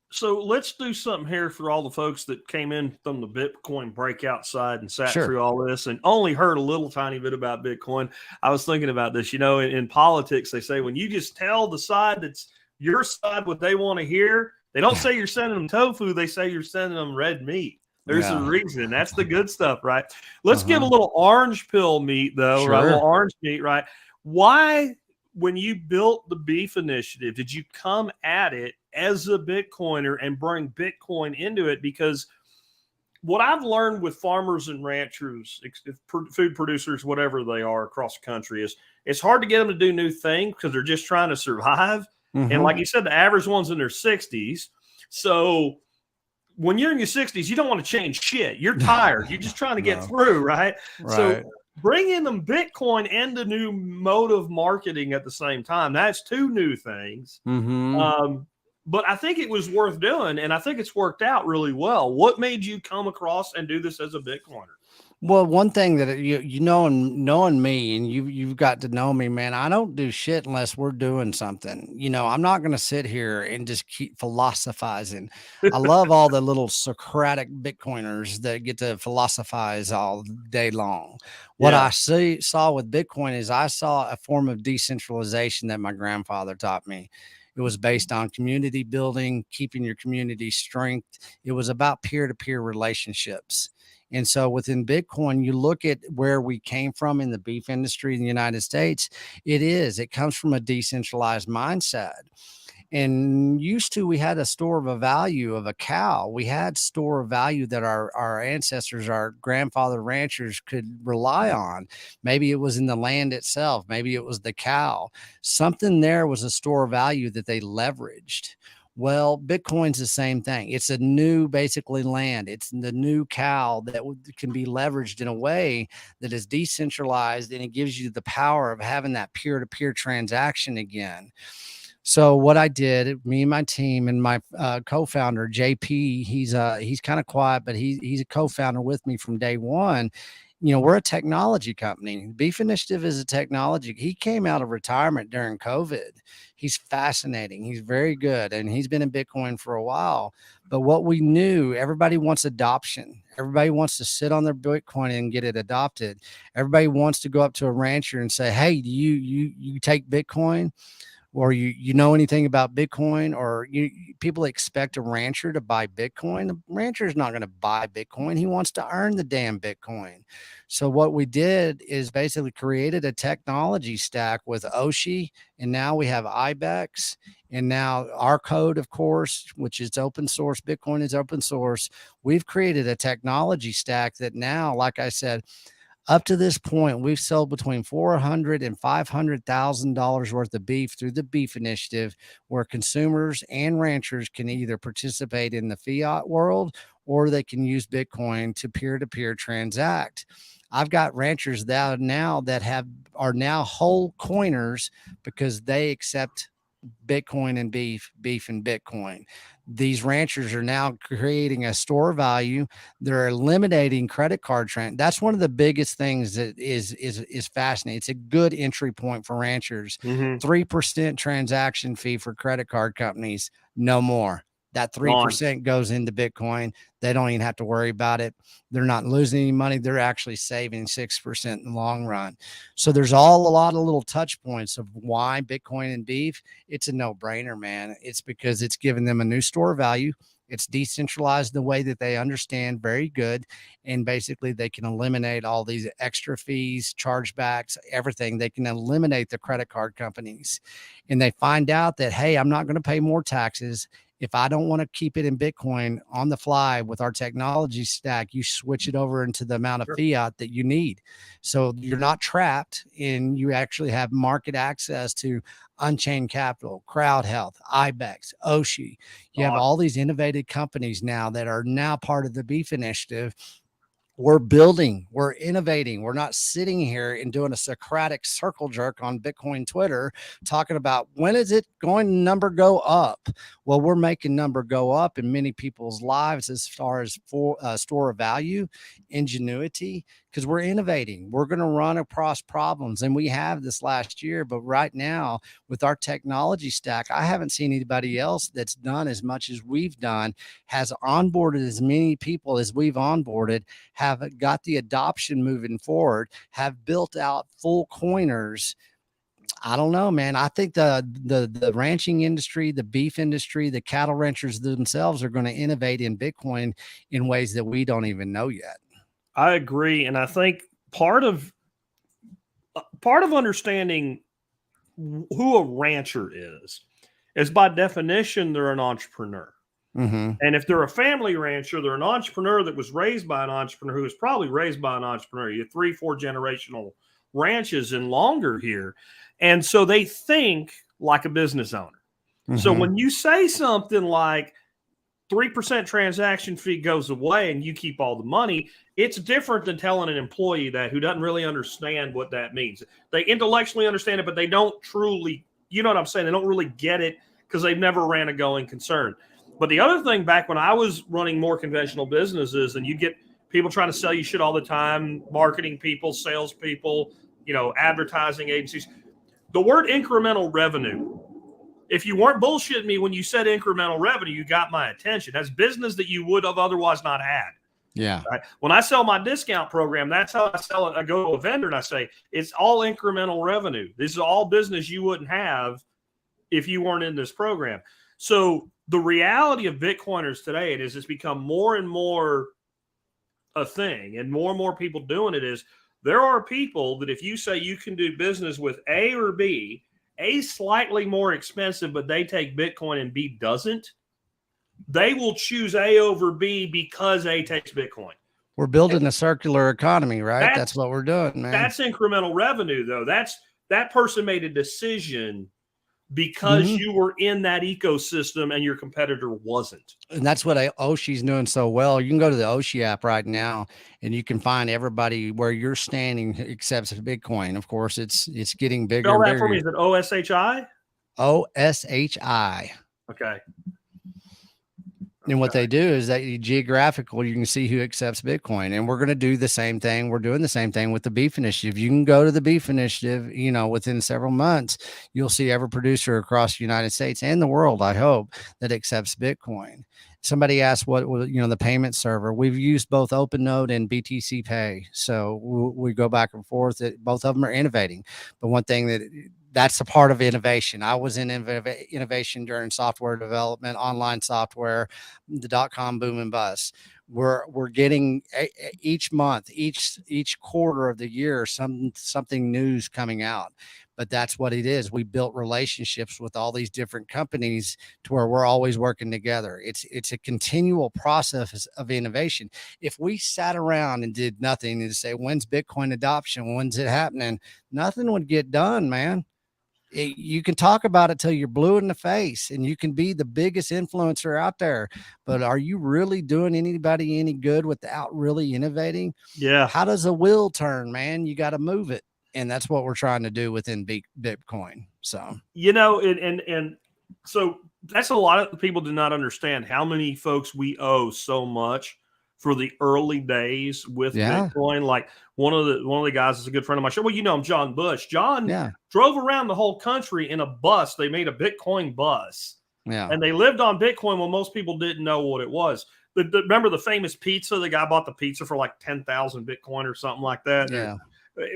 [SPEAKER 1] So let's do something here for all the folks that came in from the Bitcoin breakout side and sat
[SPEAKER 2] Sure.
[SPEAKER 1] through all this and only heard a little tiny bit about Bitcoin. I was thinking about this, in politics, they say when you just tell the side that's your side what they want to hear, they don't say you're sending them tofu. They say you're sending them red meat. There's a reason. That's the good stuff, right? Let's give a little orange pill meat, though, right? A little orange meat, right? Why, when you built the Beef Initiative, did you come at it as a Bitcoiner and bring Bitcoin into it? Because what I've learned with farmers and ranchers, food producers, whatever they are across the country, is it's hard to get them to do new things because they're just trying to survive. And like you said, the average one's in their 60s. So when you're in your 60s, you don't want to change shit. You're tired. You're just trying to get through, right? So bringing them Bitcoin and the new mode of marketing at the same time, that's 2 new things. But I think it was worth doing, and I think it's worked out really well. What made you come across and do this as a Bitcoiner?
[SPEAKER 2] Well, one thing that knowing me, and you've got to know me, man, I don't do shit unless we're doing something. I'm not going to sit here and just keep philosophizing. I love all the little Socratic Bitcoiners that get to philosophize all day long. What I saw with Bitcoin is I saw a form of decentralization that my grandfather taught me. It was based on community building, keeping your community strength. It was about peer-to-peer relationships. And so within Bitcoin, you look at where we came from in the beef industry in the United States, it comes from a decentralized mindset. And used to, we had a store of a value of a cow. We had store of value that our ancestors, our grandfather ranchers could rely on. Maybe it was in the land itself. Maybe it was the cow. Something there was a store of value that they leveraged. Well, Bitcoin's the same thing. It's a new, basically, land. It's the new cow that can be leveraged in a way that is decentralized, and it gives you the power of having that peer-to-peer transaction again. So what I did, me and my team and my co-founder, JP, he's kind of quiet, but he's a co-founder with me from day one. We're a technology company. Beef Initiative is a technology. He came out of retirement during COVID. He's fascinating. He's very good. And he's been in Bitcoin for a while. But what we knew, everybody wants adoption. Everybody wants to sit on their Bitcoin and get it adopted. Everybody wants to go up to a rancher and say, hey, do you take Bitcoin? or you know anything about Bitcoin, or people expect a rancher to buy Bitcoin. The rancher is not going to buy Bitcoin. He wants to earn the damn Bitcoin. So what we did is basically created a technology stack with Oshi, and now we have IBEX, and now our code, of course, which is open source. Bitcoin is open source. We've created a technology stack that now, like I said, up to this point, we've sold between $400,000 and $500,000 worth of beef through the Beef Initiative, where consumers and ranchers can either participate in the fiat world or they can use Bitcoin to peer-to-peer transact. I've got ranchers that are now whole coiners because they accept Bitcoin and beef and Bitcoin. These ranchers are now creating a store value. They're eliminating credit card That's one of the biggest things that is fascinating. It's a good entry point for ranchers. 3% transaction fee for credit card companies, no more. That 3% goes into Bitcoin. They don't even have to worry about it. They're not losing any money. They're actually saving 6% in the long run. So there's a lot of little touch points of why Bitcoin and beef. It's a no-brainer, man. It's because it's given them a new store value. It's decentralized the way that they understand very good. And basically they can eliminate all these extra fees, chargebacks, everything. They can eliminate the credit card companies. And they find out that, hey, I'm not going to pay more taxes. If I don't want to keep it in Bitcoin on the fly with our technology stack, you switch it over into the amount of fiat that you need. So you're not trapped, and you actually have market access to Unchained Capital, Crowd Health, IBEX, Oshi. You have all these innovative companies now that are now part of the Beef Initiative. We're building, we're innovating. We're not sitting here and doing a Socratic circle jerk on Bitcoin Twitter talking about when is it going to number go up. Well, we're making number go up in many people's lives as far as store of value, ingenuity, because we're innovating. We're going to run across problems, and we have this last year. But right now, with our technology stack, I haven't seen anybody else that's done as much as we've done, has onboarded as many people as we've onboarded, have got the adoption moving forward, have built out full coiners. I don't know, man. I think the ranching industry, the beef industry, the cattle ranchers themselves are going to innovate in Bitcoin in ways that we don't even know yet.
[SPEAKER 1] I agree. And I think part of understanding who a rancher is by definition, they're an entrepreneur. And if they're a family rancher, they're an entrepreneur that was raised by an entrepreneur who was probably raised by an entrepreneur. You have 3-4 generational ranches and longer here. And so they think like a business owner. So when you say something like 3% transaction fee goes away and you keep all the money, it's different than telling an employee that who doesn't really understand what that means. They intellectually understand it, but they don't truly, you know what I'm saying? They don't really get it because they've never ran a going concern. But the other thing, back when I was running more conventional businesses, and you get people trying to sell you shit all the time, marketing people, salespeople, advertising agencies, the word incremental revenue. If you weren't bullshitting me when you said incremental revenue, you got my attention. That's business that you would have otherwise not had.
[SPEAKER 2] Yeah.
[SPEAKER 1] Right? When I sell my discount program, that's how I sell it. I go to a vendor and I say, it's all incremental revenue. This is all business you wouldn't have if you weren't in this program. So the reality of Bitcoiners today, it is it's become more and more a thing, and more people doing it, is there are people that if you say you can do business with A or B, A slightly more expensive, but they take Bitcoin and B doesn't, they will choose A over B because A takes Bitcoin.
[SPEAKER 2] We're building a circular economy, right? That's what we're doing, man.
[SPEAKER 1] That's incremental revenue, though. That person made a decision because you were in that ecosystem and your competitor wasn't.
[SPEAKER 2] And that's what Oshi's doing so well. You can go to the Oshi app right now and you can find everybody where you're standing accepts Bitcoin. Of course, it's getting bigger.
[SPEAKER 1] Spell
[SPEAKER 2] and
[SPEAKER 1] that
[SPEAKER 2] bigger.
[SPEAKER 1] for me. Is it OSHI?
[SPEAKER 2] OSHI.
[SPEAKER 1] Okay.
[SPEAKER 2] And what they do is that geographical, you can see who accepts Bitcoin. And we're going to do the same thing. We're doing the same thing with the Beef Initiative. You can go to the Beef Initiative, within several months, you'll see every producer across the United States and the world, I hope, that accepts Bitcoin. Somebody asked what, the payment server. We've used both OpenNode and BTC Pay. So we go back and forth. Both of them are innovating. But one thing that that's a part of innovation. I was in innovation during software development, online software, the .com boom and bust. We're getting each month, each quarter of the year, something new's coming out. But that's what it is. We built relationships with all these different companies to where we're always working together. It's a continual process of innovation. If we sat around and did nothing and say, when's Bitcoin adoption? When's it happening? Nothing would get done, man. You can talk about it till you're blue in the face and you can be the biggest influencer out there, but are you really doing anybody any good without really innovating?
[SPEAKER 1] Yeah.
[SPEAKER 2] How does a wheel turn, man? You got to move it. And that's what we're trying to do within Bitcoin. So,
[SPEAKER 1] you know, and so that's a lot of people do not understand how many folks we owe so much for the early days with Bitcoin. Like one of the guys is a good friend of mine. Well, you know him, John Bush. John drove around the whole country in a bus. They made a Bitcoin bus.
[SPEAKER 2] Yeah.
[SPEAKER 1] And they lived on Bitcoin when most people didn't know what it was. Remember the famous pizza? The guy bought the pizza for like 10,000 Bitcoin or something like that.
[SPEAKER 2] Yeah.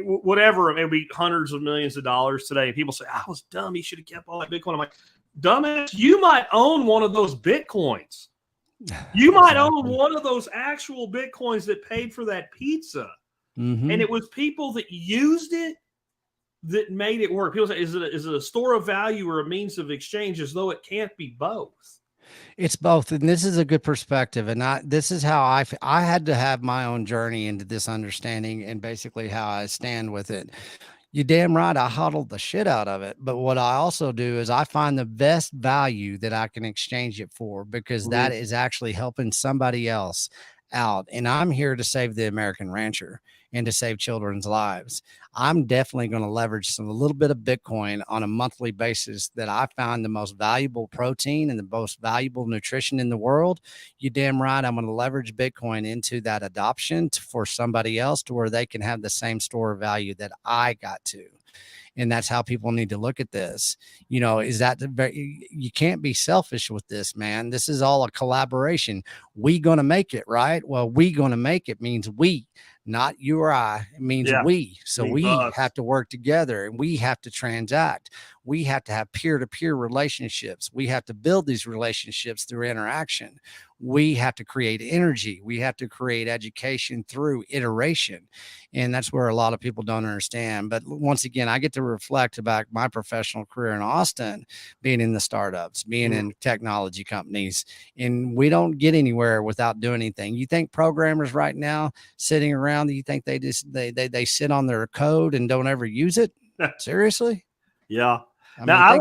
[SPEAKER 1] Whatever, it may be hundreds of millions of dollars today. And people say, I was dumb. He should have kept all that Bitcoin. I'm like, dumbass, you might own one of those Bitcoins. You might own one of those actual Bitcoins that paid for that pizza. And it was people that used it that made it work. People say, is it a store of value or a means of exchange? As though it can't be both.
[SPEAKER 2] It's both. And this is a good perspective. And this is how I had to have my own journey into this understanding and basically how I stand with it. You damn right. I hodled the shit out of it. But what I also do is I find the best value that I can exchange it for, because that is actually helping somebody else out. And I'm here to save the American rancher and to save children's lives. I'm definitely going to leverage a little bit of Bitcoin on a monthly basis that I found the most valuable protein and the most valuable nutrition in the world. You damn right. I'm going to leverage Bitcoin into that adoption for somebody else to where they can have the same store of value that I got to. And that's how people need to look at this. You know, you can't be selfish with this, man. This is all a collaboration. We going to make it, right? Well, we going to make it means we, not you or I. It means we. So we have to work together and we have to transact. We have to have peer-to-peer relationships. We have to build these relationships through interaction. We have to create energy. We have to create education through iteration. And that's where a lot of people don't understand. But once again, I get to reflect about my professional career in Austin, being in the startups, being in technology companies, and we don't get anywhere without doing anything. You think programmers right now sitting around, you think they sit on their code and don't ever use it? Seriously?
[SPEAKER 1] Yeah.
[SPEAKER 2] I
[SPEAKER 1] Now
[SPEAKER 2] mean,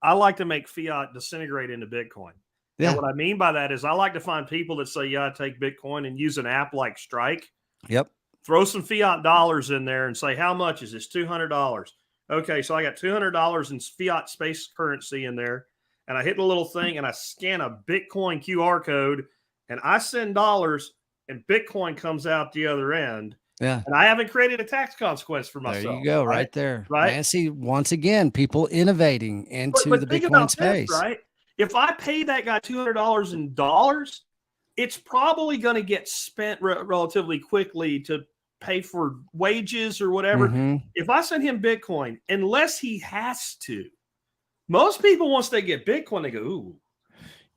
[SPEAKER 1] I like to make fiat disintegrate into Bitcoin. Yeah. And what I mean by that is I like to find people that say, I take Bitcoin, and use an app like Strike.
[SPEAKER 2] Yep.
[SPEAKER 1] Throw some fiat dollars in there and say, how much is this? $200. Okay, so I got $200 in fiat space currency in there. And I hit the little thing and I scan a Bitcoin QR code and I send dollars and Bitcoin comes out the other end.
[SPEAKER 2] Yeah.
[SPEAKER 1] And I haven't created a tax consequence for myself.
[SPEAKER 2] There you go, right there.
[SPEAKER 1] Right.
[SPEAKER 2] Man, see, once again, people innovating into the Bitcoin space.
[SPEAKER 1] This, right? If I pay that guy $200 in dollars, it's probably going to get spent relatively quickly to pay for wages or whatever. If I send him Bitcoin, unless he has to, most people, once they get Bitcoin, they go, ooh.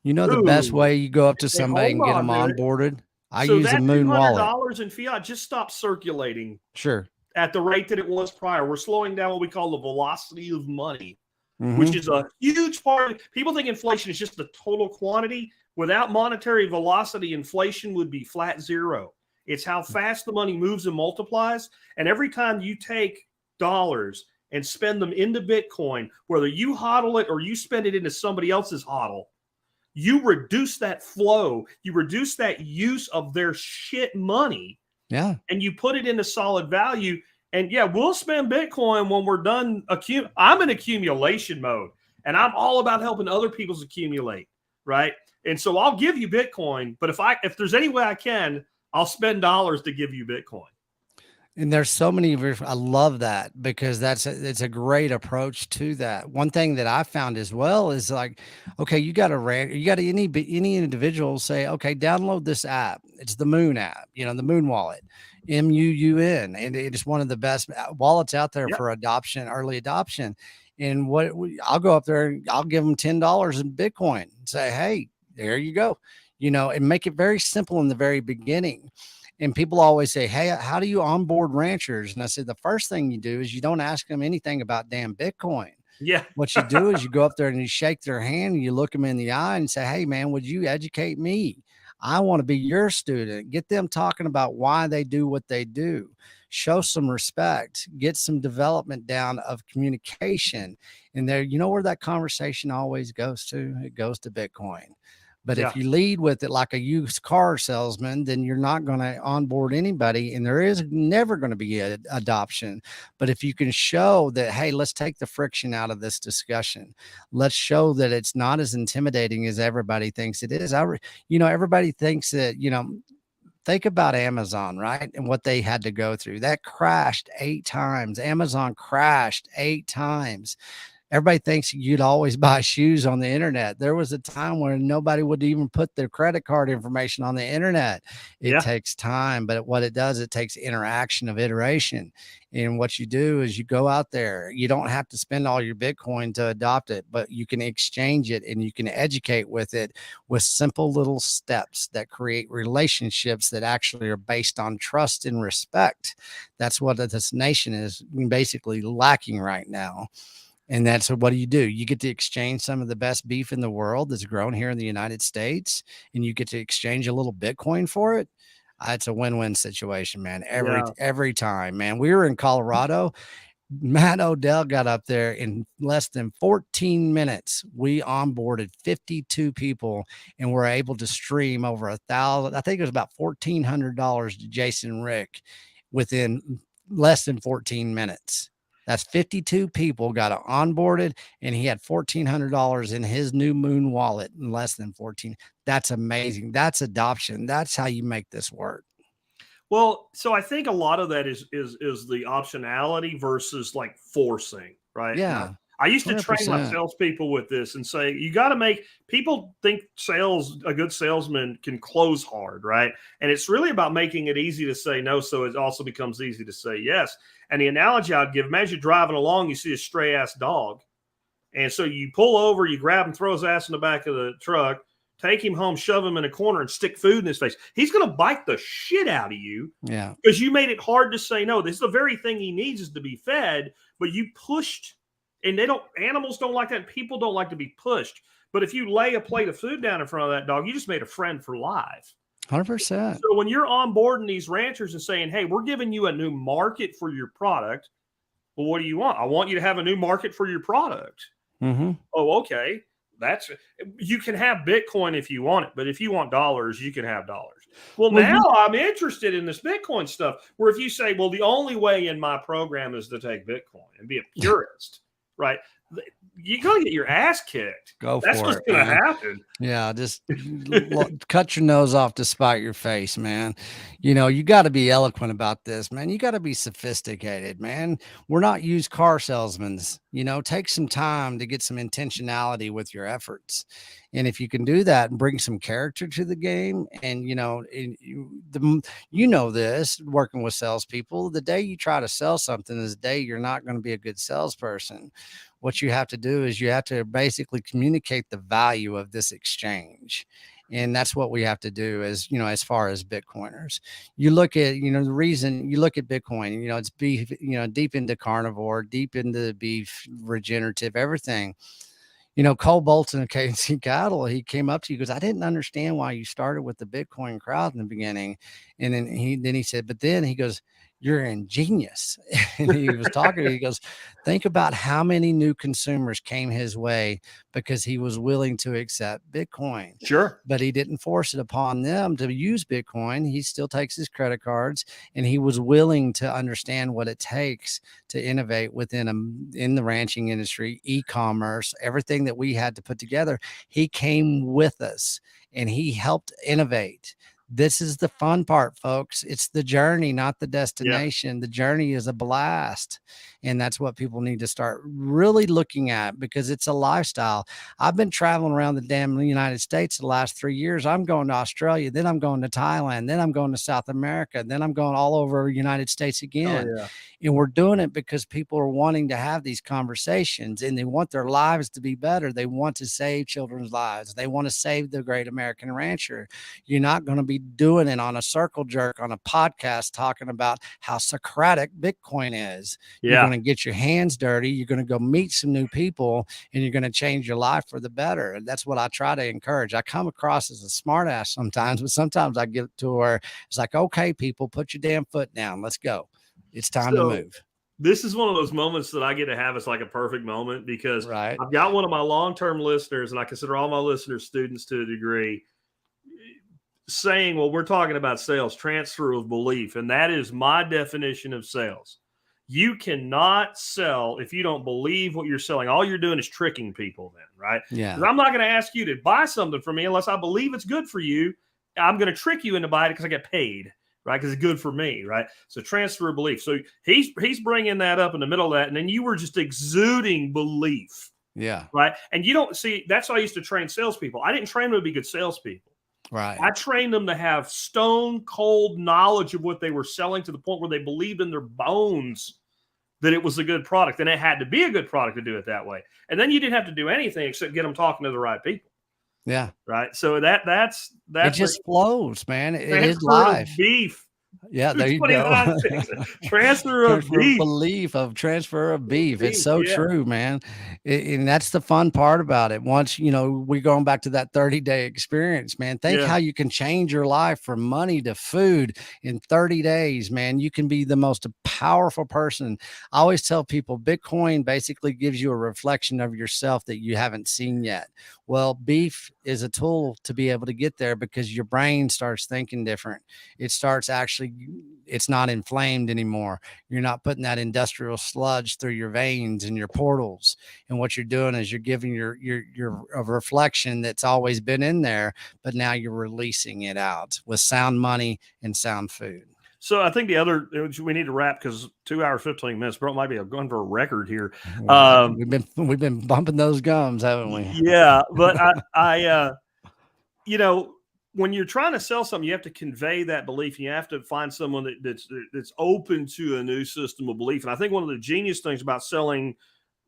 [SPEAKER 2] You know, the best way you go up to somebody and get them onboarded? I use a Moon wallet.
[SPEAKER 1] $200 in fiat just stopped circulating.
[SPEAKER 2] Sure.
[SPEAKER 1] At the rate that it was prior. We're slowing down what we call the velocity of money, which is a huge part. People think inflation is just the total quantity. Without monetary velocity, inflation would be flat zero. It's how fast the money moves and multiplies. And every time you take dollars and spend them into Bitcoin, whether you hodl it or you spend it into somebody else's hodl, you reduce that flow, you reduce that use of their shit money, and you put it into solid value. And we'll spend Bitcoin when we're done. I'm in accumulation mode, and I'm all about helping other people's accumulate, right? And so I'll give you Bitcoin, but if there's any way I can, I'll spend dollars to give you Bitcoin.
[SPEAKER 2] And there's so many, I love that because it's a great approach to that. One thing that I found as well is like, okay, you got any individual say, okay, download this app. It's the Moon app, the Moon Wallet, MUUN, and it is one of the best wallets out there
[SPEAKER 1] Yep.
[SPEAKER 2] for adoption, early adoption. And I'll go up there and I'll give them $10 in Bitcoin and say, hey, there you go, and make it very simple in the very beginning. And people always say, hey, how do you onboard ranchers? And I said, the first thing you do is you don't ask them anything about damn Bitcoin.
[SPEAKER 1] Yeah.
[SPEAKER 2] What you do is you go up there and you shake their hand and you look them in the eye and say, hey, man, would you educate me? I want to be your student. Get them talking about why they do what they do. Show some respect, get some development down of communication. And there, where that conversation always goes to? It goes to Bitcoin. But
[SPEAKER 1] Yeah.
[SPEAKER 2] if you lead with it like a used car salesman, then you're not going to onboard anybody, and there is never going to be an adoption. But if you can show that, hey, let's take the friction out of this discussion. Let's show that it's not as intimidating as everybody thinks it is. Everybody thinks that, think about Amazon, right? And what they had to go through. That crashed 8 times. Amazon crashed 8 times. Everybody thinks you'd always buy shoes on the internet. There was a time where nobody would even put their credit card information on the internet. It
[SPEAKER 1] Yeah.
[SPEAKER 2] takes time, but what it does, it takes interaction of iteration. And what you do is you go out there. You don't have to spend all your Bitcoin to adopt it, but you can exchange it and you can educate with it with simple little steps that create relationships that actually are based on trust and respect. That's what this nation is basically lacking right now. And that's what do? You get to exchange some of the best beef in the world that's grown here in the United States, and you get to exchange a little Bitcoin for it. It's a win-win situation, man.
[SPEAKER 1] Yeah.
[SPEAKER 2] Every time, man. We were in Colorado. Matt Odell got up there in less than 14 minutes. We onboarded 52 people and were able to stream over 1,000. I think it was about $1,400 to Jason Rick within less than 14 minutes. That's 52 people got onboarded, and he had $1,400 in his new Moon wallet in less than 14. That's amazing. That's adoption. That's how you make this work.
[SPEAKER 1] Well, so I think a lot of that is the optionality versus like forcing, right?
[SPEAKER 2] Yeah,
[SPEAKER 1] I used to train my
[SPEAKER 2] 100%.
[SPEAKER 1] salespeople with this and say, you got to make people think a good salesman can close hard, right? And it's really about making it easy to say no, so it also becomes easy to say yes. And the analogy I'd give, imagine driving along, you see a stray ass dog. And so you pull over, you grab him, throw his ass in the back of the truck, take him home, shove him in a corner, and stick food in his face. He's going to bite the shit out of you.
[SPEAKER 2] Yeah.
[SPEAKER 1] Because you made it hard to say no. This is the very thing he needs is to be fed, but you pushed, and animals don't like that. People don't like to be pushed. But if you lay a plate of food down in front of that dog, you just made a friend for life.
[SPEAKER 2] 100%.
[SPEAKER 1] So when you're onboarding these ranchers and saying, hey, we're giving you a new market for your product, well, what do you want? I want you to have a new market for your product.
[SPEAKER 2] Mm-hmm.
[SPEAKER 1] Oh, okay. You can have Bitcoin if you want it, but if you want dollars, you can have dollars. Well, now I'm interested in this Bitcoin stuff, where if you say, well, the only way in my program is to take Bitcoin and be a purist, right? You're going to get your ass kicked. That's what's going to happen.
[SPEAKER 2] Yeah, just cut your nose off to spite your face, man. You got to be eloquent about this, man. You got to be sophisticated, man. We're not used car salesmen. Take some time to get some intentionality with your efforts. And if you can do that and bring some character to the game, and this working with salespeople, the day you try to sell something is the day you're not going to be a good salesperson. What you have to do is you have to basically communicate the value of this exchange. And that's what we have to do as far as Bitcoiners. You look at, the reason you look at Bitcoin, it's beef, deep into carnivore, deep into beef, regenerative, everything. Cole Bolton of KC Cattle, he came up to you because I didn't understand why you started with the Bitcoin crowd in the beginning. And then he said, but then he goes, you're ingenious. And he was talking, he goes, think about how many new consumers came his way because he was willing to accept Bitcoin.
[SPEAKER 1] Sure.
[SPEAKER 2] But he didn't force it upon them to use Bitcoin. He still takes his credit cards, and he was willing to understand what it takes to innovate in the ranching industry, e-commerce, everything that we had to put together. He came with us and he helped innovate. This is the fun part, folks. It's the journey, not the
[SPEAKER 1] Yeah.
[SPEAKER 2] destination. The journey is a blast. And that's what people need to start really looking at, because it's a lifestyle. I've been traveling around the damn United States the last 3 years. I'm going to Australia, then I'm going to Thailand, then I'm going to South America, then I'm going all over the United States
[SPEAKER 1] Oh
[SPEAKER 2] again.
[SPEAKER 1] yeah.
[SPEAKER 2] And we're doing it because people are wanting to have these conversations, and they want their lives to be better. They want to save children's lives. They want to save the great American rancher. You're not going to be doing it on a circle jerk on a podcast talking about how Socratic Bitcoin is. You're
[SPEAKER 1] Yeah.
[SPEAKER 2] going to get your hands dirty. You're going to go meet some new people, and you're going to change your life for the better. And that's what I try to encourage. I come across as a smart ass sometimes, but sometimes I get to where it's like, okay, people, put your damn foot down. Let's go. It's time to move.
[SPEAKER 1] This is one of those moments that I get to have. It's like a perfect moment because
[SPEAKER 2] Right.
[SPEAKER 1] I've got one of my long-term listeners, and I consider all my listeners students to a degree, saying, well, we're talking about sales, transfer of belief. And that is my definition of sales. You cannot sell if you don't believe what you're selling. All you're doing is tricking people then, right?
[SPEAKER 2] Yeah.
[SPEAKER 1] Because I'm not going to ask you to buy something from me unless I believe it's good for you. I'm going to trick you into buying it because I get paid, right? Because it's good for me, right? So transfer of belief. So he's bringing that up in the middle of that. And then you were just exuding belief.
[SPEAKER 2] Yeah.
[SPEAKER 1] Right. And you don't see, that's how I used to train salespeople. I didn't train them to be good salespeople.
[SPEAKER 2] Right.
[SPEAKER 1] I trained them to have stone cold knowledge of what they were selling to the point where they believed in their bones that it was a good product, and it had to be a good product to do it that way. And then you didn't have to do anything except get them talking to the right people.
[SPEAKER 2] Yeah.
[SPEAKER 1] Right. So that's
[SPEAKER 2] it just flows, man. It is
[SPEAKER 1] transfer of
[SPEAKER 2] life.
[SPEAKER 1] beef.
[SPEAKER 2] Yeah, there you go.
[SPEAKER 1] Transfer of beef.
[SPEAKER 2] Transfer of beef. It's so true, man. And that's the fun part about it. Once, we're going back to that 30-day experience, man. Think how you can change your life from money to food in 30 days, man. You can be the most powerful person. I always tell people Bitcoin basically gives you a reflection of yourself that you haven't seen yet. Well, beef is a tool to be able to get there because your brain starts thinking different. It starts actually, it's not inflamed anymore. You're not putting that industrial sludge through your veins and your portals. And what you're doing is you're giving your a reflection that's always been in there, but now you're releasing it out with sound money and sound food.
[SPEAKER 1] So I think the other, we need to wrap because 2 hours, 15 minutes, bro, might be going for a record here.
[SPEAKER 2] We've been bumping those gums, haven't we?
[SPEAKER 1] Yeah. But I when you're trying to sell something, you have to convey that belief. You have to find someone that's open to a new system of belief. And I think one of the genius things about selling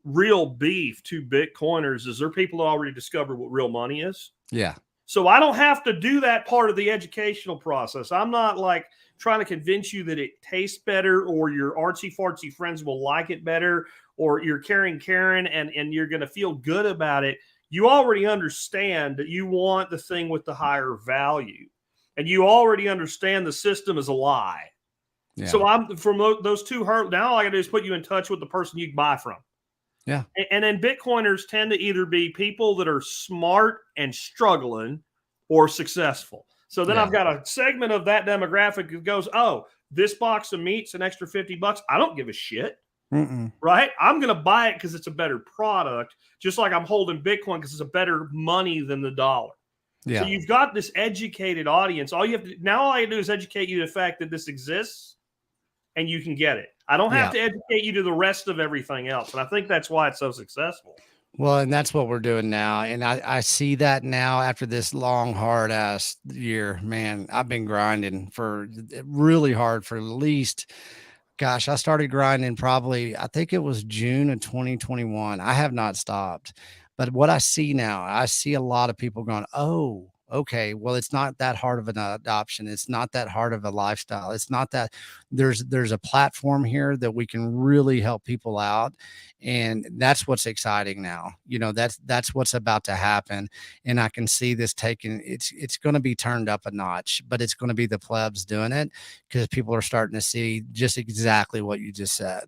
[SPEAKER 1] real beef to Bitcoiners is there are people that already discovered what real money is.
[SPEAKER 2] Yeah.
[SPEAKER 1] So I don't have to do that part of the educational process. I'm not like trying to convince you that it tastes better or your artsy fartsy friends will like it better or you're carrying Karen and you're going to feel good about it. You already understand that you want the thing with the higher value and you already understand the system is a lie. Yeah. So I'm from those two hurdles. Now all I got to do is put you in touch with the person you can buy from.
[SPEAKER 2] Yeah.
[SPEAKER 1] And then Bitcoiners tend to either be people that are smart and struggling or successful. So then I've got a segment of that demographic that goes, oh, this box of meat's an extra $50. I don't give a shit. Right? I'm going to buy it because it's a better product, just like I'm holding Bitcoin because it's a better money than the dollar. Yeah. So you've got this educated audience. All I have to do is educate you to the fact that this exists and you can get it. I don't have to educate you to the rest of everything else. And I think that's why it's so successful.
[SPEAKER 2] Well, and that's what we're doing now. And I see that now after this long, hard ass year, man, I've been grinding for really hard for at least, gosh, I started grinding probably, I think it was June of 2021. I have not stopped. But what I see now, I see a lot of people going, oh, okay, well, it's not that hard of an adoption. It's not that hard of a lifestyle. It's not that there's a platform here that we can really help people out. And that's what's exciting now. That's what's about to happen. And I can see this it's going to be turned up a notch, but it's going to be the plebs doing it because people are starting to see just exactly what you just said.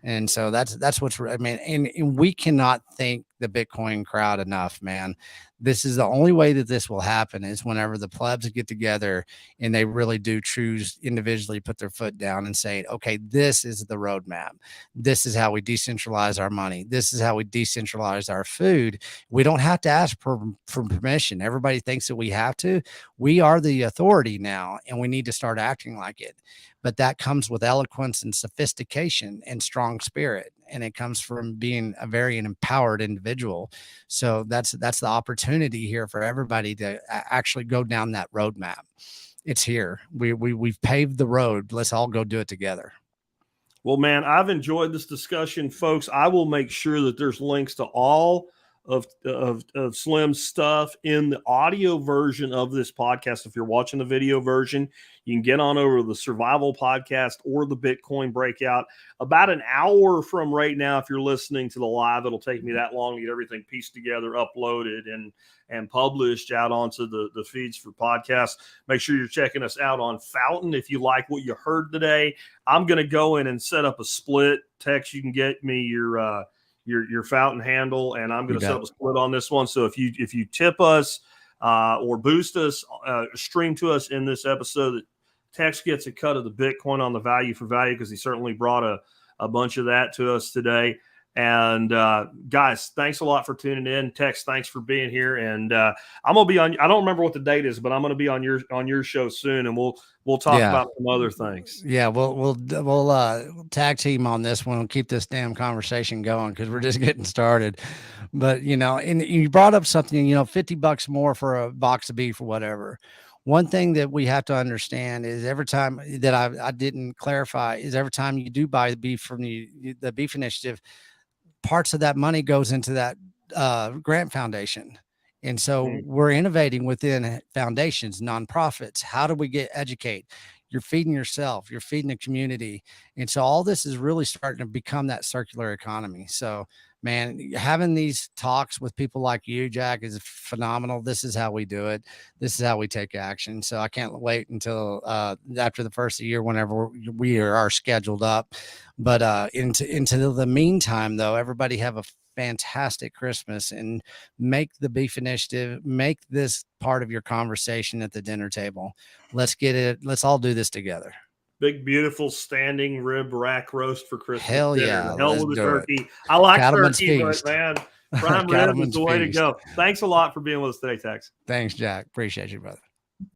[SPEAKER 2] And so that's what's, I mean, and we cannot think the Bitcoin crowd enough, man. This is the only way that this will happen is whenever the plebs get together and they really do choose individually put their foot down and say, okay, this is the roadmap. This is how we decentralize our money. This is how we decentralize our food. We don't have to ask for permission. Everybody thinks that we have to. We are the authority now, and we need to start acting like it. But that comes with eloquence and sophistication and strong spirit. And it comes from being a very empowered individual. So that's the opportunity here for everybody to actually go down that roadmap. It's here. We've paved the road. Let's all go do it together.
[SPEAKER 1] Well, man, I've enjoyed this discussion, folks. I will make sure that there's links to all of Slim's stuff in the audio version of this podcast. If you're watching the video version, you can get on over to the Survival Podcast or the Bitcoin Breakout. About an hour from right now, if you're listening to the live, it'll take me that long to get everything pieced together, uploaded, and published out onto the feeds for podcasts. Make sure you're checking us out on Fountain. If you like what you heard today, I'm going to go in and set up a split. Text, you can get me your Fountain handle, and I'm going to set up a split on this one. So if you tip us or boost us, stream to us in this episode, Tex gets a cut of the Bitcoin on the value for value, because he certainly brought a bunch of that to us today. And guys, thanks a lot for tuning in. Tex, thanks for being here. And I'm gonna be on. I don't remember what the date is, but I'm gonna be on your show soon, and we'll talk about some other things.
[SPEAKER 2] Yeah, we'll tag team on this one. We'll keep this damn conversation going because we're just getting started. But and you brought up something. $50 more for a box of beef or whatever. One thing that we have to understand is every time that I didn't clarify is every time you do buy the beef from the Beef Initiative, parts of that money goes into that grant foundation. And so we're innovating within foundations, nonprofits. How do we educate? You're feeding yourself, you're feeding the community. And so all this is really starting to become that circular economy. So, man, having these talks with people like you, Jack, is phenomenal. This is how we do it. This is how we take action. So I can't wait until after the first of the year, whenever we are scheduled up. But into the meantime, though, everybody have a fantastic Christmas, and make the Beef Initiative, make this part of your conversation at the dinner table. Let's get it. Let's all do this together.
[SPEAKER 1] Big, beautiful standing rib rack roast for Christmas.
[SPEAKER 2] Hell
[SPEAKER 1] dinner.
[SPEAKER 2] yeah.
[SPEAKER 1] Hell with the turkey. I like turkey,
[SPEAKER 2] feast.
[SPEAKER 1] But man, prime rib is the way to go. Thanks a lot for being with us today, Tex.
[SPEAKER 2] Thanks, Jack. Appreciate you, brother.